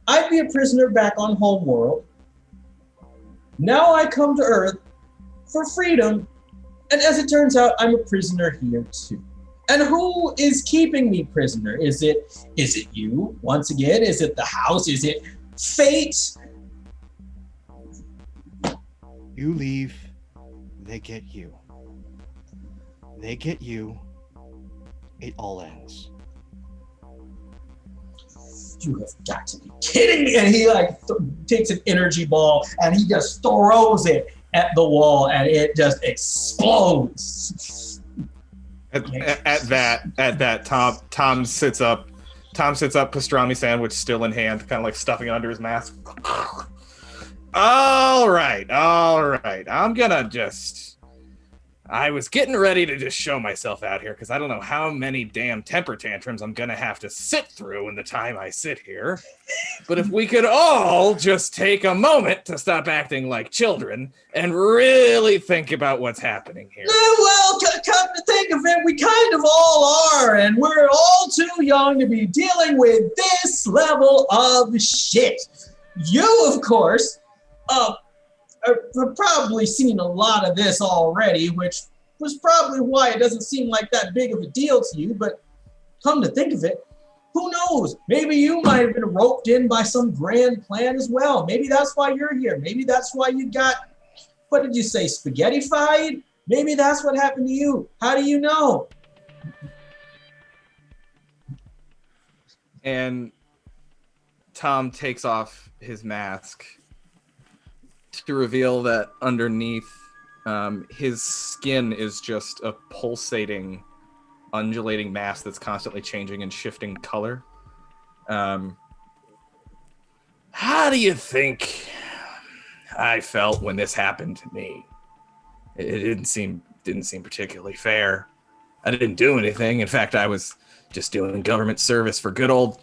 I'd be a prisoner back on Homeworld. Now I come to Earth for freedom, and as it turns out, I'm a prisoner here too. And who is keeping me prisoner? Is it you? Once again, is it the house? Is it fate? You leave, they get you. They get you, it all ends. You have got to be kidding me. And he takes an energy ball and he just throws it at the wall and it just explodes. At that, Tom sits up. Tom sits up, pastrami sandwich still in hand, kind of like stuffing it under his mask. All right. I was getting ready to just show myself out here because I don't know how many damn temper tantrums I'm gonna have to sit through in the time I sit here. But if we could all just take a moment to stop acting like children and really think about what's happening here. Well, come to think of it, we kind of all are, and we're all too young to be dealing with this level of shit. You, of course, have probably seen a lot of this already, which was probably why it doesn't seem like that big of a deal to you, but come to think of it, who knows? Maybe you might have been roped in by some grand plan as well. Maybe that's why you're here. Maybe that's why you got, what did you say, spaghetti-fied? Maybe that's what happened to you. How do you know? And Tom takes off his mask to reveal that underneath his skin is just a pulsating, undulating mass that's constantly changing and shifting color. How do you think I felt when this happened to me? It didn't seem particularly fair. I didn't do anything. In fact, I was just doing government service for good old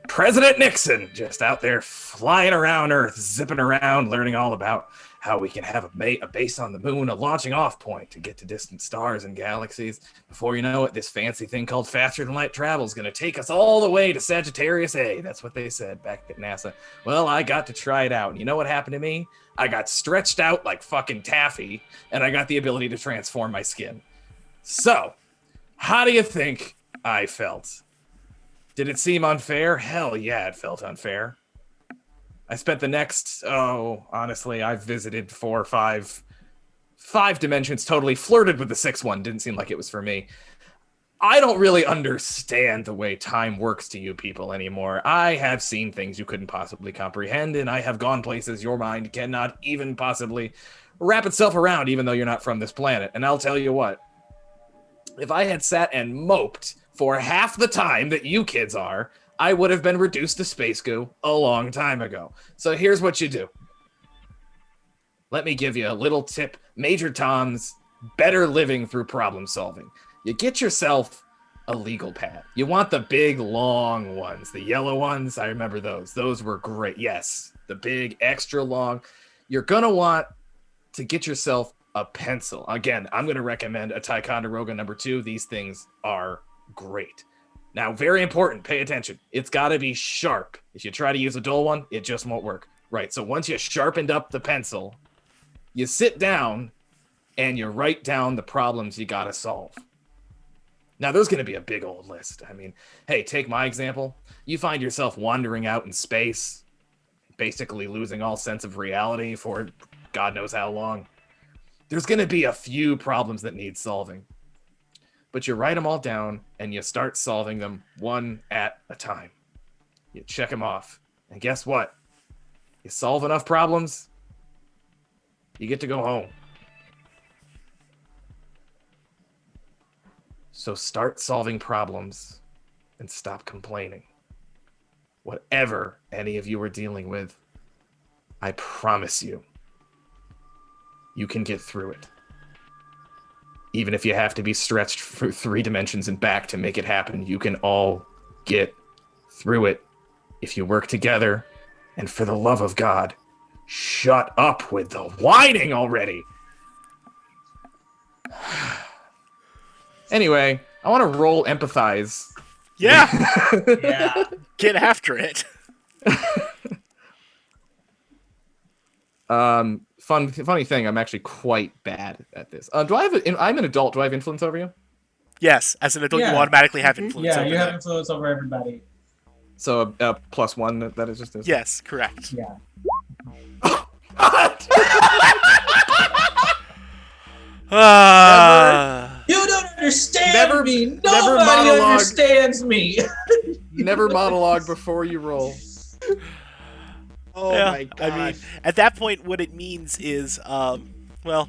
President Nixon, just out there flying around Earth, zipping around, learning all about how we can have a base on the moon, a launching off point to get to distant stars and galaxies. Before you know it, this fancy thing called faster than light travel is going to take us all the way to Sagittarius A. That's what they said back at NASA. Well, I got to try it out. And you know what happened to me? I got stretched out like fucking taffy, and I got the ability to transform my skin. So, how do you think I felt? Did it seem unfair? Hell yeah, it felt unfair. I spent the next, honestly, I've visited 4 or 5 dimensions, totally flirted with the 6th one. Didn't seem like it was for me. I don't really understand the way time works to you people anymore. I have seen things you couldn't possibly comprehend, and I have gone places your mind cannot even possibly wrap itself around, even though you're not from this planet. And I'll tell you what, if I had sat and moped for half the time that you kids are, I would have been reduced to space goo a long time ago. So here's what you do. Let me give you a little tip. Major Tom's better living through problem solving. You get yourself a legal pad. You want the big, long ones. The yellow ones, I remember those. Those were great. Yes, the big, extra long. You're going to want to get yourself a pencil. Again, I'm going to recommend a Ticonderoga number 2. These things are great. Now, very important, pay attention. It's got to be sharp. If you try to use a dull one, it just won't work. Right, so once you sharpened up the pencil, you sit down and you write down the problems you got to solve. Now, there's going to be a big old list. I mean, hey, take my example. You find yourself wandering out in space, basically losing all sense of reality for God knows how long. There's going to be a few problems that need solving. But you write them all down and you start solving them one at a time. You check them off. And guess what? You solve enough problems, you get to go home. So start solving problems and stop complaining. Whatever any of you are dealing with, I promise you, you can get through it. Even if you have to be stretched for 3 dimensions and back to make it happen, you can all get through it if you work together. And for the love of God, shut up with the whining already. Anyway, I want to roll empathize. Yeah. Yeah. Get after it. Funny thing, I'm actually quite bad at this. I'm an adult. Do I have influence over you? Yes, as an adult, Yeah. you automatically have influence Yeah, over you have them. influence over everybody. So +1, that is just this. Yes, correct. Yeah. You don't understand Never- me. never Nobody monologue. understands me. Never monologue before you roll. Oh Yeah, my gosh. I mean, at that point, what it means is, well,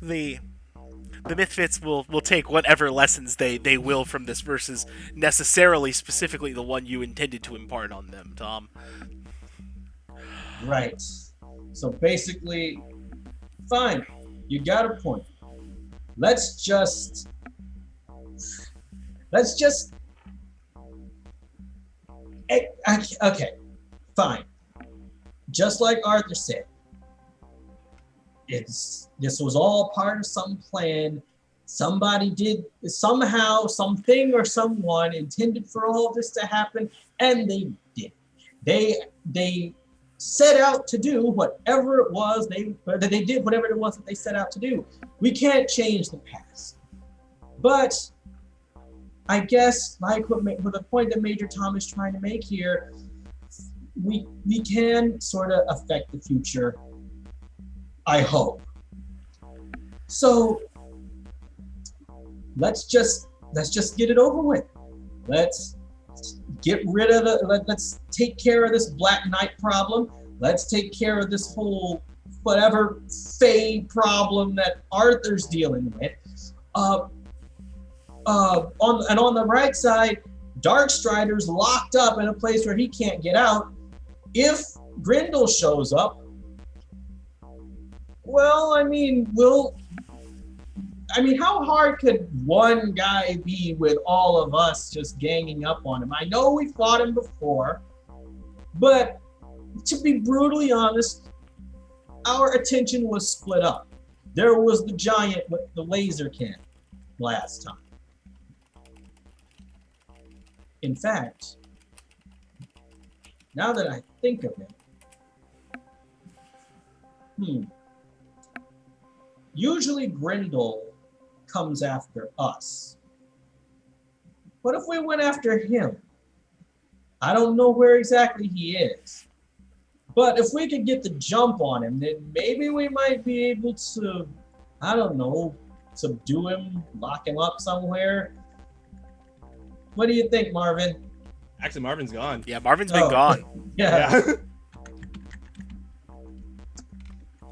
the Mythfits will take whatever lessons they will from this versus necessarily specifically the one you intended to impart on them, Tom. Right. So basically, fine. You got a point. Let's just. Okay, fine. Just like Arthur said, this was all part of some plan. Somebody did somehow, something or someone intended for all this to happen, and they did. They set out to do whatever it was they did whatever it was that they set out to do. We can't change the past, but I guess like with the point that Major Tom is trying to make here, we can sort of affect the future. I hope. So let's just get it over with. Let's get rid of let's take care of this Black Knight problem. Let's take care of this whole whatever Fae problem that Arthur's dealing with. On the right side, Darkstryder's locked up in a place where he can't get out. If Grindel shows up, well, I mean, how hard could one guy be with all of us just ganging up on him? I know we fought him before, but to be brutally honest, our attention was split up. There was the giant with the laser cannon last time. In fact, now that I think of it, usually Grindel comes after us. What if we went after him? I don't know where exactly he is. But if we could get the jump on him, then maybe we might be able to, I don't know, subdue him, lock him up somewhere. What do you think, Marvin? Actually, Marvin's gone. Yeah, Marvin's been Oh. gone. Yeah. Yeah.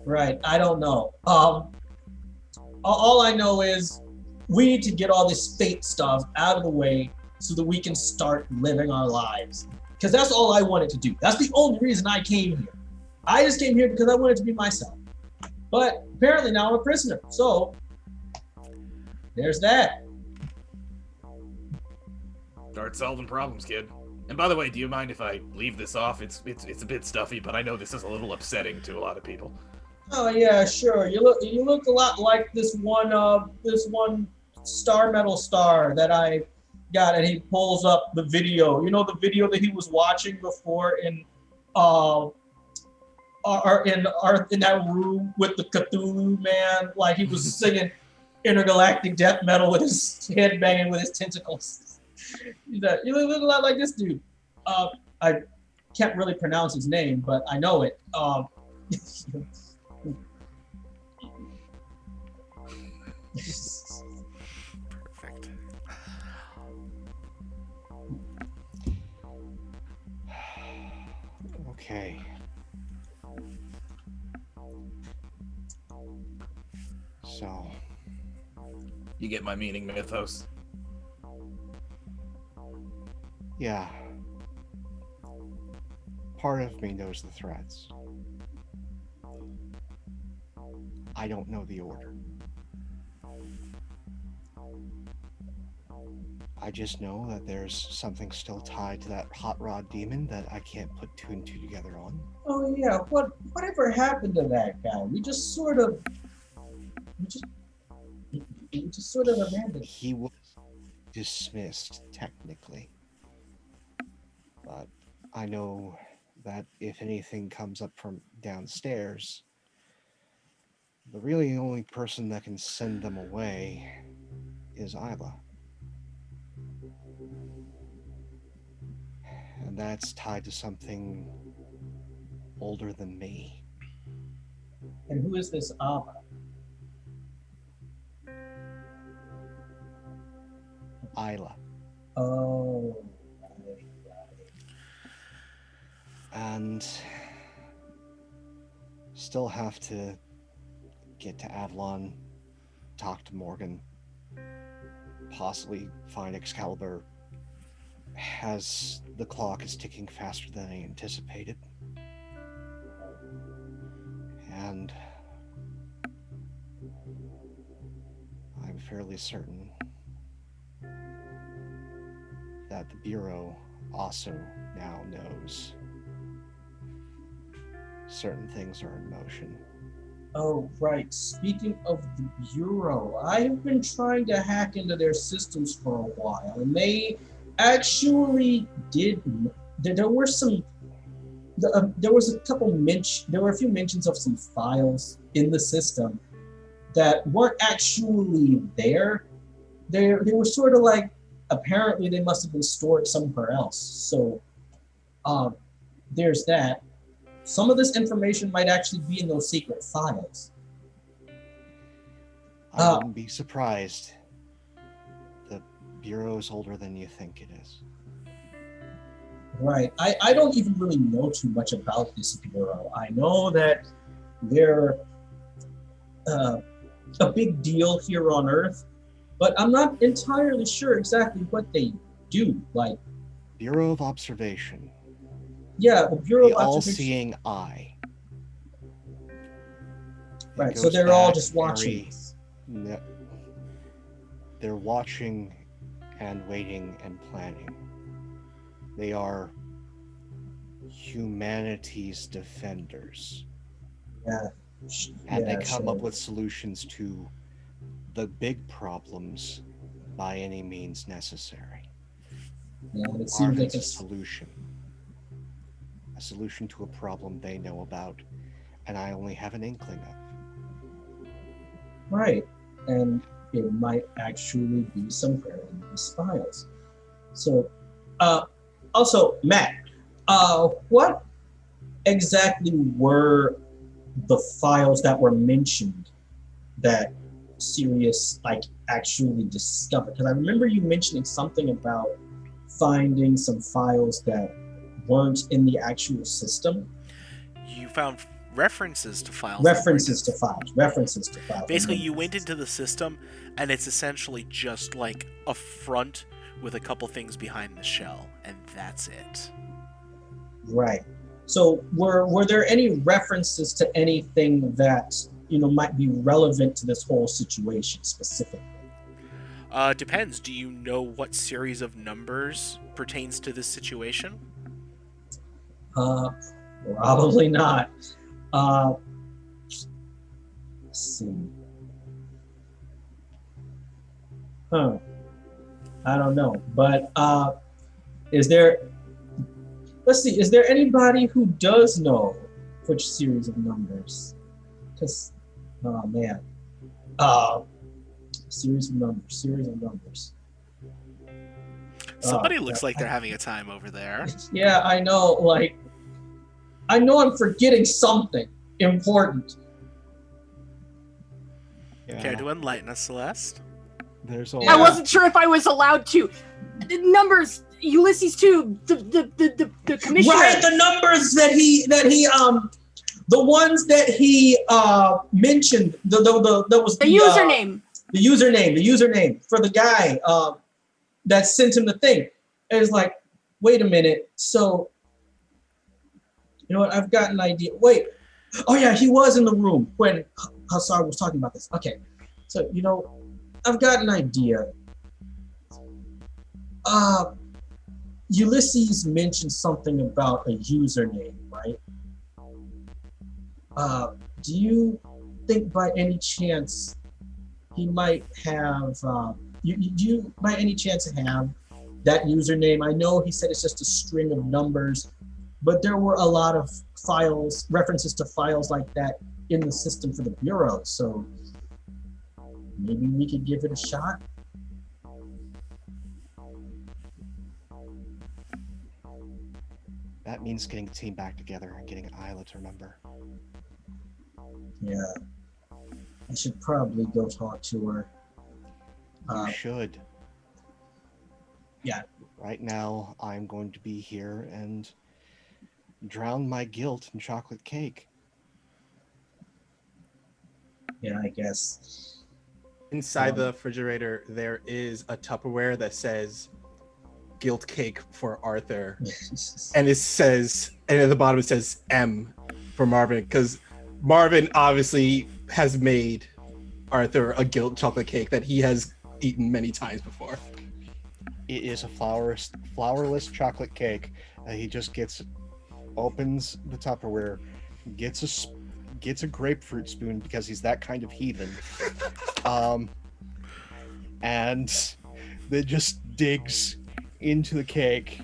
Right. I don't know. All I know is we need to get all this fate stuff out of the way so that we can start living our lives. Because that's all I wanted to do. That's the only reason I came here. I just came here because I wanted to be myself. But apparently now I'm a prisoner. So there's that. Start solving problems, kid. And by the way, do you mind if I leave this off? It's a bit stuffy, but I know this is a little upsetting to a lot of people. Oh yeah, sure. You look a lot like this one star metal star that I got, and he pulls up the video. You know the video that he was watching before in in that room with the Cthulhu man, like he was singing intergalactic death metal with his head banging with his tentacles. You look a lot like this dude. I can't really pronounce his name, but I know it. Perfect. Okay. So, You get my meaning, Mythos? yeah. Part of me knows the threats. I don't know the order. I just know that there's something still tied to that hot rod demon that I can't put two and two together on. Oh yeah, whatever happened to that guy? We just sort of abandoned him. He was dismissed technically, but I know that if anything comes up from downstairs, the really only person that can send them away is Isla. And that's tied to something older than me. And who is this Abba? Isla. Oh, right. And still have to get to Avalon, talk to Morgan, possibly find Excalibur. As the clock is ticking faster than I anticipated. And I'm fairly certain that the Bureau also now knows certain things are in motion. Oh, right. Speaking of the Bureau, I have been trying to hack into their systems for a while, and they actually did. There were some. There were a few mentions of some files in the system that weren't actually there. They were sort of like, apparently they must have been stored somewhere else. So, there's that. Some of this information might actually be in those secret files. I wouldn't be surprised. The Bureau is older than you think it is. Right. I don't even really know too much about this Bureau. I know that they're a big deal here on Earth, but I'm not entirely sure exactly what they do. Like, Bureau of Observation. yeah, the Bureau The of Observation. all-seeing eye. Right, It so goes they're all back just watching. No, they're watching and waiting and planning. They are humanity's defenders. Yeah. And Yeah, they come sure. up with solutions to the big problems by any means necessary. Yeah, it seems like Marvin's a it's solution. A solution to a problem they know about, and I only have an inkling of. right. And it might actually be somewhere in these files. So, also, Matt, what exactly were the files that were mentioned that Sirius actually discovered? Because I remember you mentioning something about finding some files that weren't in the actual system. You found references to files. References to files. Basically, you went into the system, and it's essentially just like a front with a couple things behind the shell, and that's it. Right. So were there any references to anything that might be relevant to this whole situation specifically? Depends. Do you know what series of numbers pertains to this situation? Probably not. Let's see. I don't know. But is there anybody who does know which series of numbers? Because, oh man. Series of numbers. Somebody looks like they're having a time over there. Yeah, I know. Like, I know I'm forgetting something important. Care to enlighten us, Celeste? There's Yeah. I wasn't sure if I was allowed to. The numbers, Ulysses Tube, the commissioner. Right, the numbers that he the ones that he mentioned. That was The username. The username for the guy that sent him the thing. And it's like, wait a minute. So, you know what? I've got an idea. Wait. Oh yeah, he was in the room when Hassar was talking about this. Okay. So, I've got an idea. Ulysses mentioned something about a username, right? Do you think by any chance he might have, do you by any chance have that username? I know he said it's just a string of numbers, but there were a lot of files, references to files like that in the system for the Bureau, so maybe we could give it a shot. That means getting the team back together and getting Isla to remember. Yeah. I should probably go talk to her. You should. Yeah. Right now, I'm going to be here and drown my guilt in chocolate cake. Yeah, I guess. Inside the refrigerator, there is a Tupperware that says "Guilt Cake for Arthur," and at the bottom it says M for Marvin, because Marvin obviously has made Arthur a guilt chocolate cake that he has eaten many times before. It is a flourless chocolate cake. He just opens the Tupperware, gets a grapefruit spoon because he's that kind of heathen, and then just digs into the cake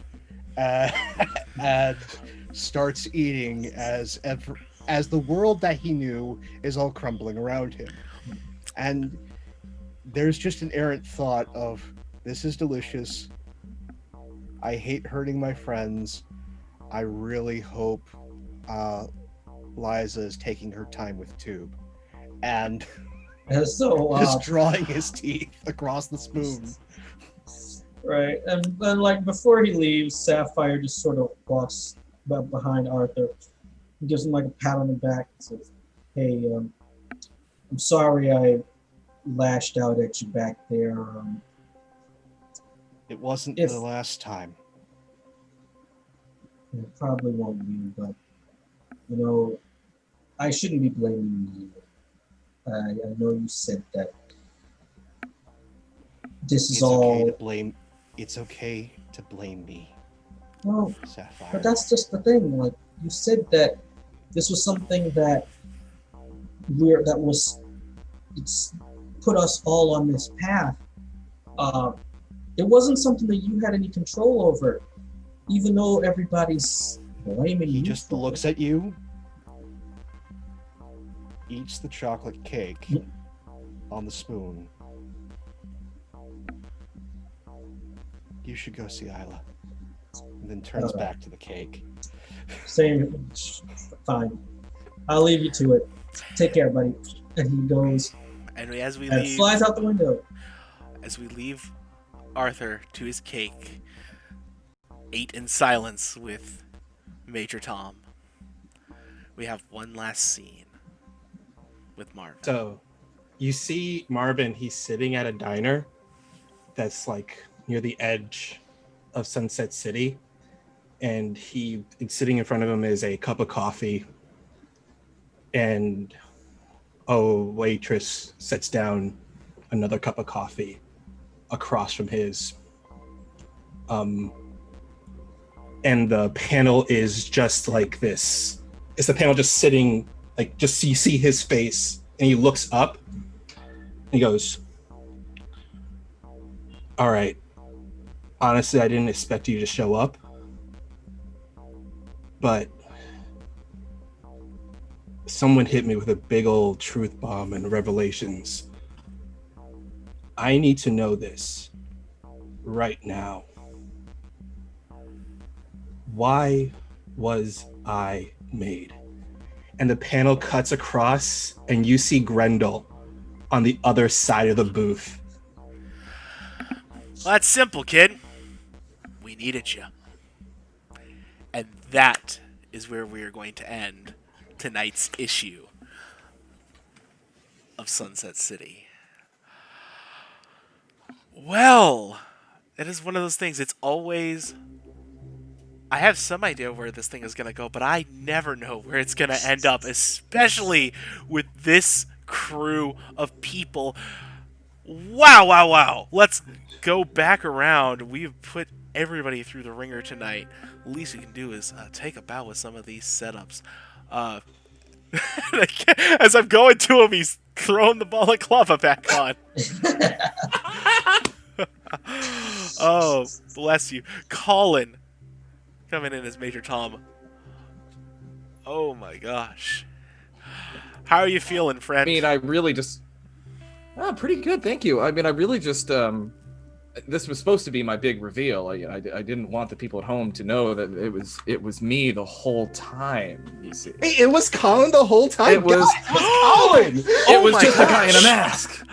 and starts eating as the world that he knew is all crumbling around him. And there's just an errant thought of, this is delicious. I hate hurting my friends. I really hope Liza is taking her time with Tube. And So, just drawing his teeth across the spoon. right, and then like before he leaves, Sapphire just sort of walks behind Arthur. He gives him like a pat on the back and says, "Hey, I'm sorry I lashed out at you back there. It wasn't If- the last time. It probably won't be, but I shouldn't be blaming you. I know you said that this is It's all. okay to blame. It's okay to blame me, Well, Sapphire. but that's just the thing. Like you said that this was something that it's put us all on this path. It wasn't something that you had any control over, even though everybody's blaming He you. just looks at you, eats the chocolate cake on the spoon. You should go see Isla. And then turns back to the cake. Saying, "Fine, I'll leave you to it. Take care, buddy." And he goes And as we and leave, flies out the window. as we leave Arthur to his cake, ate in silence with Major Tom. We have one last scene with Marvin. So, you see Marvin, he's sitting at a diner that's like near the edge of Sunset City. And sitting in front of him is a cup of coffee. And a waitress sets down another cup of coffee across from his. And the panel is just like this. It's the panel just sitting, like, just you see his face, and he looks up, and he goes, "All right, honestly, I didn't expect you to show up, but someone hit me with a big old truth bomb and revelations. I need to know this right now. Why was I made?" And the panel cuts across, and you see Grendel on the other side of the booth. Well, that's simple, kid. We needed you. And that is where we are going to end tonight's issue of Sunset City. Well, it is one of those things. It's always... I have some idea where this thing is going to go, but I never know where it's going to end up, especially with this crew of people. Wow, wow, wow. Let's go back around. We've put everybody through the ringer tonight. The least we can do is take a bow with some of these setups. As I'm going to him, he's throwing the balaclava back on. Oh, bless you. Colin coming in as Major Tom. Oh my gosh. How are you feeling, friend? I mean, I really just... pretty good, thank you. I mean, I really just... this was supposed to be my big reveal. I didn't want the people at home to know that it was me the whole time, you see. Hey, it was Colin the whole time? It was Colin! It was just a guy in a mask.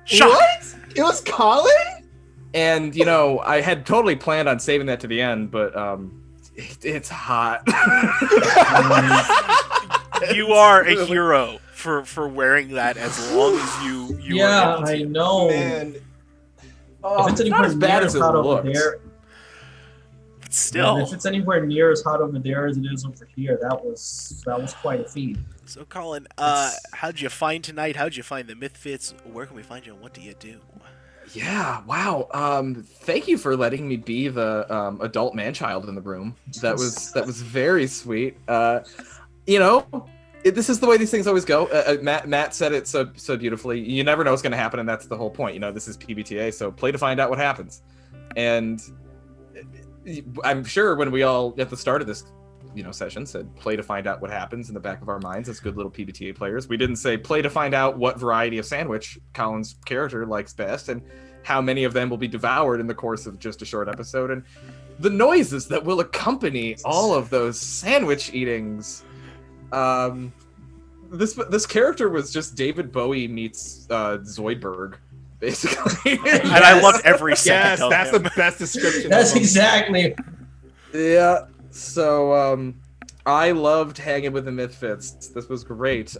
Shock. What? It was Colin? And, you know, I had totally planned on saving that to the end, but it's hot. You are a hero for wearing that as long as you yeah, were able to. I know. Man. Oh, If it's it's not anywhere as bad near as it hot over looks. there, But still. if it's anywhere near as hot over there as it is over here, that was quite a feat. So, Colin, how'd you find tonight? How'd you find the Mythfits? Where can we find you, and what do you do? Yeah, wow. Thank you for letting me be the adult man-child in the room. That was very sweet. You know, this is the way these things always go. Matt said it so beautifully. You never know what's going to happen, and that's the whole point. You know, this is PBTA, so play to find out what happens. And I'm sure when we all at the start of this, you know, session said play to find out what happens in the back of our minds as good little PBTA players, we didn't say play to find out what variety of sandwich Colin's character likes best and how many of them will be devoured in the course of just a short episode, and the noises that will accompany all of those sandwich eatings. This character was just David Bowie meets Zoidberg, basically. And I loved every second Yes, of that's him. the best description. That's of him. exactly. Yeah. So I loved hanging with the Mythfits. This was great.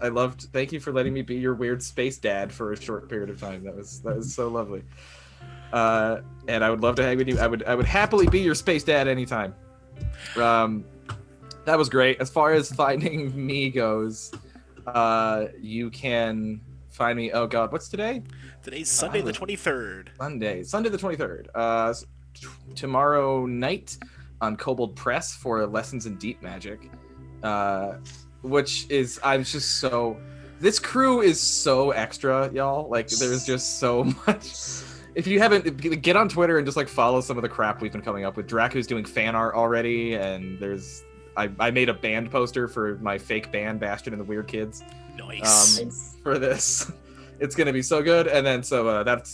Thank you for letting me be your weird space dad for a short period of time. That was so lovely. And I would love to hang with you. I would happily be your space dad anytime. That was great. As far as finding me goes, you can find me. Oh God, what's today? Today's Sunday the 23rd. Sunday the 23rd. Tomorrow night on Kobold Press for Lessons in Deep Magic, which is this crew is so extra, y'all. Like, there's just so much. If you haven't, get on Twitter and just like follow some of the crap we've been coming up with. Draku's doing fan art already, and I made a band poster for my fake band Bastion and the Weird Kids. Nice. For this. It's gonna be so good. And then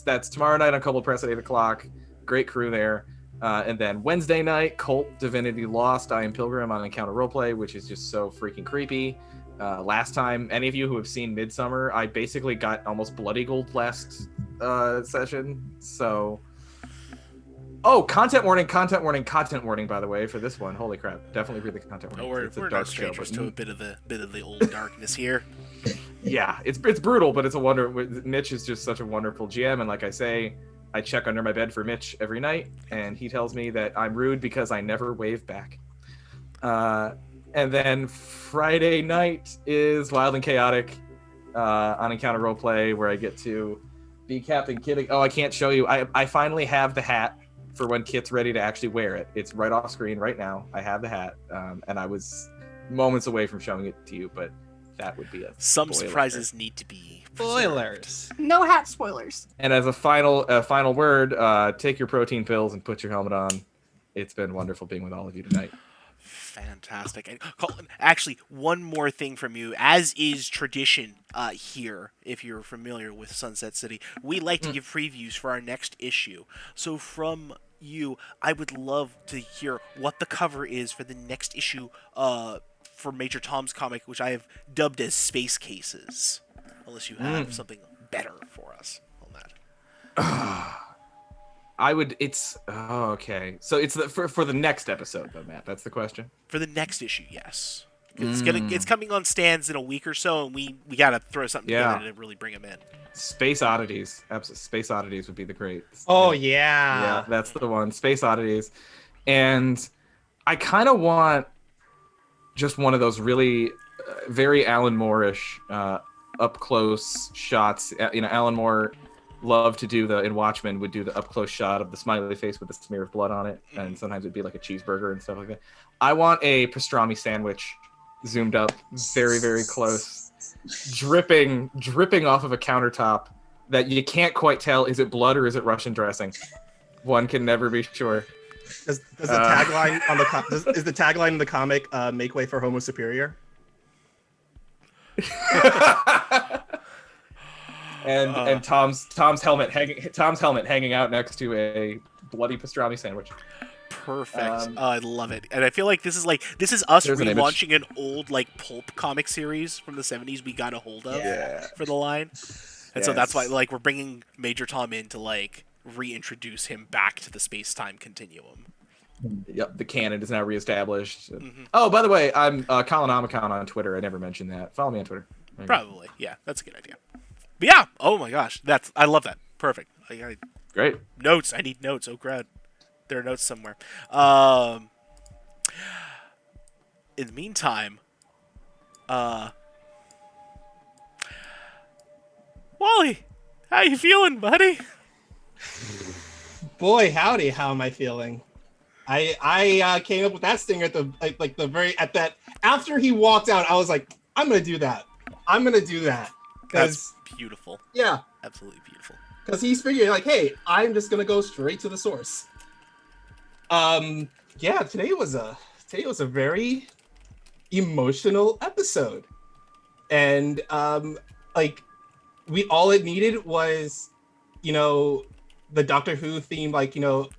that's tomorrow night on Kobold Press at 8:00. Great crew there. And then Wednesday night, Cult Divinity Lost, I Am Pilgrim on Encounter Roleplay, which is just so freaking creepy. Last time, any of you who have seen Midsummer, I basically got almost blood eagled last session. So Oh, content warning, content warning, content warning. By the way, for this one, holy crap! Definitely read the content Oh, warning. we're a no dark show, strangers but- to a bit of the old darkness here. Yeah, it's brutal, but it's a wonder. Mitch is just such a wonderful GM, and like I say, I check under my bed for Mitch every night, and he tells me that I'm rude because I never wave back. And then Friday night is Wild and Chaotic on Encounter Roleplay, where I get to be Captain Kitty. Oh, I can't show you. I finally have the hat for when Kit's ready to actually wear it. It's right off screen right now. I have the hat, and I was moments away from showing it to you, but that would be a Some spoiler. surprises need to be preserved. Spoilers. No hat spoilers. And as a final word, take your protein pills and put your helmet on. It's been wonderful being with all of you tonight. Fantastic. And Colin, actually, one more thing from you, as is tradition here, if you're familiar with Sunset City, we like to give previews for our next issue. So from you, I would love to hear what the cover is for the next issue for Major Tom's comic, which I have dubbed as Space Cases. Unless you have something better for us on that. Okay. So it's for the next episode though, Matt. That's the question. For the next issue, yes. It's coming on stands in a week or so, and we gotta throw something together to really bring them in. Space Oddities. Space Oddities would be the great. Oh Yeah, that's the one. Space Oddities. And I kind of want just one of those really very Alan Moore-ish up close shots. Alan Moore loved to do in Watchmen would do the up close shot of the smiley face with the smear of blood on it, and sometimes it'd be like a cheeseburger and stuff like that. I want a pastrami sandwich zoomed up very, very close, dripping off of a countertop that you can't quite tell, is it blood or is it Russian dressing? One can never be sure. Does the tagline on the is the tagline in the comic "Make way for Homo Superior"? And Tom's helmet hanging out next to a bloody pastrami sandwich. Perfect. I love it. And I feel like this is us There's an image. relaunching an old pulp comic series from the 70s we got a hold of for the line. And so that's why we're bringing Major Tom in to reintroduce him back to the space-time continuum. Yep, the canon is now reestablished. Oh, by the way, I'm Colin Omicon on Twitter. I never mentioned that. Follow me on Twitter. Probably. Yeah, that's a good idea. But yeah, oh my gosh, I love that. Perfect. Great. Notes. I need notes. Oh crud. There are notes somewhere. In the meantime, Wally, how you feeling, buddy? Boy, howdy, how am I feeling? I came up with that stinger at the very after he walked out. I was like, I'm gonna do that. That's beautiful. Yeah, absolutely beautiful. Because he's figuring hey, I'm just gonna go straight to the source. Yeah, today was a very emotional episode, and all it needed was, the Doctor Who theme, I am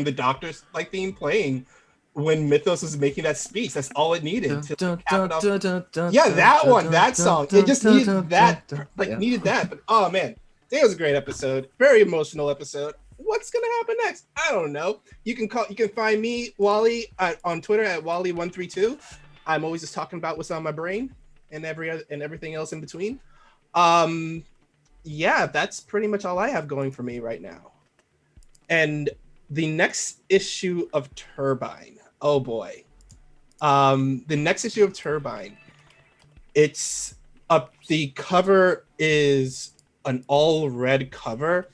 the Doctor's theme playing when Mythos was making that speech. That's all it needed to cap it off. Yeah, that one, that song. It just needed that, needed that. But oh man, it was a great episode. Very emotional episode. What's gonna happen next? I don't know. You can find me, Wally, on Twitter at Wally132. I'm always just talking about what's on my brain and everything else in between. Yeah, that's pretty much all I have going for me right now. And the next issue of Turbine. Oh boy. The next issue of Turbine. It's the cover is an all red cover,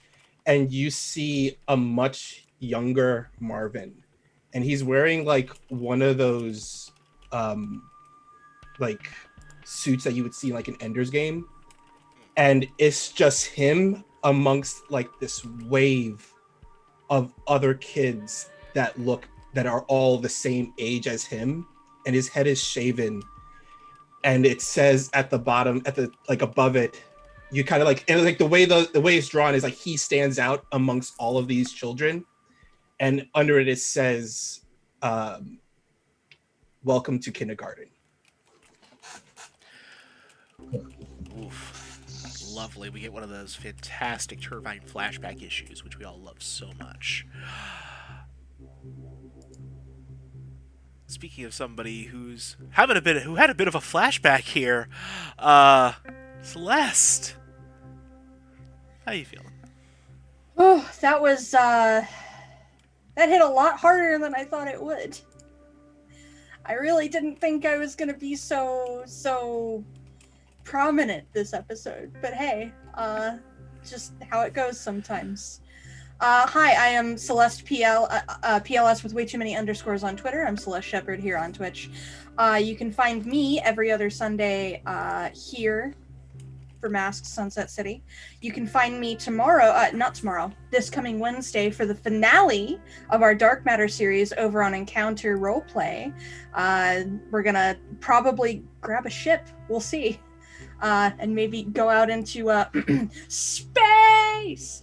and you see a much younger Marvin, and he's wearing one of those suits that you would see in Ender's Game, and it's just him amongst this wave of other kids that are all the same age as him, and his head is shaven, and it says at the bottom, above it, you kind of and the way it's drawn is he stands out amongst all of these children, and under it says welcome to kindergarten. Oof. lovely. We get one of those fantastic Turbine flashback issues, which we all love so much. Speaking of somebody who had a bit of a flashback here, Celeste, how you feeling? Oh, that was that hit a lot harder than I thought it would. I really didn't think I was gonna be so prominent this episode, but hey, just how it goes sometimes. Hi, I am Celeste PLS with way too many underscores on Twitter. I'm Celeste Shepherd here on Twitch. You can find me every other Sunday here for Masked Sunset City. You can find me this coming Wednesday for the finale of our Dark Matter series over on Encounter Roleplay. We're gonna probably grab a ship, we'll see, and maybe go out into space.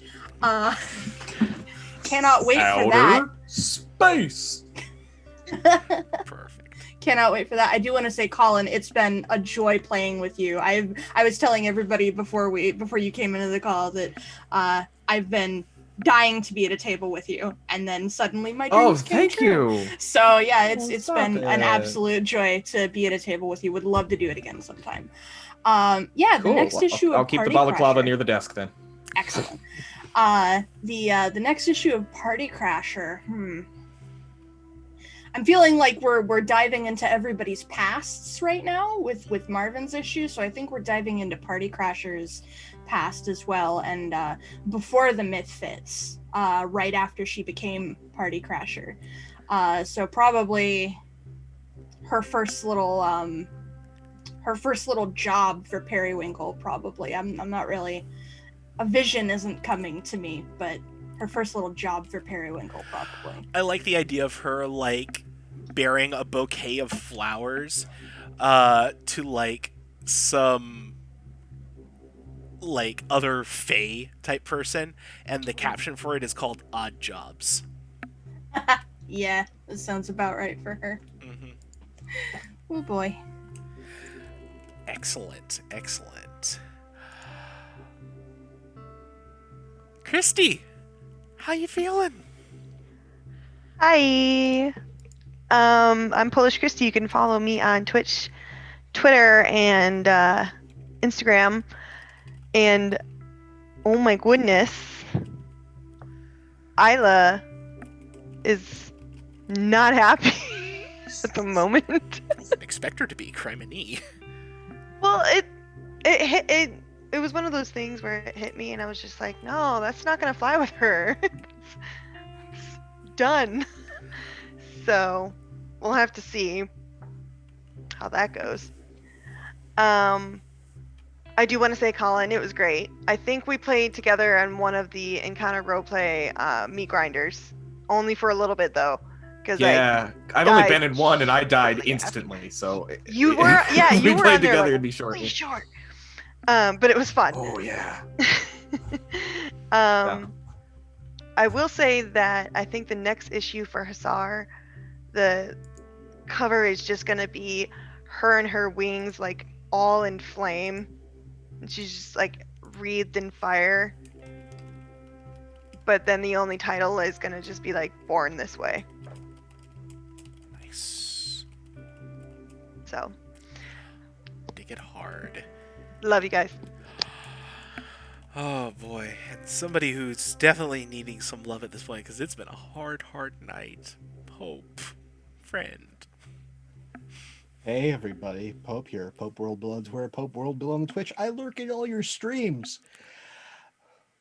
Cannot wait for that. Space. Perfect. Cannot wait for that. I do want to say, Colin, it's been a joy playing with you. I was telling everybody before you came into the call that I've been dying to be at a table with you, and then suddenly my dreams came true. You. So yeah, it's been an it. absolute joy to be at a table with you. Would love to do it again sometime. Yeah, Cool. the next issue of I'll keep the Party balaclava Crasher. near the desk then. Excellent. The next issue of Party Crasher. I'm feeling like we're diving into everybody's pasts right now with Marvin's issue, so I think we're diving into Party Crasher's past as well, and before the myth fits, right after she became Party Crasher. So probably her first little job for Periwinkle, probably. I'm not really, a vision isn't coming to me, but her first little job for Periwinkle, probably. I like the idea of her, like, bearing a bouquet of flowers to, like, some, like, other fae type person, and the caption for it is called Odd Jobs. Yeah, that sounds about right for her. Mm-hmm. Oh boy. Excellent, excellent. Christy, how you feeling? Hi. I'm Polish Christy. You can follow me on Twitch, Twitter, and Instagram. And oh my goodness, Isla is not happy at the moment. Expect her to be Criminy. Well, it was one of those things where it hit me, and I was just like, no, that's not gonna fly with her. It's done. So we'll have to see how that goes. I do want to say, Colin, it was great. I think we played together on one of the Encounter Roleplay meat grinders, only for a little bit though. Yeah, I've only been in one, and I died instantly. So you were, yeah, you we were played on there, together. like, It'd be short. really short. But it was fun. Oh yeah. I will say that I think the next issue for Hussar, the cover is just gonna be her and her wings like all in flame, and she's just like wreathed in fire. But then the only title is gonna just be like Born This Way. Nice. So Dig it hard. love you guys. Oh boy, and somebody who's definitely needing some love at this point, because it's been a hard night. Pope, friend. Hey everybody, Pope here. Pope World Beloved's where Pope World Below on Twitch. I lurk at all your streams.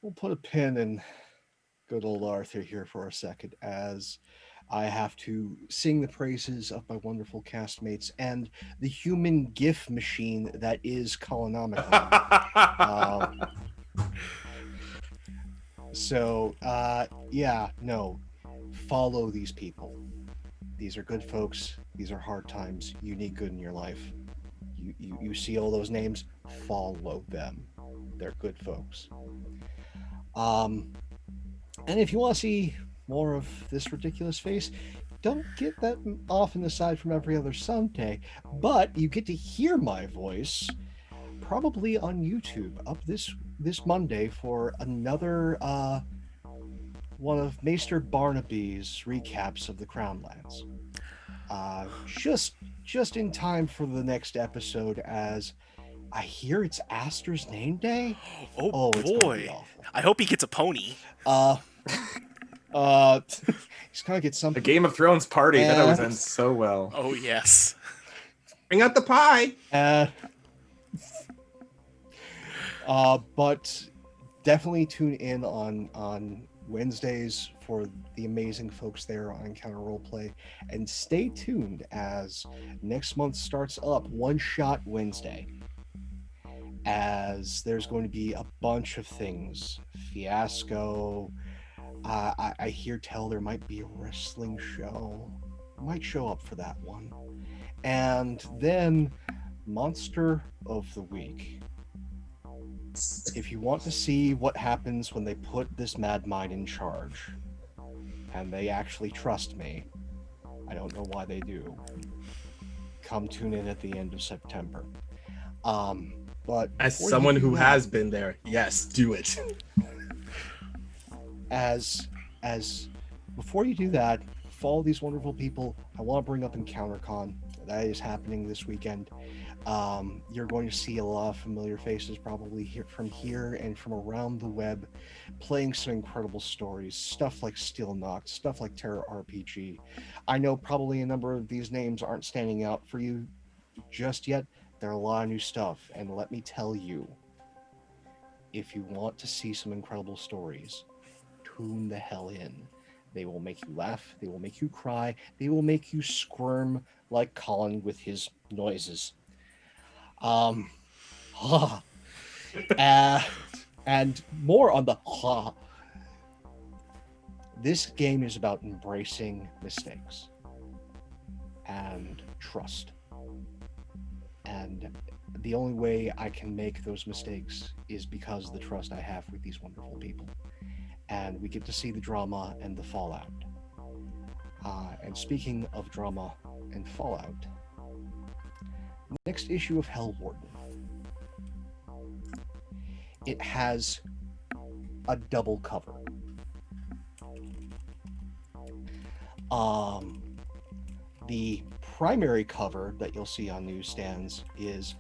We'll put a pin in good old Arthur here for a second, as I have to sing the praises of my wonderful castmates and the human GIF machine that is Colonomicon. Follow these people. These are good folks. These are hard times. You need good in your life. You see all those names, follow them. They're good folks. And if you want to see more of this ridiculous face, don't get that off in the side from every other Sunday, but you get to hear my voice probably on YouTube up this Monday for another one of Maester Barnaby's recaps of the Crownlands. Just in time for the next episode, as I hear it's Aster's name day. Oh it's gonna be boy! awful. I hope he gets a pony. He's gonna get A something. Game of Thrones party that always And- ends so well. Oh yes. Bring out the pie. But definitely tune in on Wednesdays for the amazing folks there on Encounter Roleplay, and stay tuned as next month starts up One Shot Wednesday, as there's going to be a bunch of things. Fiasco. I hear tell there might be a wrestling show. Might show up for that one. And then Monster of the Week. If you want to see what happens when they put this Mad Mind in charge, and they actually trust me, I don't know why they do, come tune in at the end of September. But As before someone you do who that, has been there, yes, do it. as before you do that, follow these wonderful people. I want to bring up EncounterCon. That is happening this weekend. You're going to see a lot of familiar faces probably here and from around the web, playing some incredible stories, stuff like Steel Knocked, stuff like Terra RPG. I know probably a number of these names aren't standing out for you just yet. There are a lot of new stuff, and let me tell you, if you want to see some incredible stories, tune the hell in. They will make you laugh, they will make you cry, they will make you squirm like Colin with his noises. And more on the This game is about embracing mistakes and trust. And the only way I can make those mistakes is because of the trust I have with these wonderful people. And we get to see the drama and the fallout. And speaking of drama and fallout, next issue of Hell Warden. It has a double cover. The primary cover that you'll see on newsstands is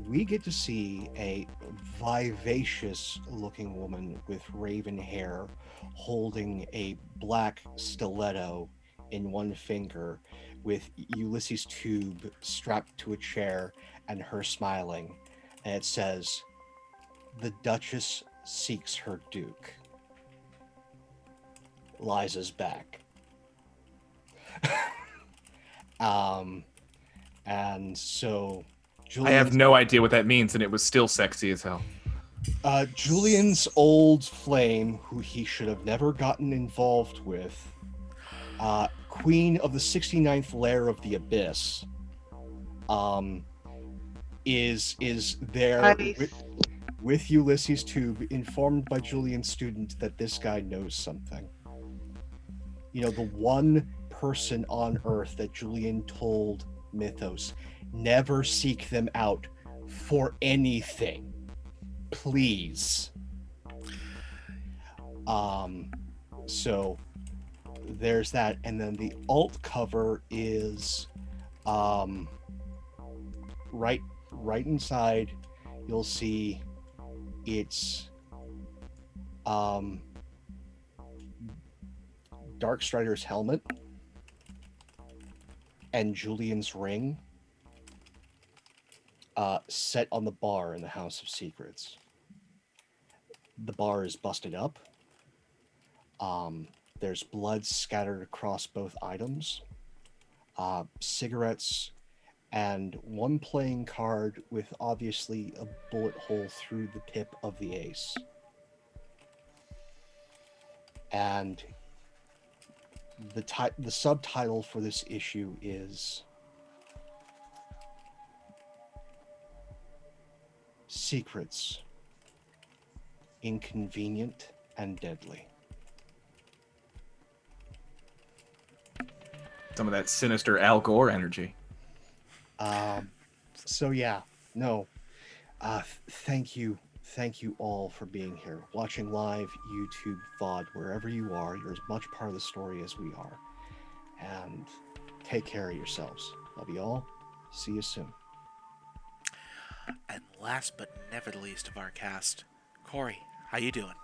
we get to see a vivacious looking woman with raven hair holding a black stiletto in one finger with Ulysses Tube strapped to a chair and her smiling. And it says, "The Duchess seeks her Duke. Liza's back." And so I have no idea what that means, and it was still sexy as hell. Julian's old flame, who he should have never gotten involved with, Queen of the 69th Lair of the Abyss, is there Nice. with Ulysses Tube, informed by Julian's student that this guy knows something. You know, the one person on Earth that Julian told Mythos, never seek them out for anything, please. So there's that, and then the alt cover is right inside. You'll see it's Darkstryder's helmet and Julian's ring set on the bar in the House of Secrets. The bar is busted up. There's blood scattered across both items, cigarettes, and one playing card with obviously a bullet hole through the tip of the ace. And the subtitle for this issue is Secrets, Inconvenient and Deadly. Some of that sinister Al Gore energy. So yeah, no. Thank you all for being here, watching live, YouTube, VOD, wherever you are. You're as much part of the story as we are. And take care of yourselves. Love you all. See you soon. And last but never the least of our cast, Corey, how you doing?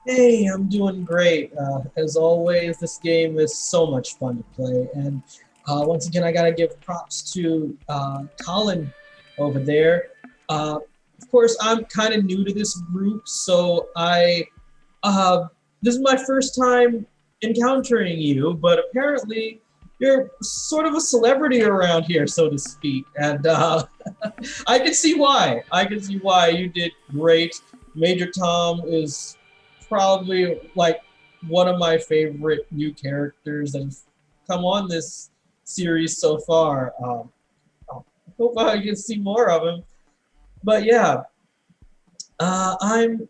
Hey, I'm doing great. As always, this game is so much fun to play. And once again, I gotta give props to Colin over there. Of course, I'm kind of new to this group, so this is my first time encountering you, but apparently you're sort of a celebrity around here, so to speak. And I can see why. You did great. Major Tom is probably like one of my favorite new characters that have come on this series so far. I hope I can see more of him. But yeah, I'm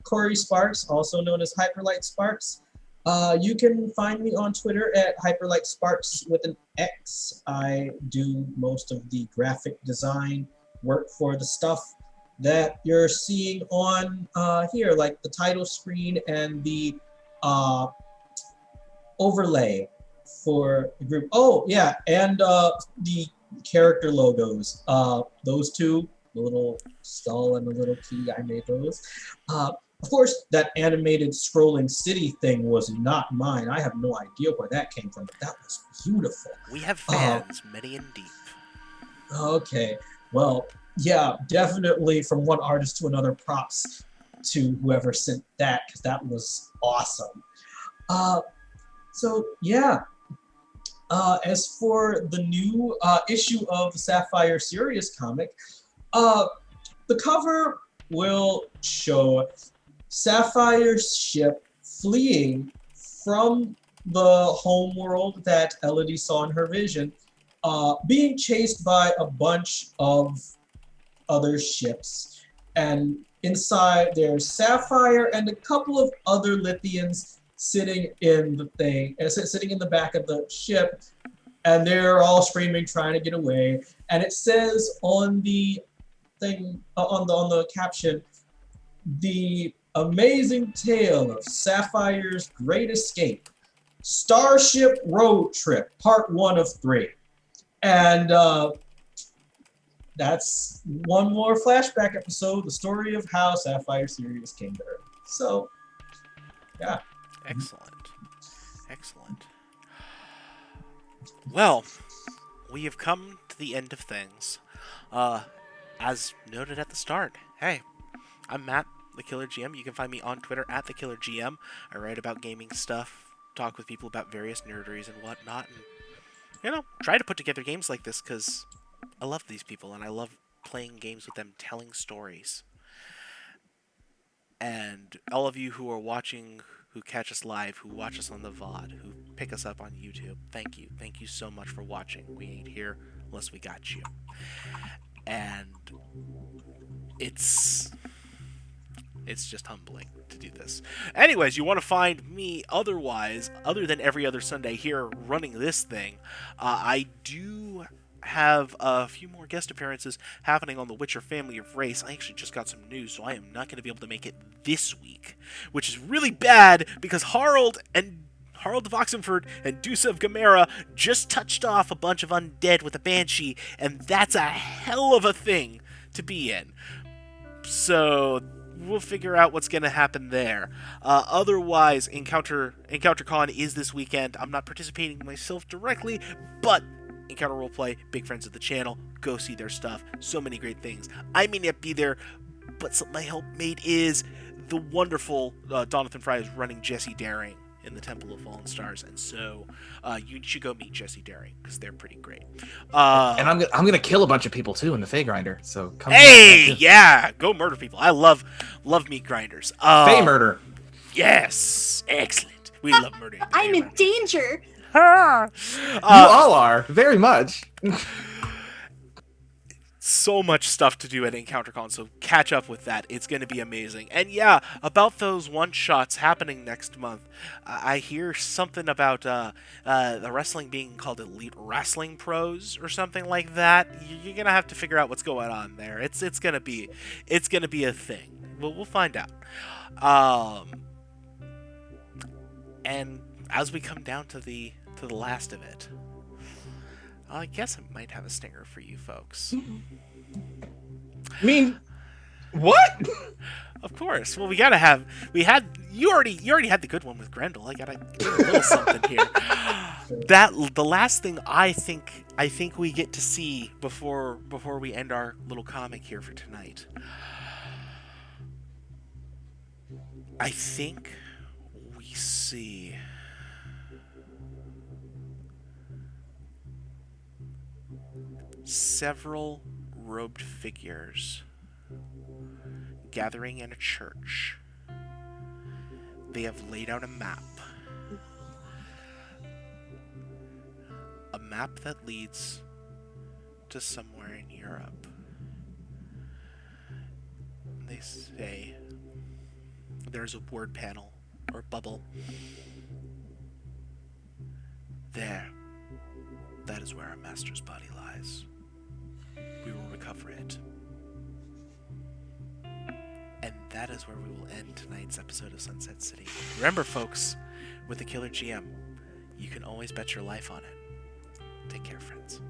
Corey Sparks, also known as Hyperlight Sparks. You can find me on Twitter at Hyperlight Sparks with an X. I do most of the graphic design work for the stuff that you're seeing on here, like the title screen and the overlay for the group. Oh yeah, and the character logos. Those two, the little skull and the little key, I made those. Of course, that animated scrolling city thing was not mine. I have no idea where that came from, but that was beautiful. We have fans, many and deep. Okay, well, yeah, definitely from one artist to another, props to whoever sent that, because that was awesome. So yeah, as for the new issue of the Sapphire Sirius comic, the cover will show Sapphire's ship fleeing from the home world that Elodie saw in her vision, being chased by a bunch of other ships. And inside there's Sapphire and a couple of other Lithians sitting in the back of the ship, and they're all screaming, trying to get away. And it says on the thing, on the caption, "The amazing tale of Sapphire's great escape, Starship Road Trip, Part 1 of 3. And that's one more flashback episode, the story of how Sapphire Sirius came to Earth. So, yeah. Excellent. Excellent. Well, we have come to the end of things. As noted at the start, hey, I'm Matt, the Killer GM. You can find me on Twitter at the Killer GM. I write about gaming stuff, talk with people about various nerderies and whatnot, and try to put together games like this because I love these people and I love playing games with them, telling stories. And all of you who are watching, who catch us live, who watch us on the VOD, who pick us up on YouTube, thank you. Thank you so much for watching. We ain't here unless we got you. And it's just humbling to do this. Anyways, you want to find me other than every other Sunday here running this thing. I do have a few more guest appearances happening on the Witcher Family of Race. I actually just got some news, so I am not going to be able to make it this week, which is really bad because Harald of Oxenford and Dusa of Gamera just touched off a bunch of undead with a banshee, and that's a hell of a thing to be in. So we'll figure out what's going to happen there. Otherwise, EncounterCon is this weekend. I'm not participating myself directly, but Encounter Roleplay, big friends of the channel, go see their stuff. So many great things. I may not be there, but something my helpmate is the wonderful Donathan Fry is running Jesse Daring in the Temple of Fallen Stars, and so you should go meet Jesse Daring because they're pretty great. And I'm gonna kill a bunch of people too in the Fey Grinder. So come. Hey, yeah, go murder people. I love meat grinders. Fey murder. Yes, excellent. We love murdering. I'm in danger. You all are very much. so much stuff to do at EncounterCon, so catch up with that. It's going to be amazing. And yeah, about those one-shots happening next month, I hear something about the wrestling being called Elite Wrestling Pros or something like that. You're going to have to figure out what's going on there. It's going to be a thing. We'll find out. And as we come down to the last of it, I guess I might have a stinger for you folks. I mean, what? Of course. Well, you already had the good one with Grendel. I gotta give a little something here. The last thing I think we get to see before we end our little comic here for tonight. I think we see several robed figures gathering in a church. They have laid out a map. A map that leads to somewhere in Europe. They say there's a word panel or bubble. There. That is where our master's body lies. We will recover it. And that is where we will end tonight's episode of Sunset City. Remember, folks, with the Killer GM, you can always bet your life on it. Take care, friends.